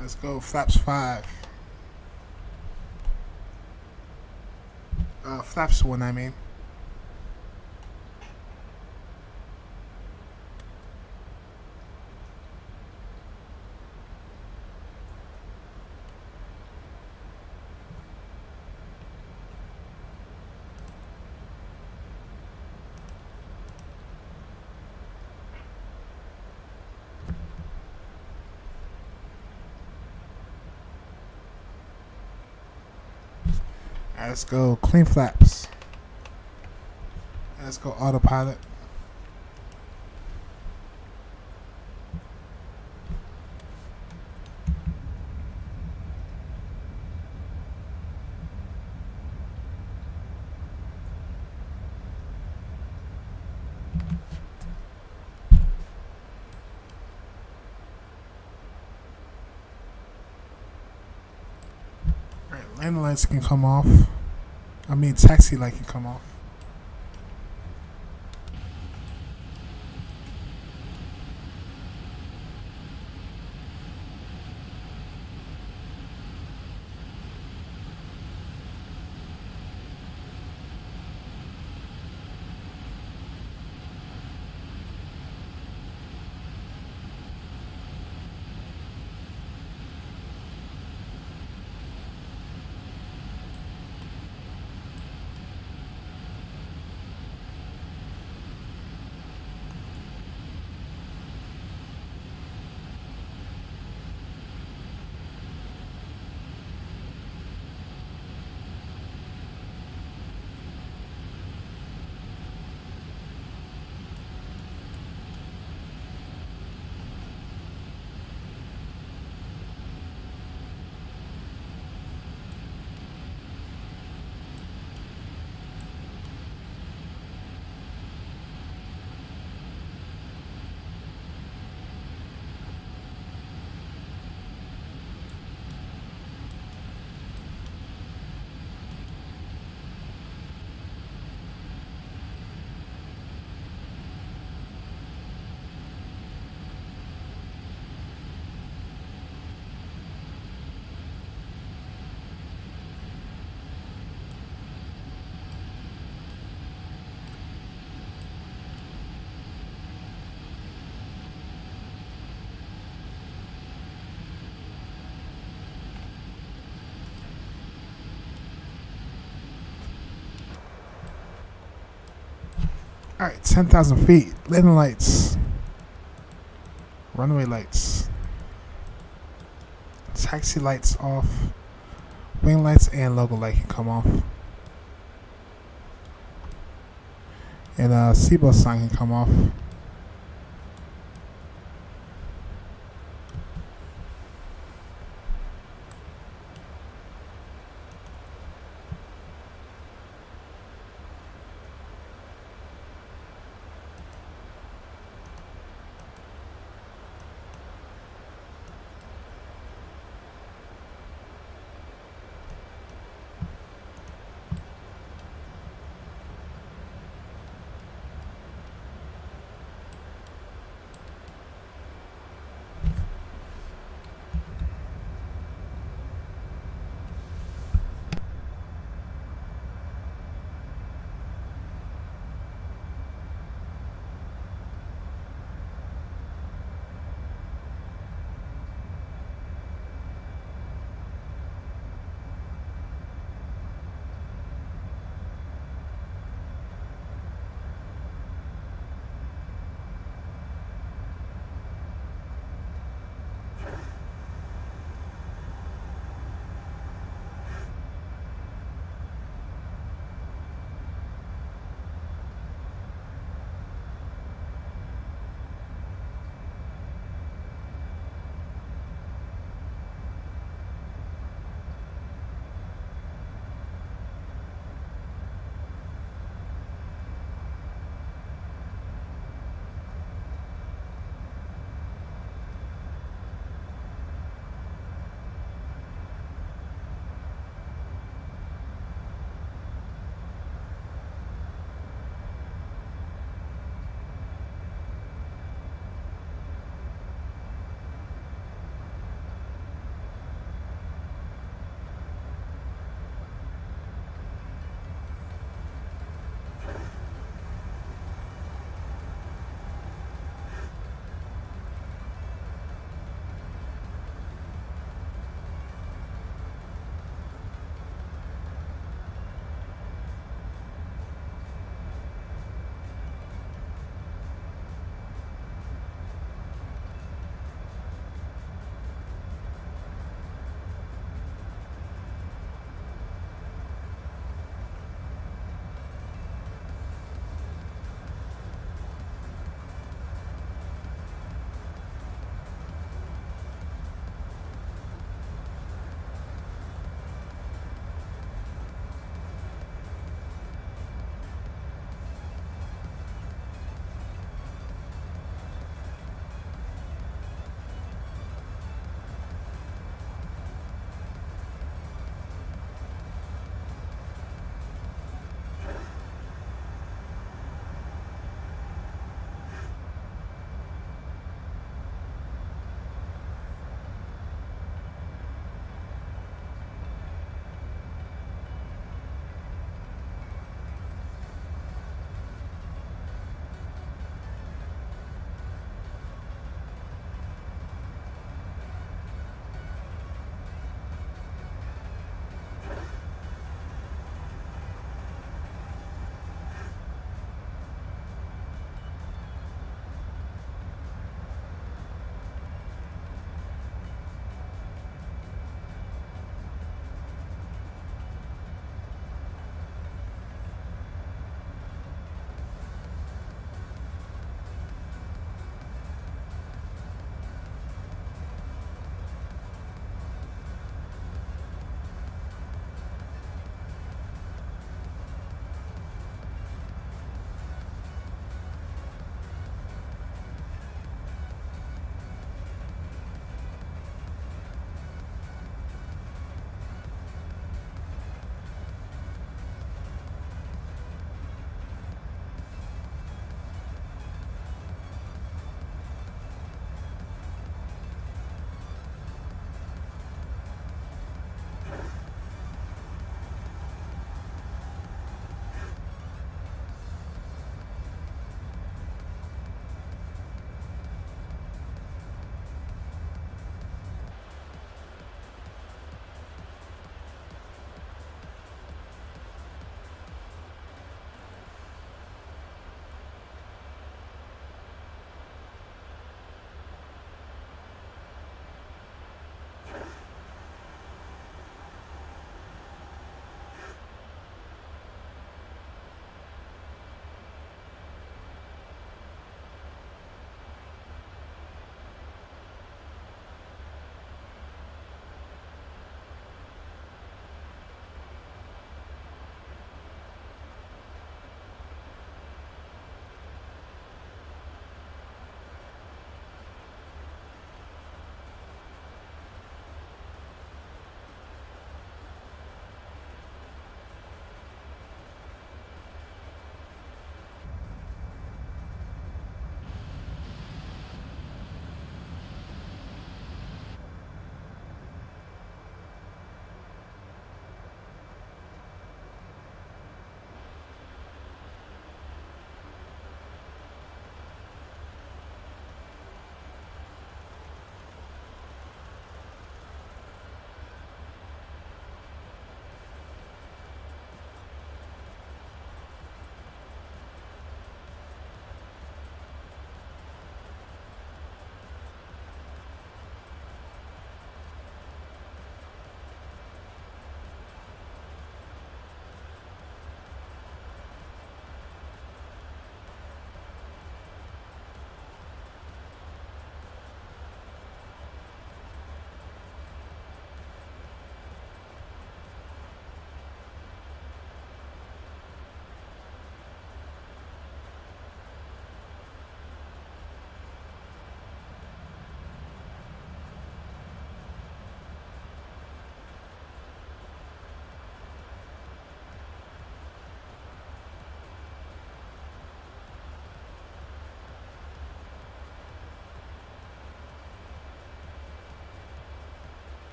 Let's go flaps 5. Flaps 1, I mean. Let's go clean flaps. Let's go autopilot. Alright, landing lights can come off. I mean, taxi light can come off. Alright, 10,000 feet. Landing lights. Runway lights. Taxi lights off. Wing lights and logo light can come off. And seatbelt sign can come off.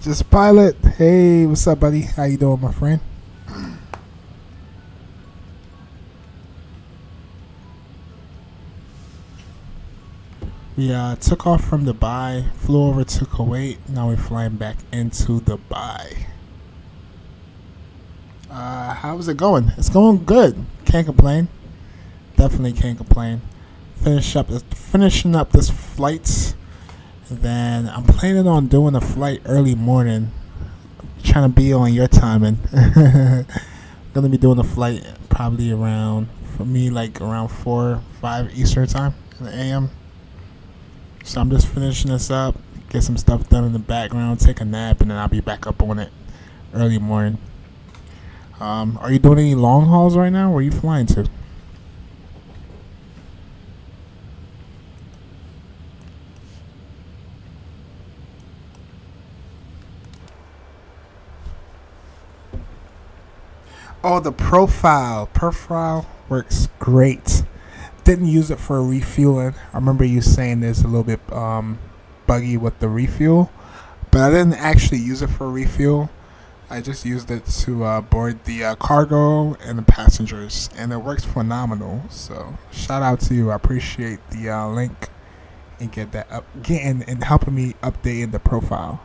Just Pilot. Hey, what's up, buddy? How you doing, my friend? We took off from Dubai, flew over to Kuwait. Now we're flying back into Dubai. How's it going? It's going good. Can't complain. Definitely can't complain. Finishing up this flight. Then I'm planning on doing a flight early morning. Trying to be on your timing. Gonna be doing a flight probably around, for me, like around 4, 5 Eastern time in the AM. So I'm just finishing this up, get some stuff done in the background, take a nap, and then I'll be back up on it early morning. Are you doing any long hauls right now? Where are you flying to? Oh, the profile. Profile works great. Didn't use it for refueling. I remember you saying there's a little bit buggy with the refuel, but I didn't actually use it for refuel. I just used it to board the cargo and the passengers, and it works phenomenal. So shout out to you. I appreciate the link and getting and helping me updating the profile.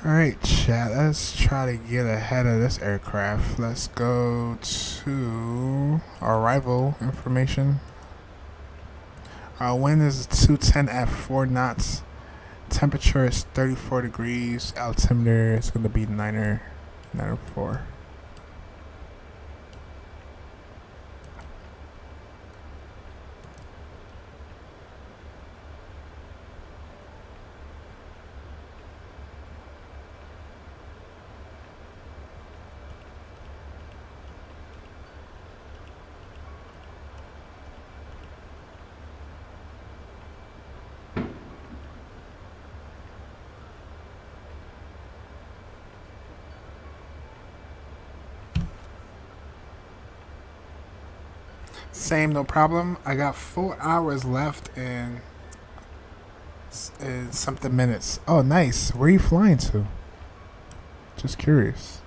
Alright, chat, let's try to get ahead of this aircraft. Let's go to arrival information. Our wind is 210 at 4 knots. Temperature is 34 degrees. Altimeter is going to be 904. Same, no problem. I got 4 hours left and something minutes. Oh, nice. Where are you flying to? Just curious.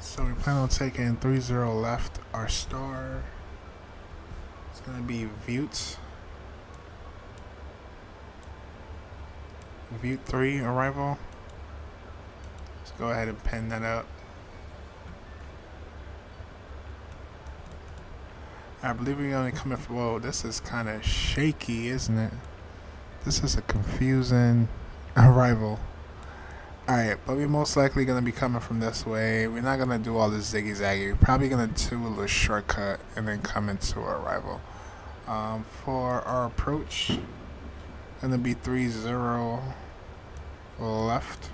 So we plan on taking 30 left. Our star is going to be Vute 3 arrival. Let's go ahead and pen that up. I believe we're only coming from, whoa, this is kind of shaky, isn't it? This is a confusing arrival. Alright, but we're most likely going to be coming from this way. We're not going to do all this ziggy-zaggy. We're probably going to do a little shortcut and then come into our arrival. For our approach, going to be 30 left.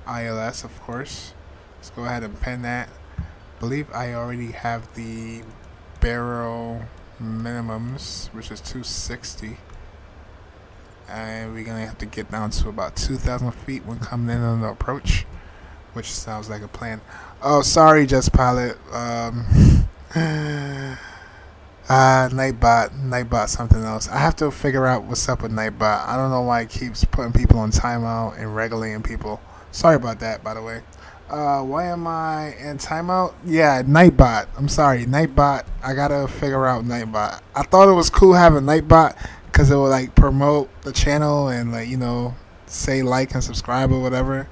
ILS, of course. Let's go ahead and pen that. I believe I already have the barrel minimums, which is 260. And we're going to have to get down to about 2,000 feet when coming in on the approach, which sounds like a plan. Oh, sorry, Just Pilot. Nightbot, something else. I have to figure out what's up with Nightbot. I don't know why it keeps putting people on timeout and regulating people. Sorry about that, by the way. Why am I in timeout? Yeah, Nightbot. I'm sorry, Nightbot. I gotta figure out Nightbot. I thought it was cool having Nightbot, because it will like promote the channel and like, you know, say like and subscribe or whatever,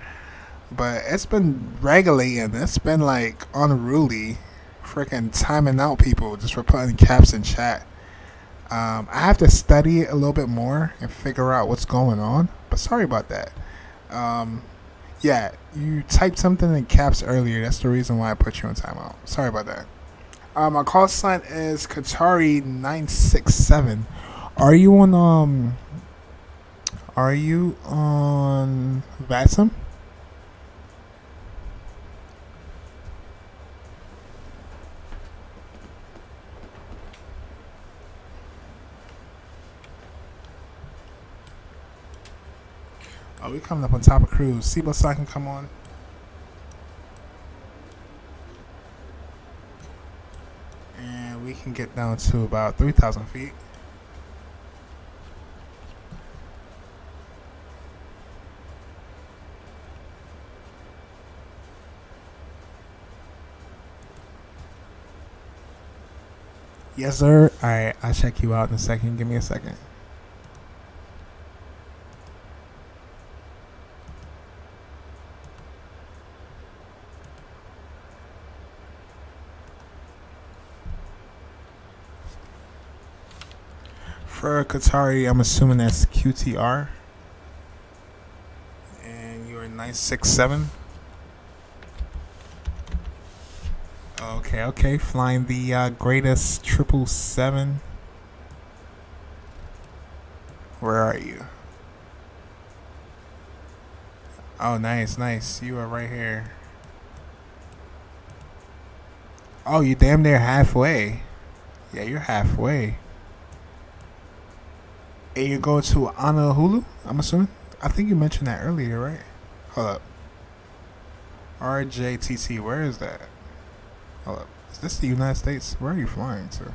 but it's been regulating. It's been like unruly, freaking timing out people just for putting caps in chat. I have to study it a little bit more and figure out what's going on, but sorry about that. Yeah, you typed something in caps earlier. That's the reason why I put you on timeout. Sorry about that. My call sign is Qatari967. Are you on Vatsim? Oh, we coming up on top of cruise. Seatbelt sign can come on. And we can get down to about 3,000 feet. Yes, sir. Alright, I'll check you out in a second. Give me a second. For Qatari, I'm assuming that's QTR. And you're 967. Okay. Flying the greatest 777. Where are you? Oh, nice. You are right here. Oh, you damn near halfway. Yeah, you're halfway. And you go to Honolulu, I'm assuming? I think you mentioned that earlier, right? Hold up. RJTT, where is that? Hold up. Is this the United States? Where are you flying to?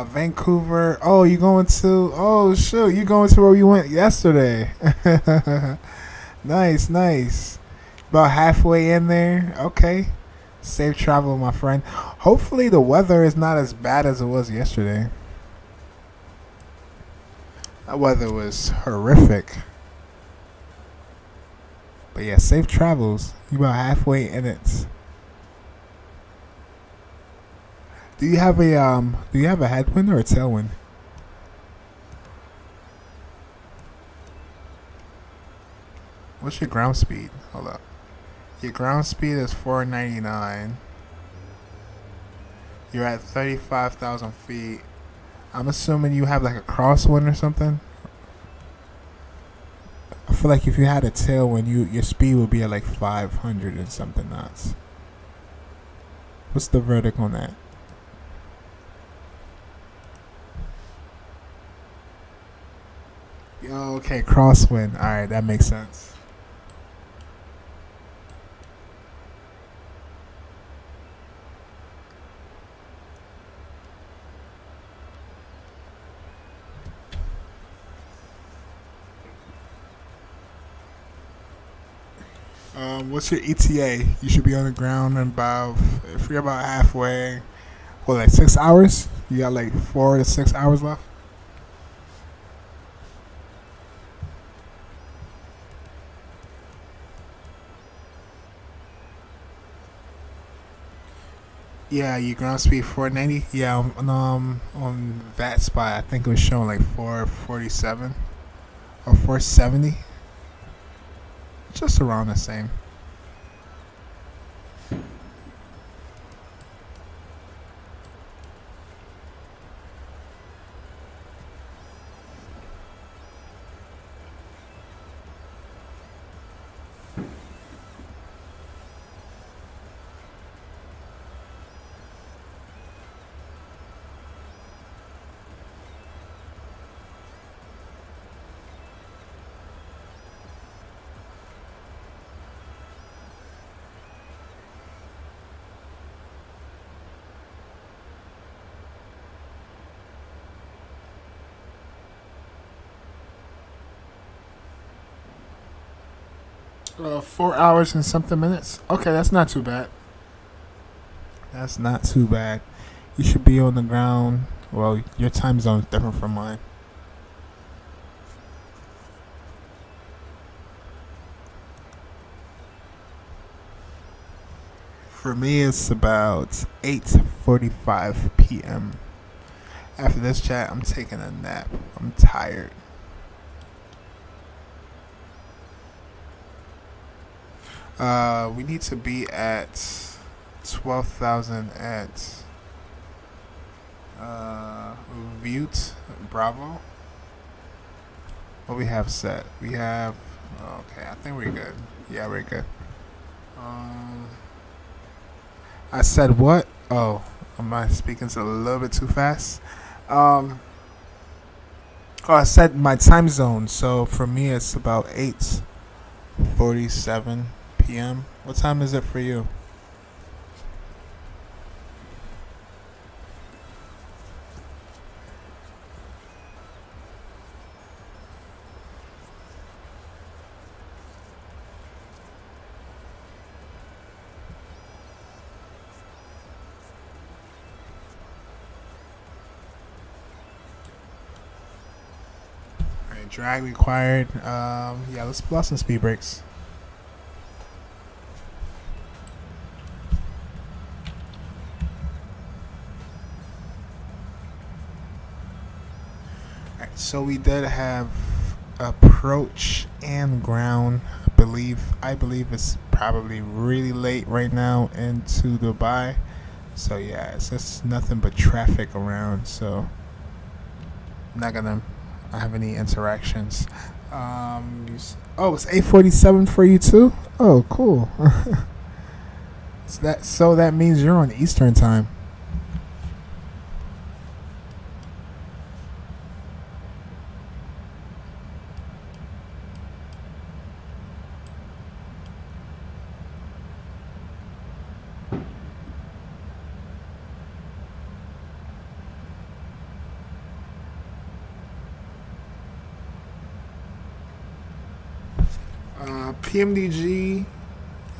Vancouver. Oh, you going to... Oh, shoot. You going to where you went yesterday. Nice. About halfway in there. Okay. Safe travel, my friend. Hopefully the weather is not as bad as it was yesterday. That weather was horrific. But yeah, safe travels. You about halfway in it. Do you have a headwind or a tailwind? What's your ground speed? Hold up. Your ground speed is 499. You're at 35,000 feet. I'm assuming you have like a crosswind or something. I feel like if you had a tailwind, your speed would be at like 500 and something knots. What's the verdict on that? Okay, crosswind. Alright, that makes sense. What's your ETA? You should be on the ground in about, if you're about halfway, what, like 6 hours? You got like 4 to 6 hours left? Yeah, your ground speed 490. Yeah, on that spot, I think it was showing like 447 or 470. Just around the same. Uh, 4 hours and something minutes. Okay, that's not too bad. That's not too bad. You should be on the ground. Well, your time zone is different from mine. For me, it's about 8:45 p.m. After this chat, I'm taking a nap. I'm tired. We need to be at 12,000 at Butte, Bravo. What we have set? We have, okay, I think we're good. Yeah, we're good. I said what? Oh, am I speaking a little bit too fast? Oh, I said my time zone. So for me, it's about 8:47 p.m. What time is it for you? Drag required. Yeah, let's pull out some speed brakes. Alright, so we did have approach and ground. I believe it's probably really late right now into Dubai. So yeah, it's just nothing but traffic around. So I'm not gonna have any interactions. Oh, it's 8:47 for you too. Oh, cool. So that means you're on Eastern time. PMDG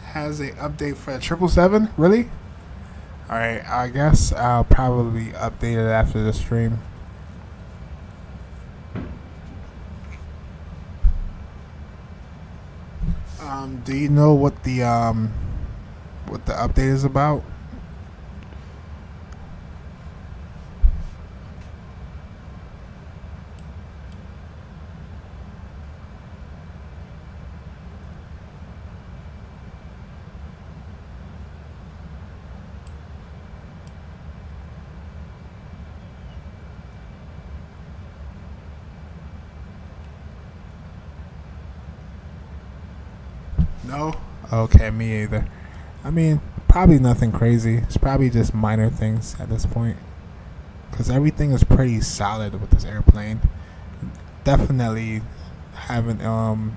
has an update for the 777. Really? Alright, I guess I'll probably update it after the stream. Do you know what the update is about? No? Okay, me either. I mean, probably nothing crazy. It's probably just minor things at this point. Because everything is pretty solid with this airplane. Definitely haven't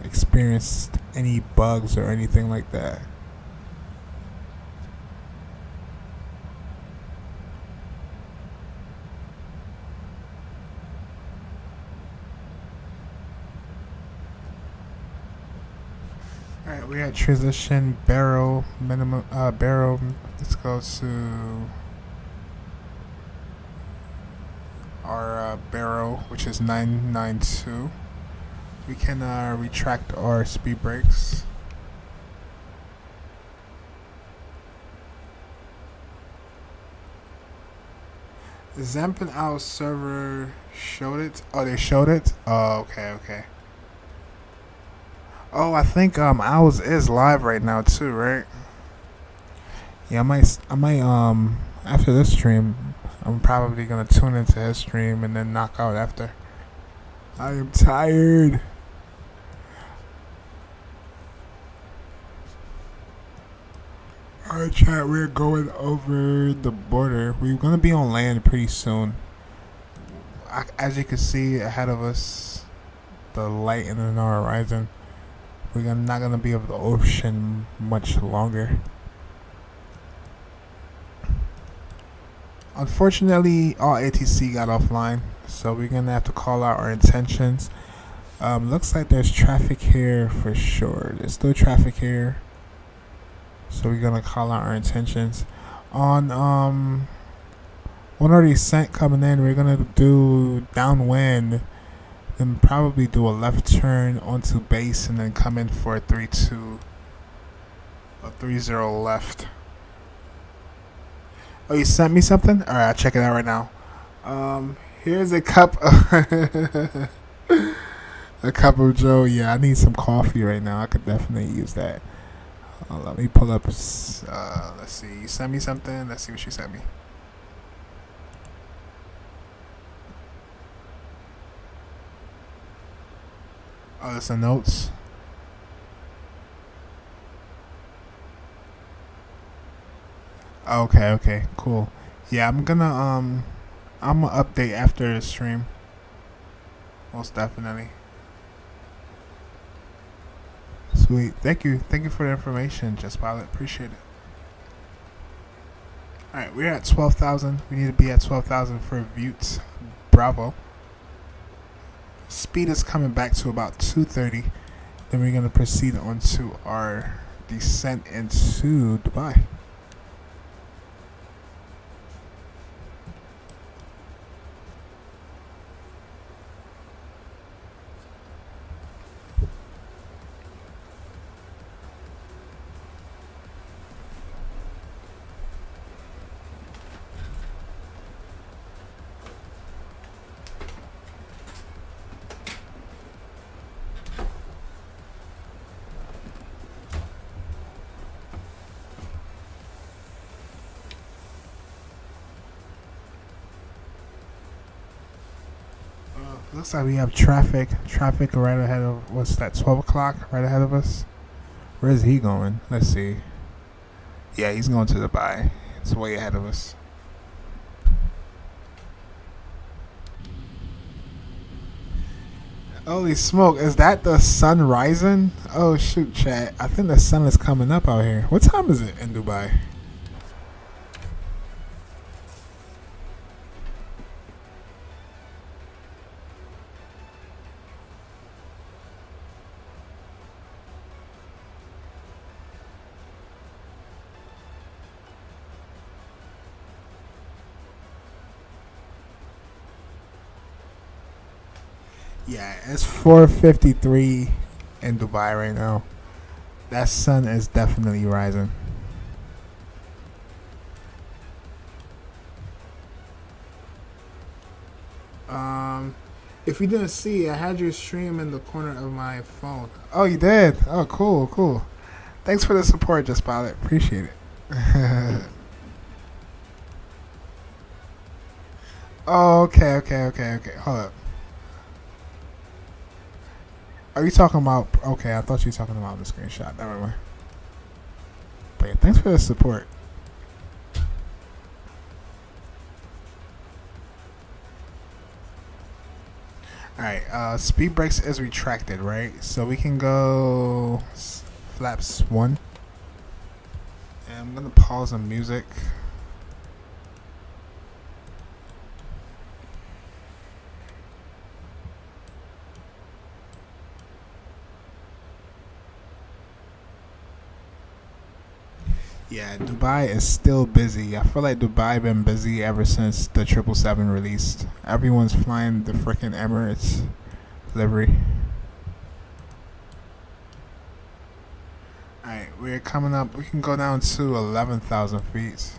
experienced any bugs or anything like that. Alright, we got transition barrel minimum barrel. Let's go to our barrel, which is 992. We can retract our speed brakes. Zemp and our server showed it. Oh, they showed it. Oh, okay. Oh, I think ours is live right now too, right? Yeah, I might after this stream, I'm probably gonna tune into his stream and then knock out after. I am tired. Alright, chat, we're going over the border. We're gonna be on land pretty soon. As you can see ahead of us, the light in the horizon. We're not going to be over the ocean much longer. Unfortunately, all ATC got offline, so we're going to have to call out our intentions. Looks like there's traffic here for sure. There's still traffic here. So we're going to call out our intentions. On 130 cent coming in, we're going to do downwind. Then probably do a left turn onto base and then come in for a 3-2 or 3-0 left. Oh, you sent me something? Alright, I'll check it out right now. Here's a cup of a cup of Joe. Yeah, I need some coffee right now. I could definitely use that. Let me pull up. Let's see. You sent me something. Let's see what you sent me. Oh, that's the notes. Okay, okay, cool. Yeah, I'm gonna update after the stream. Most definitely. Sweet. Thank you for the information, Just Pilot. Appreciate it. Alright, we're at 12,000. We need to be at 12,000 for Butte Bravo. Speed is coming back to about 230. Then we're gonna proceed on to our descent into Dubai. Looks like we have traffic right ahead of, what's that, 12 o'clock right ahead of us. Where is he going? Let's see. Yeah, he's going to Dubai. It's way ahead of us. Holy smoke, is that the sun rising? Oh shoot, chat. I think the sun is coming up out here. What time is it in Dubai? Yeah, it's 4:53 in Dubai right now. That sun is definitely rising. If you didn't see, I had your stream in the corner of my phone. Oh, you did? Oh, cool, cool. Thanks for the support, Just Pilot. Appreciate it. Oh, okay. Hold up. Are you talking about... Okay, I thought you were talking about the screenshot. Never mind. But yeah, thanks for the support. Alright, speed brakes is retracted, right? So we can go flaps 1. And I'm going to pause the music. Yeah, Dubai is still busy. I feel like Dubai been busy ever since the 777 released. Everyone's flying the freaking Emirates livery. Alright, we're coming up. We can go down to 11,000 feet.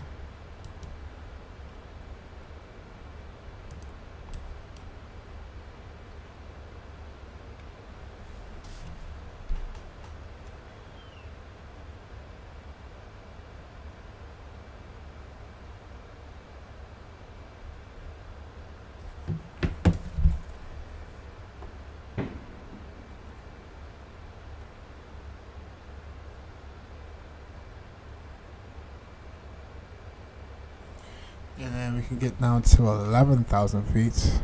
And then we can get down to 11,000 feet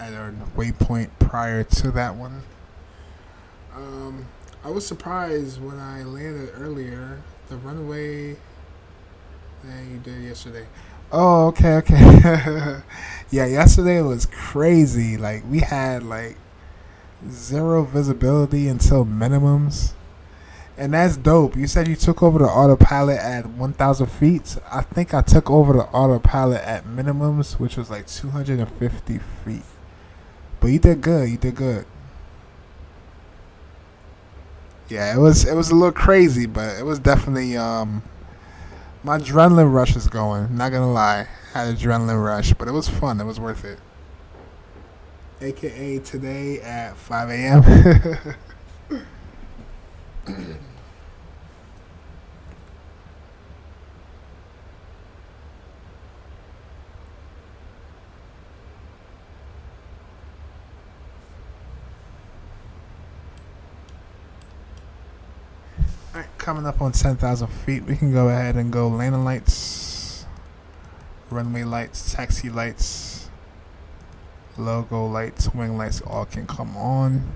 at our waypoint prior to that one. I was surprised when I landed earlier. The runway that you did yesterday. Oh, okay. Yeah, yesterday was crazy. Like, we had like 0 visibility until minimums. And that's dope. You said you took over the autopilot at 1,000 feet. I think I took over the autopilot at minimums, which was like 250 feet. But you did good. Yeah, it was a little crazy, but it was definitely my adrenaline rush is going. Not gonna lie, had an adrenaline rush, but it was fun. It was worth it. AKA today at 5 a.m. Alright, coming up on 10,000 feet, we can go ahead and go landing lights, runway lights, taxi lights, logo lights, wing lights, all can come on.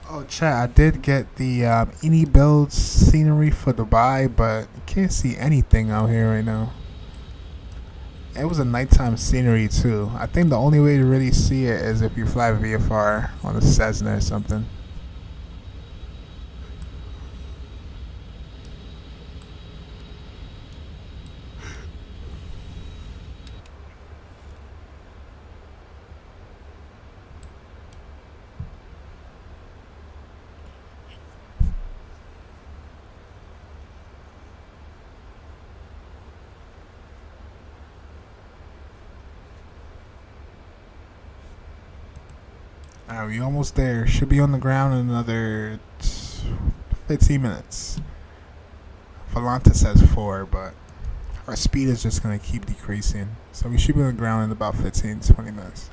Oh, chat, I did get the Eni build scenery for Dubai, but you can't see anything out here right now. It was a nighttime scenery too. I think the only way to really see it is if you fly VFR on a Cessna or something. Alright, we almost there. Should be on the ground in another 15 minutes. Volanta says 4, but our speed is just going to keep decreasing. So we should be on the ground in about 15-20 minutes.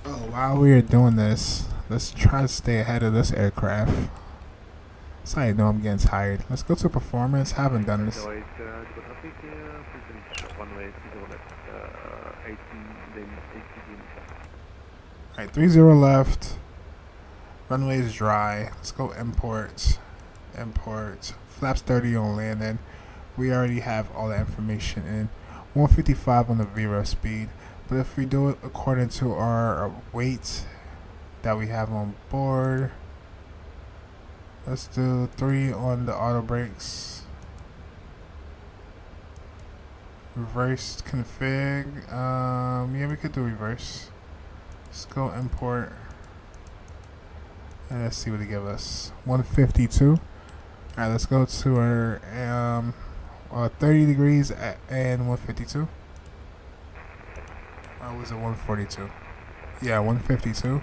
Oh, while we are doing this, let's try to stay ahead of this aircraft. So I know I'm getting tired. Let's go to performance. Haven't done this. Alright, 30 left. Runway is dry. Let's go import. Import. Flaps 30 on landing. We already have all the information in. 155 on the Vero speed. But if we do it according to our weight that we have on board, let's do 3 on the auto brakes. Reverse config. Yeah, we could do reverse. Let's go import. And let's see what they give us. 152. Alright, let's go to our 30 degrees and 152. Or was it 142? Yeah, 152.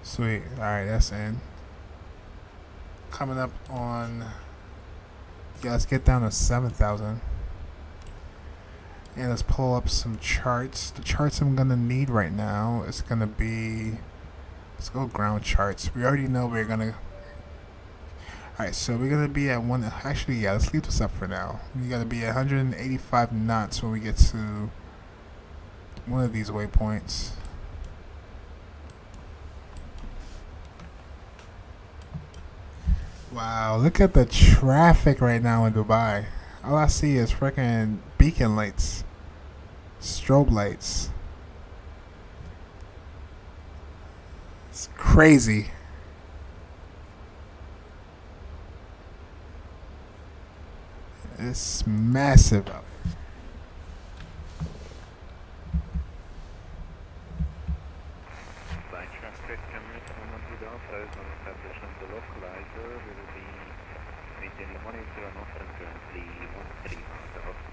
Sweet. Alright, that's in. Coming up on... Yeah, let's get down to 7,000. And let's pull up some charts. The charts I'm going to need right now is going to be... Let's go ground charts. We already know we're going to... Alright, so we're going to be at one... Actually, yeah, let's leave this up for now. We got to be at 185 knots when we get to one of these waypoints. Wow, look at the traffic right now in Dubai. All I see is freaking beacon lights, strobe lights. It's crazy. It's massive out here. By traffic, Emirates 112 Delta is on establishment the localizer. We will be maintaining 180 knots and currently 13 miles above the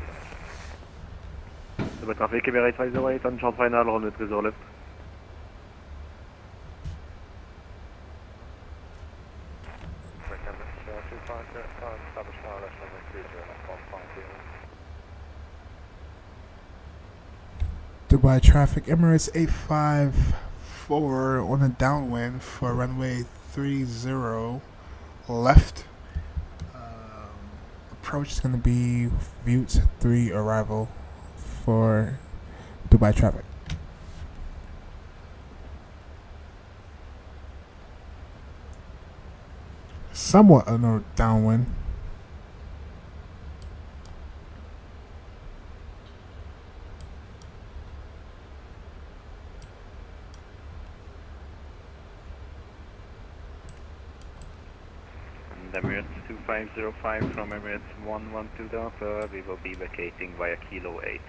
line. Traffic Emirates 508 on chart final, runway 30 left. Dubai traffic, Emirates 854 on the downwind for runway 30 left. Approach is going to be Butte 3 arrival for Dubai traffic. Somewhat on the downwind. Emirates 2505 from Emirates 112 Delta, we will be vacating via Kilo 8.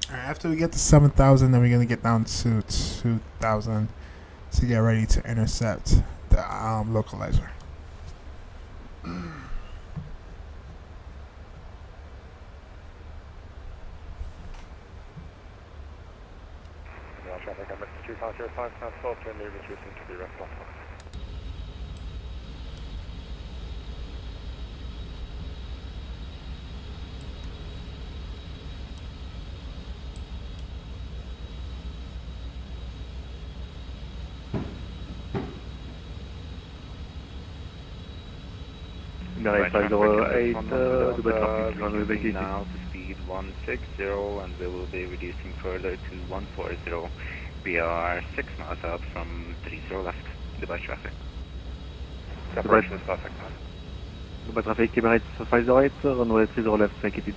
Alright, after we get to 7,000, then we're going to get down to 2,000 to get ready to intercept the localizer. Traffic Emirates 2505, South turn near reducing to the rest platform. Emirates 508, Dubai traffic runway vacated. Now to speed 160 and we will be reducing further to 140. We are 6 miles out from 30 left, Dubai traffic. Separation is perfect. Dubai traffic, Emirates 508, runway 30 left, vacated.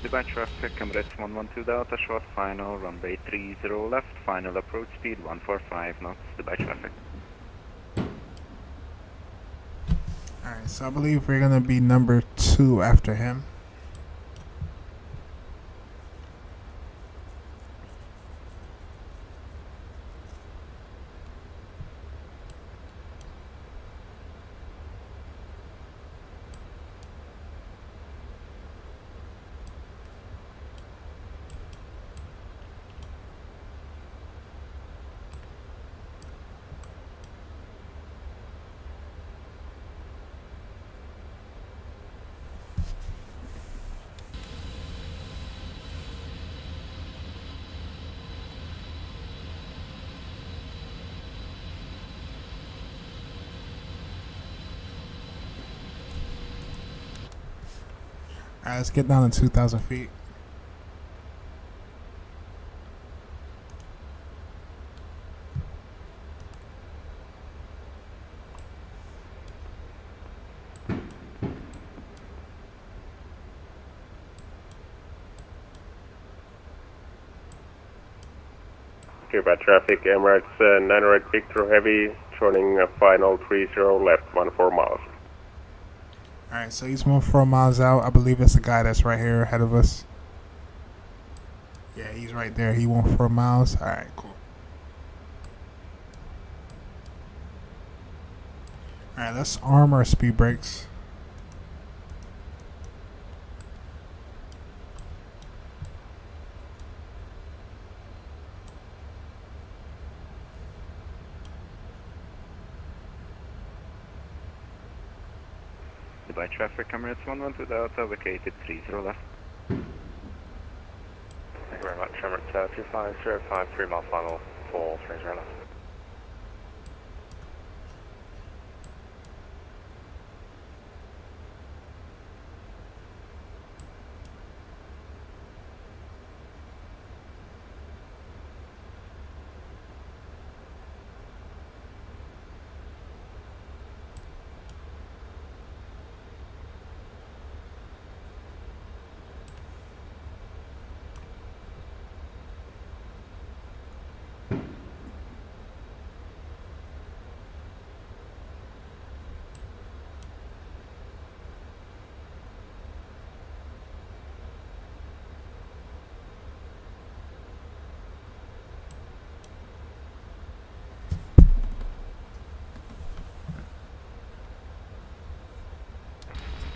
Dubai traffic, Emirates 112 Delta, short final, runway 30 left, final approach speed 145 knots, Dubai traffic. Alright, so I believe we're gonna be number 2 after him. Alright, let's get down to 2,000 feet. Dubai traffic, Emirates 908 Victor Heavy, turning final 30 left, 14 miles. Alright, so he's 14 miles out. I believe it's the guy that's right here ahead of us. Yeah, he's right there. He 14 miles. Alright, cool. Alright, let's arm our speed brakes. Dubai traffic, Emirates 112 Delta, vacated 30 left. Thank you very much, Emirates 2505, 3 mile final, 430 left.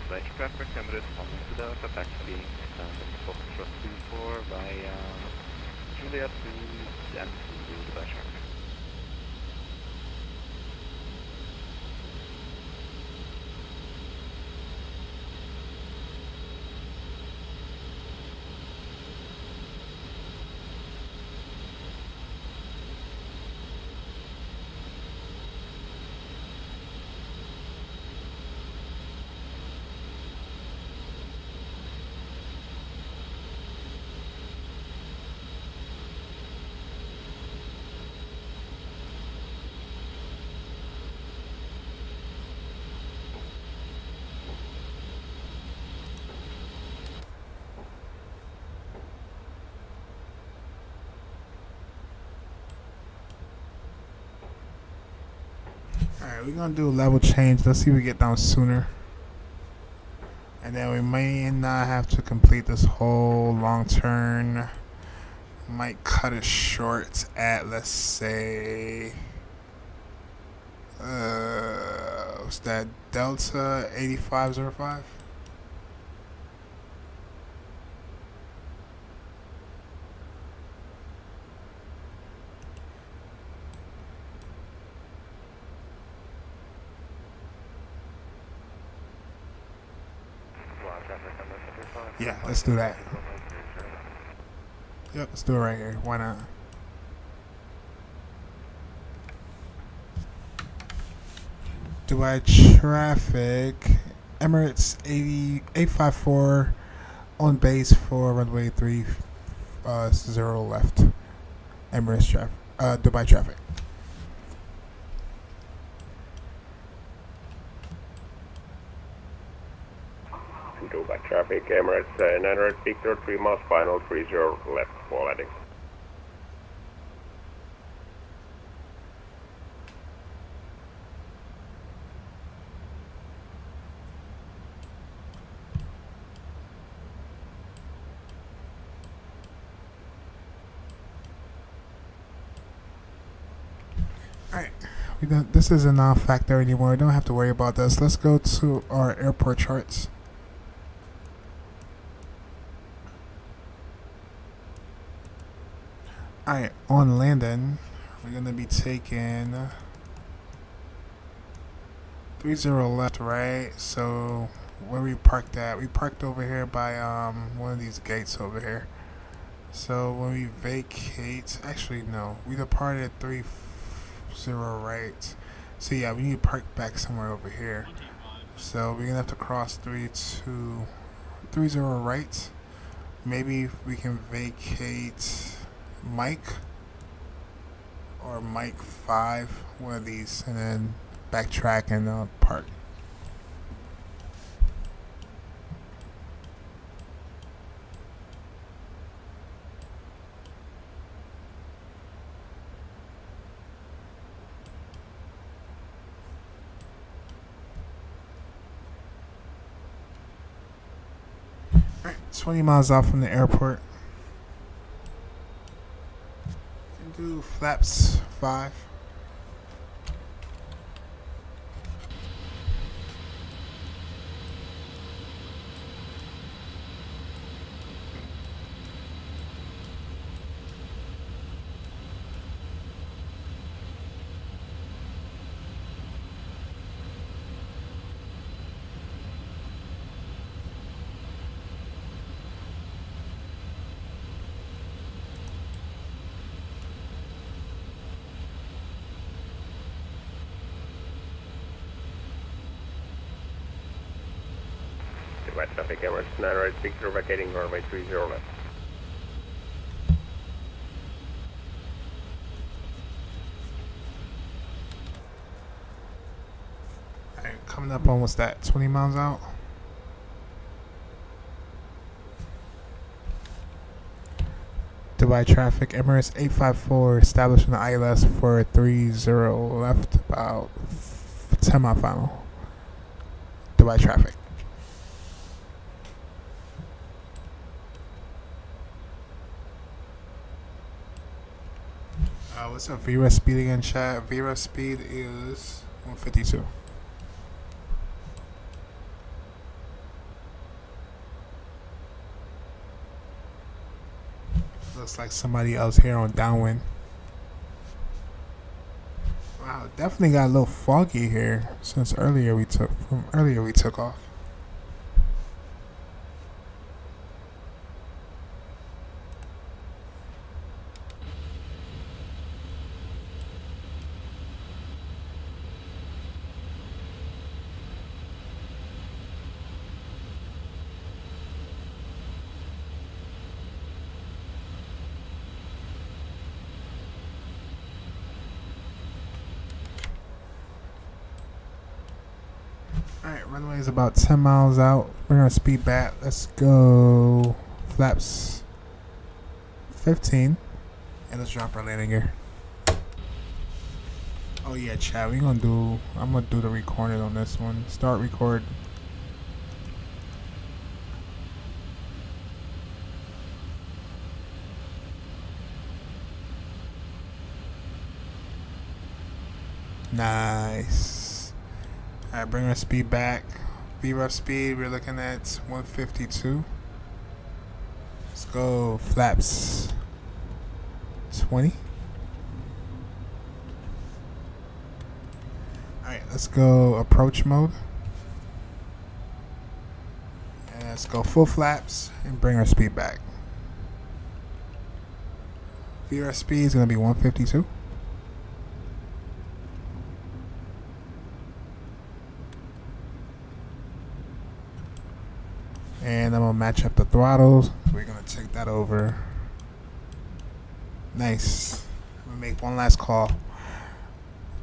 Dubai traffic, Emirates 112 Delta, taxiing Foxtrot 24 via Julia to and to Dubai traffic. Alright, we're gonna do a level change. Let's see if we get down sooner. And then we may not have to complete this whole long turn. Might cut it short at, let's say, what's that, Delta 8505? Yeah, let's do that. Yep, let's do it right here. Why not? Dubai traffic. Emirates 854 on base for runway 30 left. Emirates traffic. Dubai traffic. Dubai traffic, Emirates 900 Victor, 3 miles final, 30 left for landing. Alright, this isn't a factor anymore. We don't have to worry about this. Let's go to our airport charts. Alright, on landing, we're going to be taking 30 left, right? So, where we parked at? We parked over here by one of these gates over here. So, when we vacate, actually, no, we departed at 30 right. So, yeah, we need to park back somewhere over here. So, we're going to have to cross 30 right. Maybe we can vacate Mike or Mike 5, one of these, and then backtrack and park. Alright, 20 miles out from the airport. Do flaps 5. Dubai traffic, Emirates 900 Victor, vacating runway 30 left. Alright, coming up on what's that, 20 miles out? Dubai traffic, Emirates 854, establishing the ILS for 30 left, about 10 mile final. Dubai traffic. What's up, VREF speed again, chat? VREF speed is 152. Looks like somebody else here on downwind. Wow, definitely got a little foggy here since earlier we took off. Alright, runway is about 10 miles out. We're going to speed back. Let's go flaps 15. And let's drop our landing gear. Oh yeah, chat. I'm gonna do the recording on this one. Start record. Nice. Alright, bring our speed back. VREF speed, we're looking at 152. Let's go flaps 20. Alright, let's go approach mode. And let's go full flaps and bring our speed back. VREF speed is going to be 152. And I'm going to match up the throttles. We're going to take that over. Nice. I'm going to make one last call.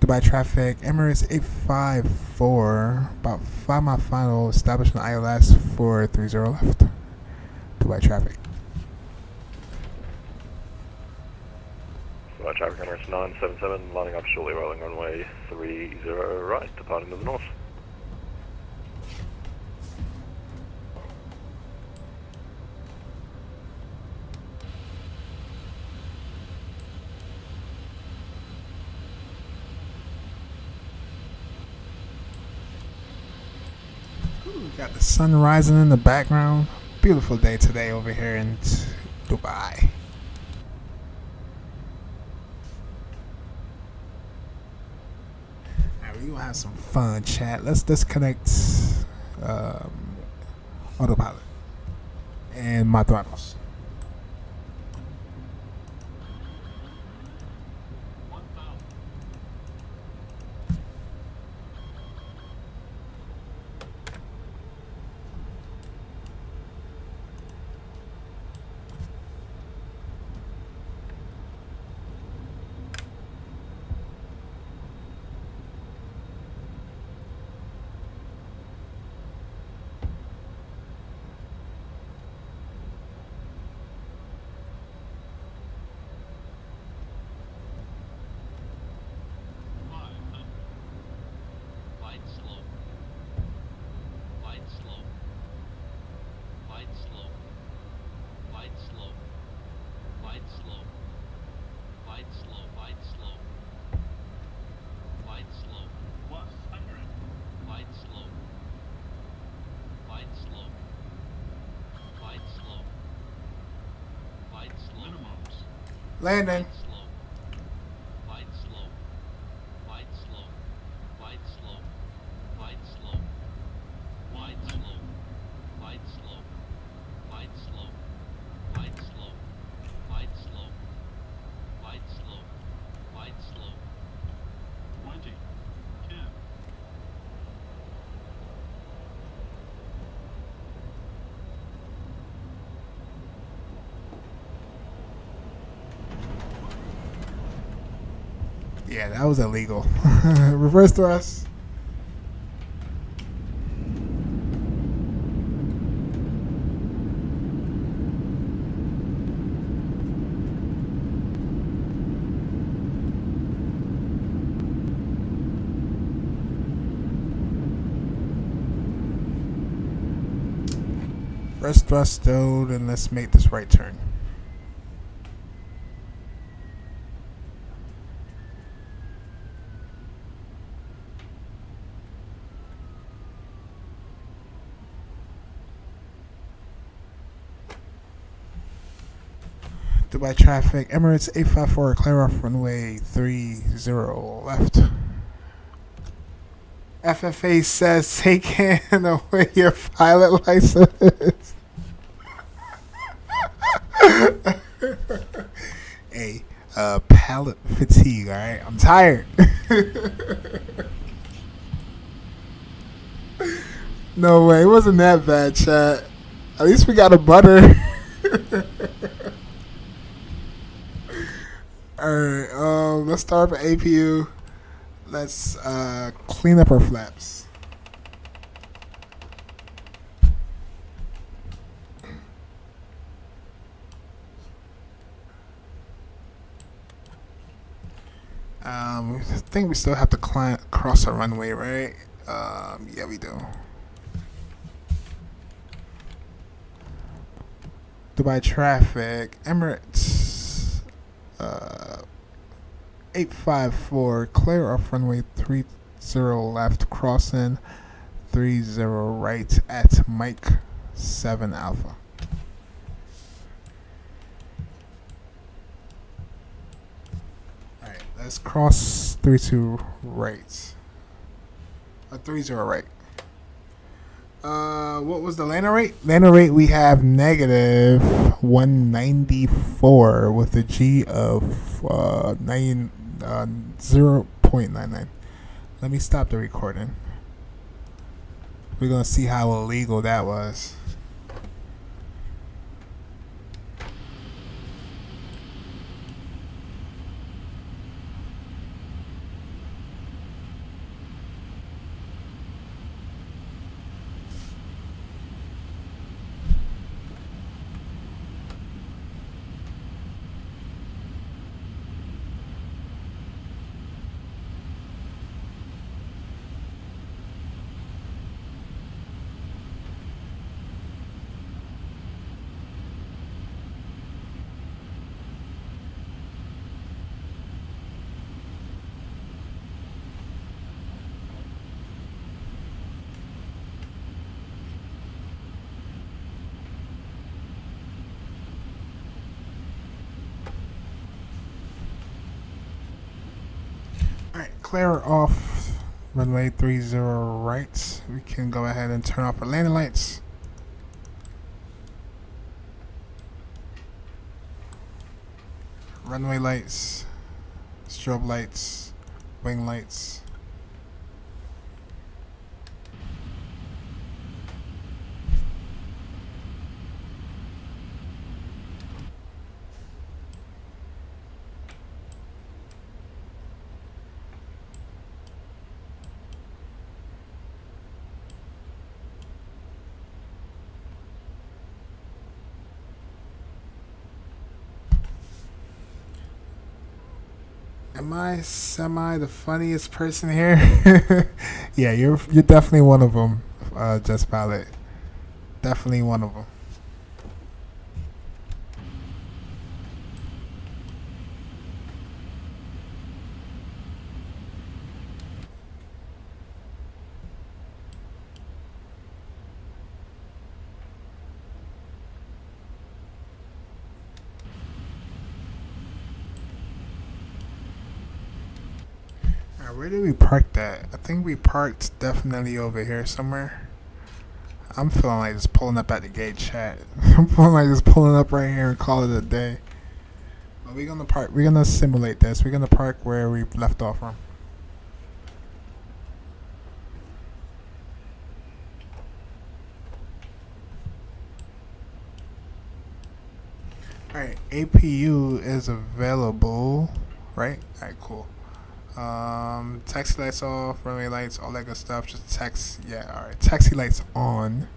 Dubai traffic, Emirates 854. About 5 mile final. Establishing ILS 430 left. Dubai traffic. Dubai traffic, Emirates 977, lining up shortly, rolling runway 30 right, departing to the north. Got the sun rising in the background. Beautiful day today over here in Dubai. Alright, we're gonna have some fun, chat. Let's disconnect autopilot and my throttles. Landing. Yeah, that was illegal. Reverse thrust. Reverse thrust stowed, and let's make this right turn. Dubai traffic, Emirates 854, clear off runway 30 left. FFA says taking away your pilot license. Hey, palate fatigue, alright? I'm tired. No way, it wasn't that bad, chat. At least we got a butter. Alright, let's start with APU. Let's clean up our flaps. I think we still have to cross a runway, right? Yeah, we do. Dubai traffic, Emirates, 854, clear off runway 30 left, crossing 30 right at Mike 7 Alpha. Alright, let's cross 32 right. 30 right. What was the landing rate? Landing rate, we have negative 194 with a G of 0.99. Let me stop the recording. We're gonna see how illegal that was. Alright, clear off runway 30 right. We can go ahead and turn off our landing lights. Runway lights, strobe lights, wing lights. Am I semi the funniest person here? Yeah, you're definitely one of them, Just Pilot. Definitely one of them. Where did we park that? I think we parked definitely over here somewhere. I'm feeling like just pulling up at the gate, chat. I'm feeling like just pulling up right here and call it a day. But we're gonna park. We're gonna simulate this. We're gonna park where we left off from. Alright, APU is available, right? Alright, cool. Taxi lights off, runway lights, all that good stuff. Just taxi, yeah, alright. Taxi lights on.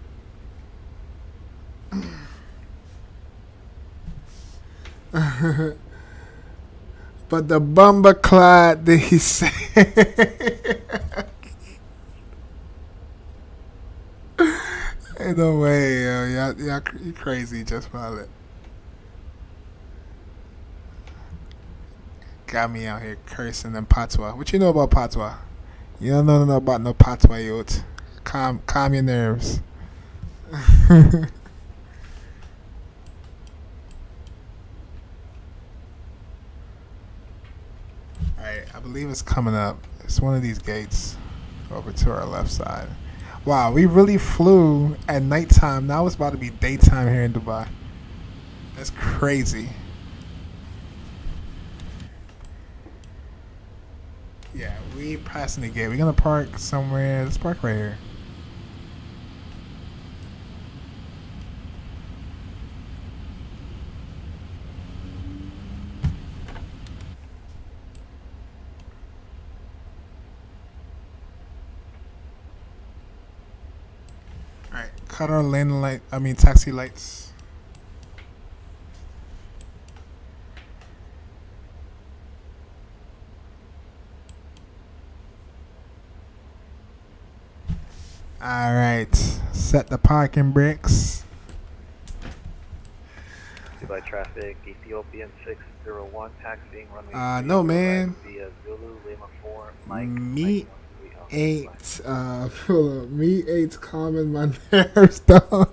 But the bumper clot, did he say? Ain't no way, yo. Y'all, you crazy, Just Pilot. Got me out here cursing in patois. What you know about patois? You don't know nothing about no patois, youth. Calm your nerves. Alright, I believe it's coming up. It's one of these gates over to our left side. Wow, we really flew at nighttime. Now it's about to be daytime here in Dubai. That's crazy. Yeah, we passing the gate. We're gonna park somewhere. Let's park right here. Alright, cut our lane light, taxi lights. Alright. Set the parking brakes. Dubai traffic, Ethiopian 601, taxiing runway No, man. via Zulu, Lima 4, Mike. Me ain't, me ain't calming my nerves down.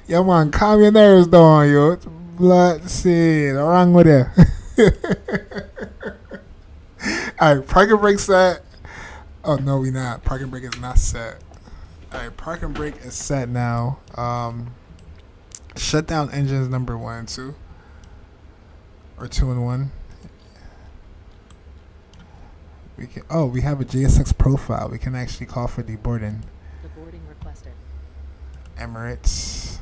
Yo, man, calm your nerves down, yo. It's blood scene. What's wrong with you? Alright, parking brake set. Oh, no, we not. Parking brake is not set. Alright, parking brake is set now. Shut down engines number 1 and 2. Or 2 and 1. We can. Oh, we have a GSX profile. We can actually call for deboarding. Deboarding requested. Emirates.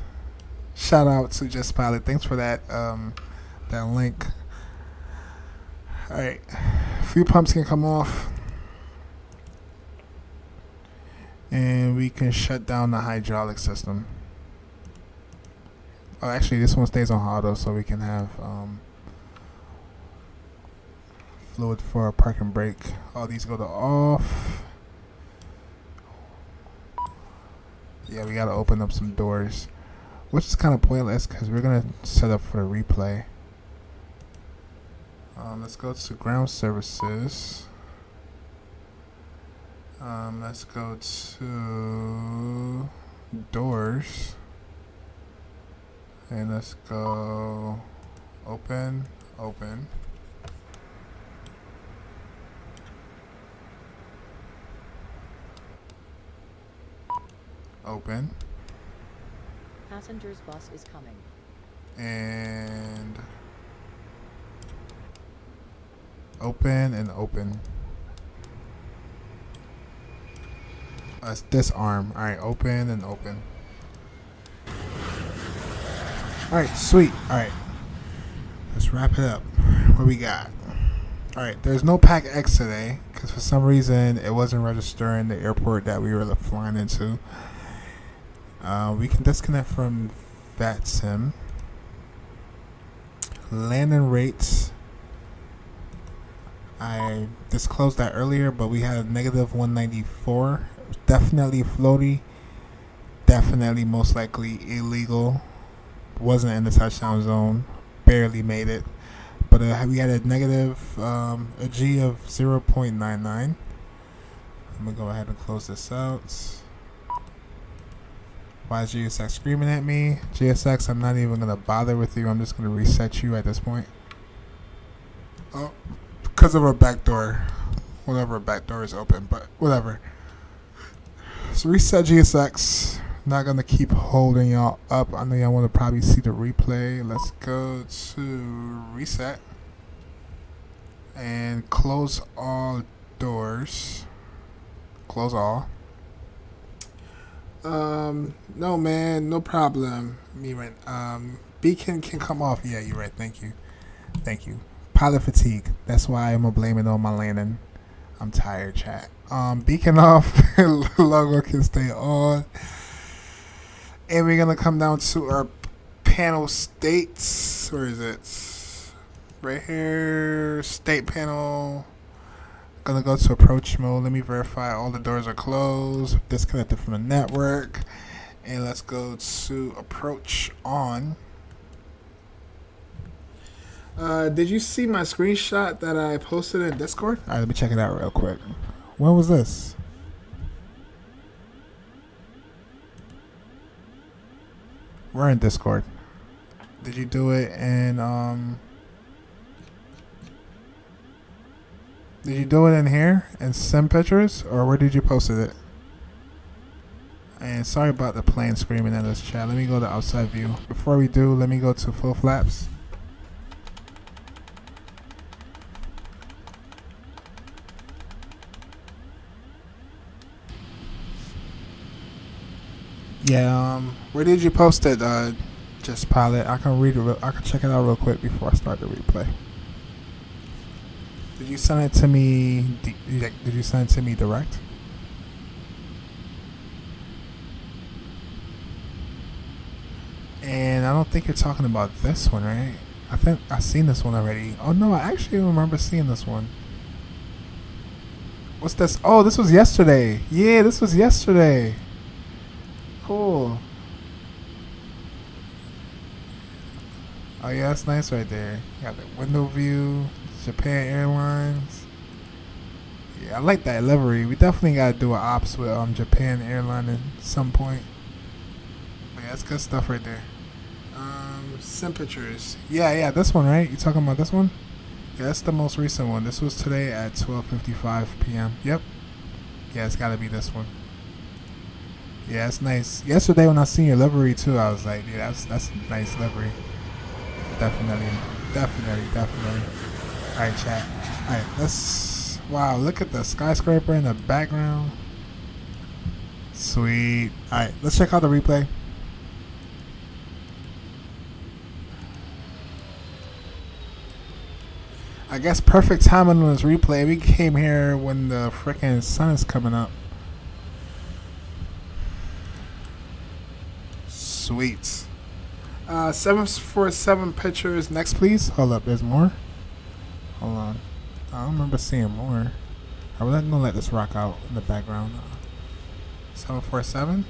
Shout out to Just Pilot. Thanks for that that link. Alright. Fuel pumps can come off. And we can shut down the hydraulic system. Oh, actually, this one stays on auto, so we can have fluid for a parking brake. All these go to off. Yeah, we gotta open up some doors, which is kind of pointless because we're gonna set up for the replay. Let's go to ground services. Let's go to doors. And let's go open, open. Open. Passengers bus is coming. And open and open. Let's disarm. Alright, open and open. Alright, sweet. Alright. Let's wrap it up. What we got? Alright, there's no Pack X today because for some reason it wasn't registering the airport that we were flying into. We can disconnect from Vatsim. Landing rates. I disclosed that earlier, but we had a negative 194. Definitely floaty. Definitely most likely illegal. Wasn't in the touchdown zone. Barely made it. But we had a negative, a G of 0.99. I'm going to go ahead and close this out. Why is GSX screaming at me? GSX, I'm not even going to bother with you. I'm just going to reset you at this point. Oh, because of our back door. Whatever, our back door is open, but whatever. So reset GSX. Not going to keep holding y'all up. I know y'all want to probably see the replay. Let's go to reset. And close all doors. Close all. No, man, no problem. Beacon can come off. Yeah, you're right. Thank you. Thank you. Pilot fatigue. That's why I'm gonna blame it on my landing. I'm tired, chat. Beacon off. Logo can stay on. And we're gonna come down to our panel states. Where is it? Right here. State panel. Gonna go to approach mode. Let me verify all the doors are closed, disconnected from the network, and let's go to approach on. Did you see my screenshot that I posted in Discord? All right, let me check it out real quick. When was this? We're in Discord. Did you do it in Did you do it in here and send pictures, or where did you post it? And sorry about the plane screaming at us, chat. Let me go to outside view. Before we do, let me go to full flaps. Yeah, where did you post it? Just Pilot. I can read it. I can check it out real quick before I start the replay. Did you send it to me? Did you send it to me direct? And I don't think you're talking about this one, right? I think I've seen this one already. Oh no, I actually remember seeing this one. What's this? Oh, this was yesterday. Yeah, this was yesterday. Cool. Oh yeah, that's nice right there. Got the window view, Japan Airlines. Yeah, I like that livery. We definitely gotta do an ops with Japan Airline at some point. But yeah, that's good stuff right there. Sim pictures. Yeah, this one, right? You talking about this one? Yeah, that's the most recent one. This was today at 12:55 p.m. Yep. Yeah, it's gotta be this one. Yeah, it's nice. Yesterday when I seen your livery too, I was like, yeah, that's a nice livery. Definitely. Alright, chat. Alright, let's... Wow, look at the skyscraper in the background. Sweet. Alright, let's check out the replay. I guess perfect timing on this replay. We came here when the freaking sun is coming up. Sweet. 747 pictures. Next, please. Hold up. There's more. Hold on. I don't remember seeing more. I'm gonna let this rock out in the background. 747.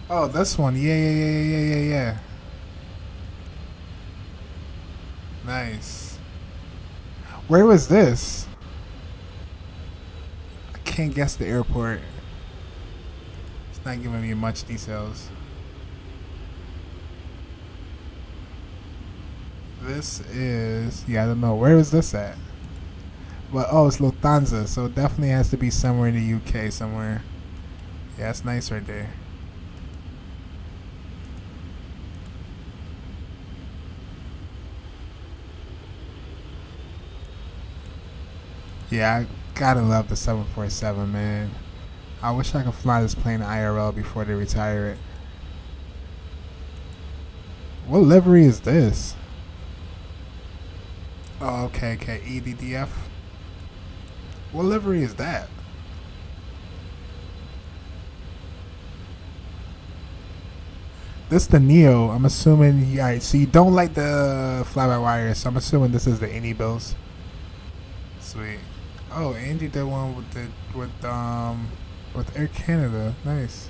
Oh, this one. Yeah. Nice. Where was this? I can't guess the airport. It's not giving me much details. This is... Yeah, I don't know. Where is this at? But, oh, it's Lufthansa. So it definitely has to be somewhere in the UK somewhere. Yeah, that's nice right there. Yeah, I gotta love the 747, man. I wish I could fly this plane IRL before they retire it. What livery is this? Oh, okay, EDDF. What livery is that? This the Neo. I'm assuming. Alright, so you don't like the fly-by-wire, so I'm assuming this is the Any Bills. Sweet. Oh, Andy did one with Air Canada. Nice.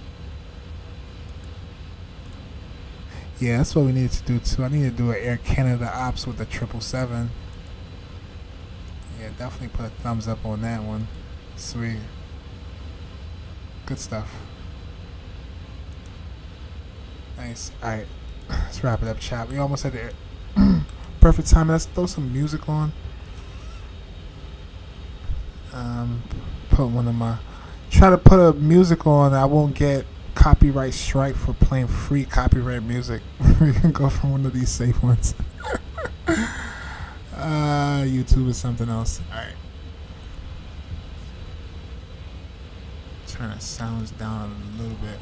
Yeah, that's what we need to do too. I need to do an Air Canada ops with the 777. Yeah, definitely put a thumbs up on that one. Sweet. Good stuff. Nice. Alright, let's wrap it up, chat. We almost had the perfect time. Let's throw some music on. Put one of my... Try to put a music on that I won't get copyright strike for playing free copyright music. We can go for one of these safe ones. YouTube is something else. Alright. Turn the sounds down a little bit.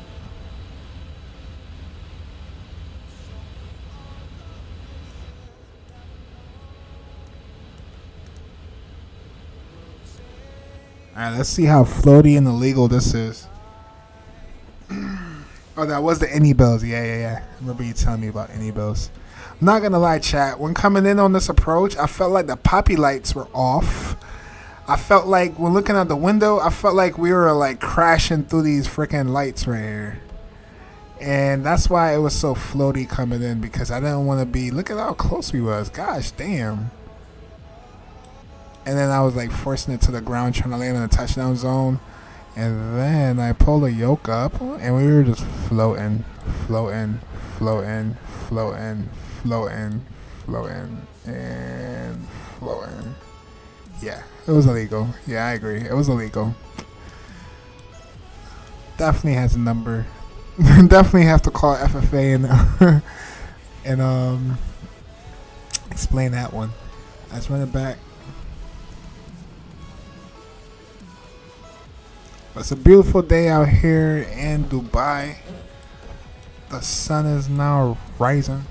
Alright, let's see how floaty and illegal this is. Oh, that was the Any Bills. Yeah. I remember you telling me about Any Bills. I'm not gonna lie, chat. When coming in on this approach, I felt like the poppy lights were off. I felt like when looking out the window, I felt like we were like crashing through these freaking lights right here. And that's why it was so floaty coming in, because I didn't want to be... Look at how close we was. Gosh, damn. And then I was like forcing it to the ground, trying to land in the touchdown zone. And then I pulled the yoke up, and we were just floating. Yeah, it was illegal. Yeah, I agree. It was illegal. Definitely has a number. Definitely have to call FFA and explain that one. Let's run it back. It's a beautiful day out here in Dubai. The sun is now rising.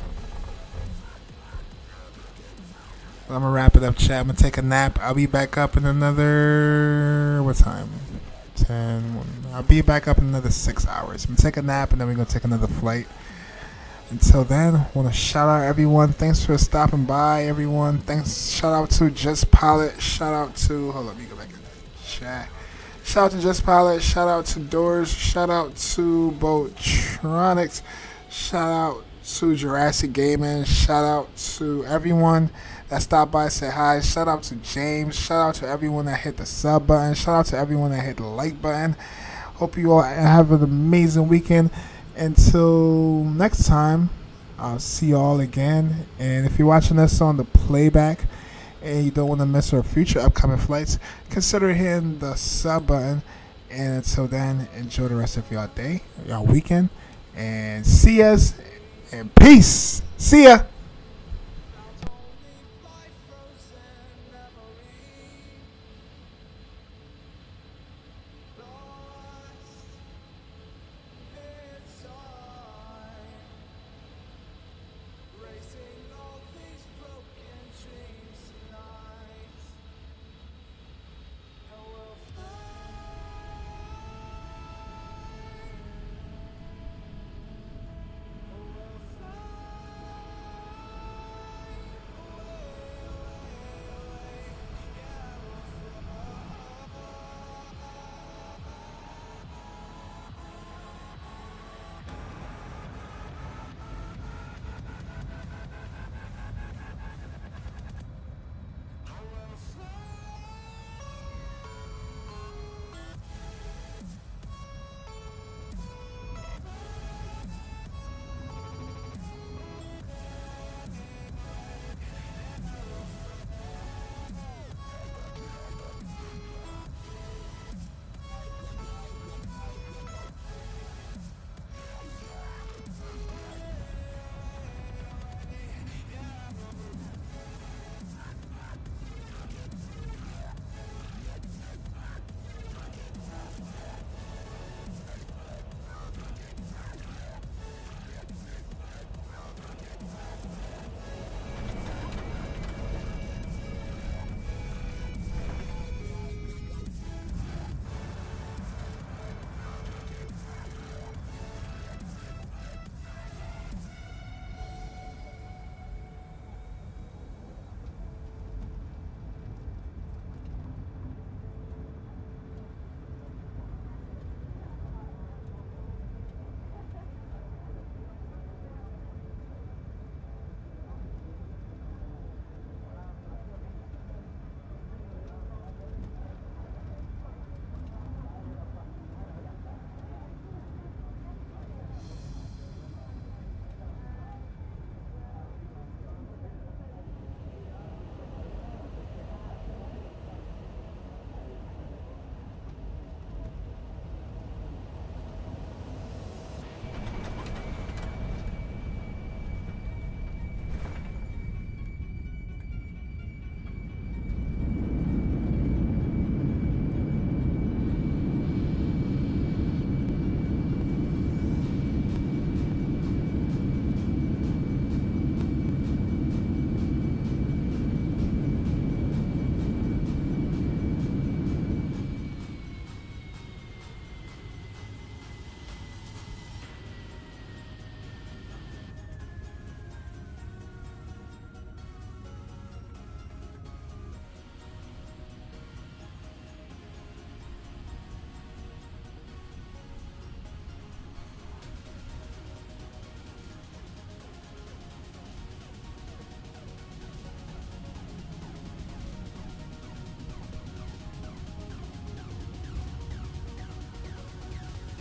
I'm gonna wrap it up, chat. I'm gonna take a nap. I'll be back up in another... What time? 10. I'll be back up in another 6 hours. I'm gonna take a nap and then we're gonna take another flight. Until then, I want to shout out everyone. Thanks for stopping by, everyone. Thanks. Shout out to Just Pilot. Shout out to, hold up, let me go back in the chat. Shout out to Just Pilot. Shout out to Doors. Shout out to Botronics. Shout out to Jurassic Gaming. Shout out to everyone that stopped by, said hi. Shout out to James. Shout out to everyone that hit the sub button. Shout out to everyone that hit the like button. Hope you all have an amazing weekend. Until next time, I'll see you all again. And if you're watching this on the playback and you don't want to miss our future upcoming flights, consider hitting the sub button. And until then, enjoy the rest of your day, your weekend, and see us, and peace. See ya.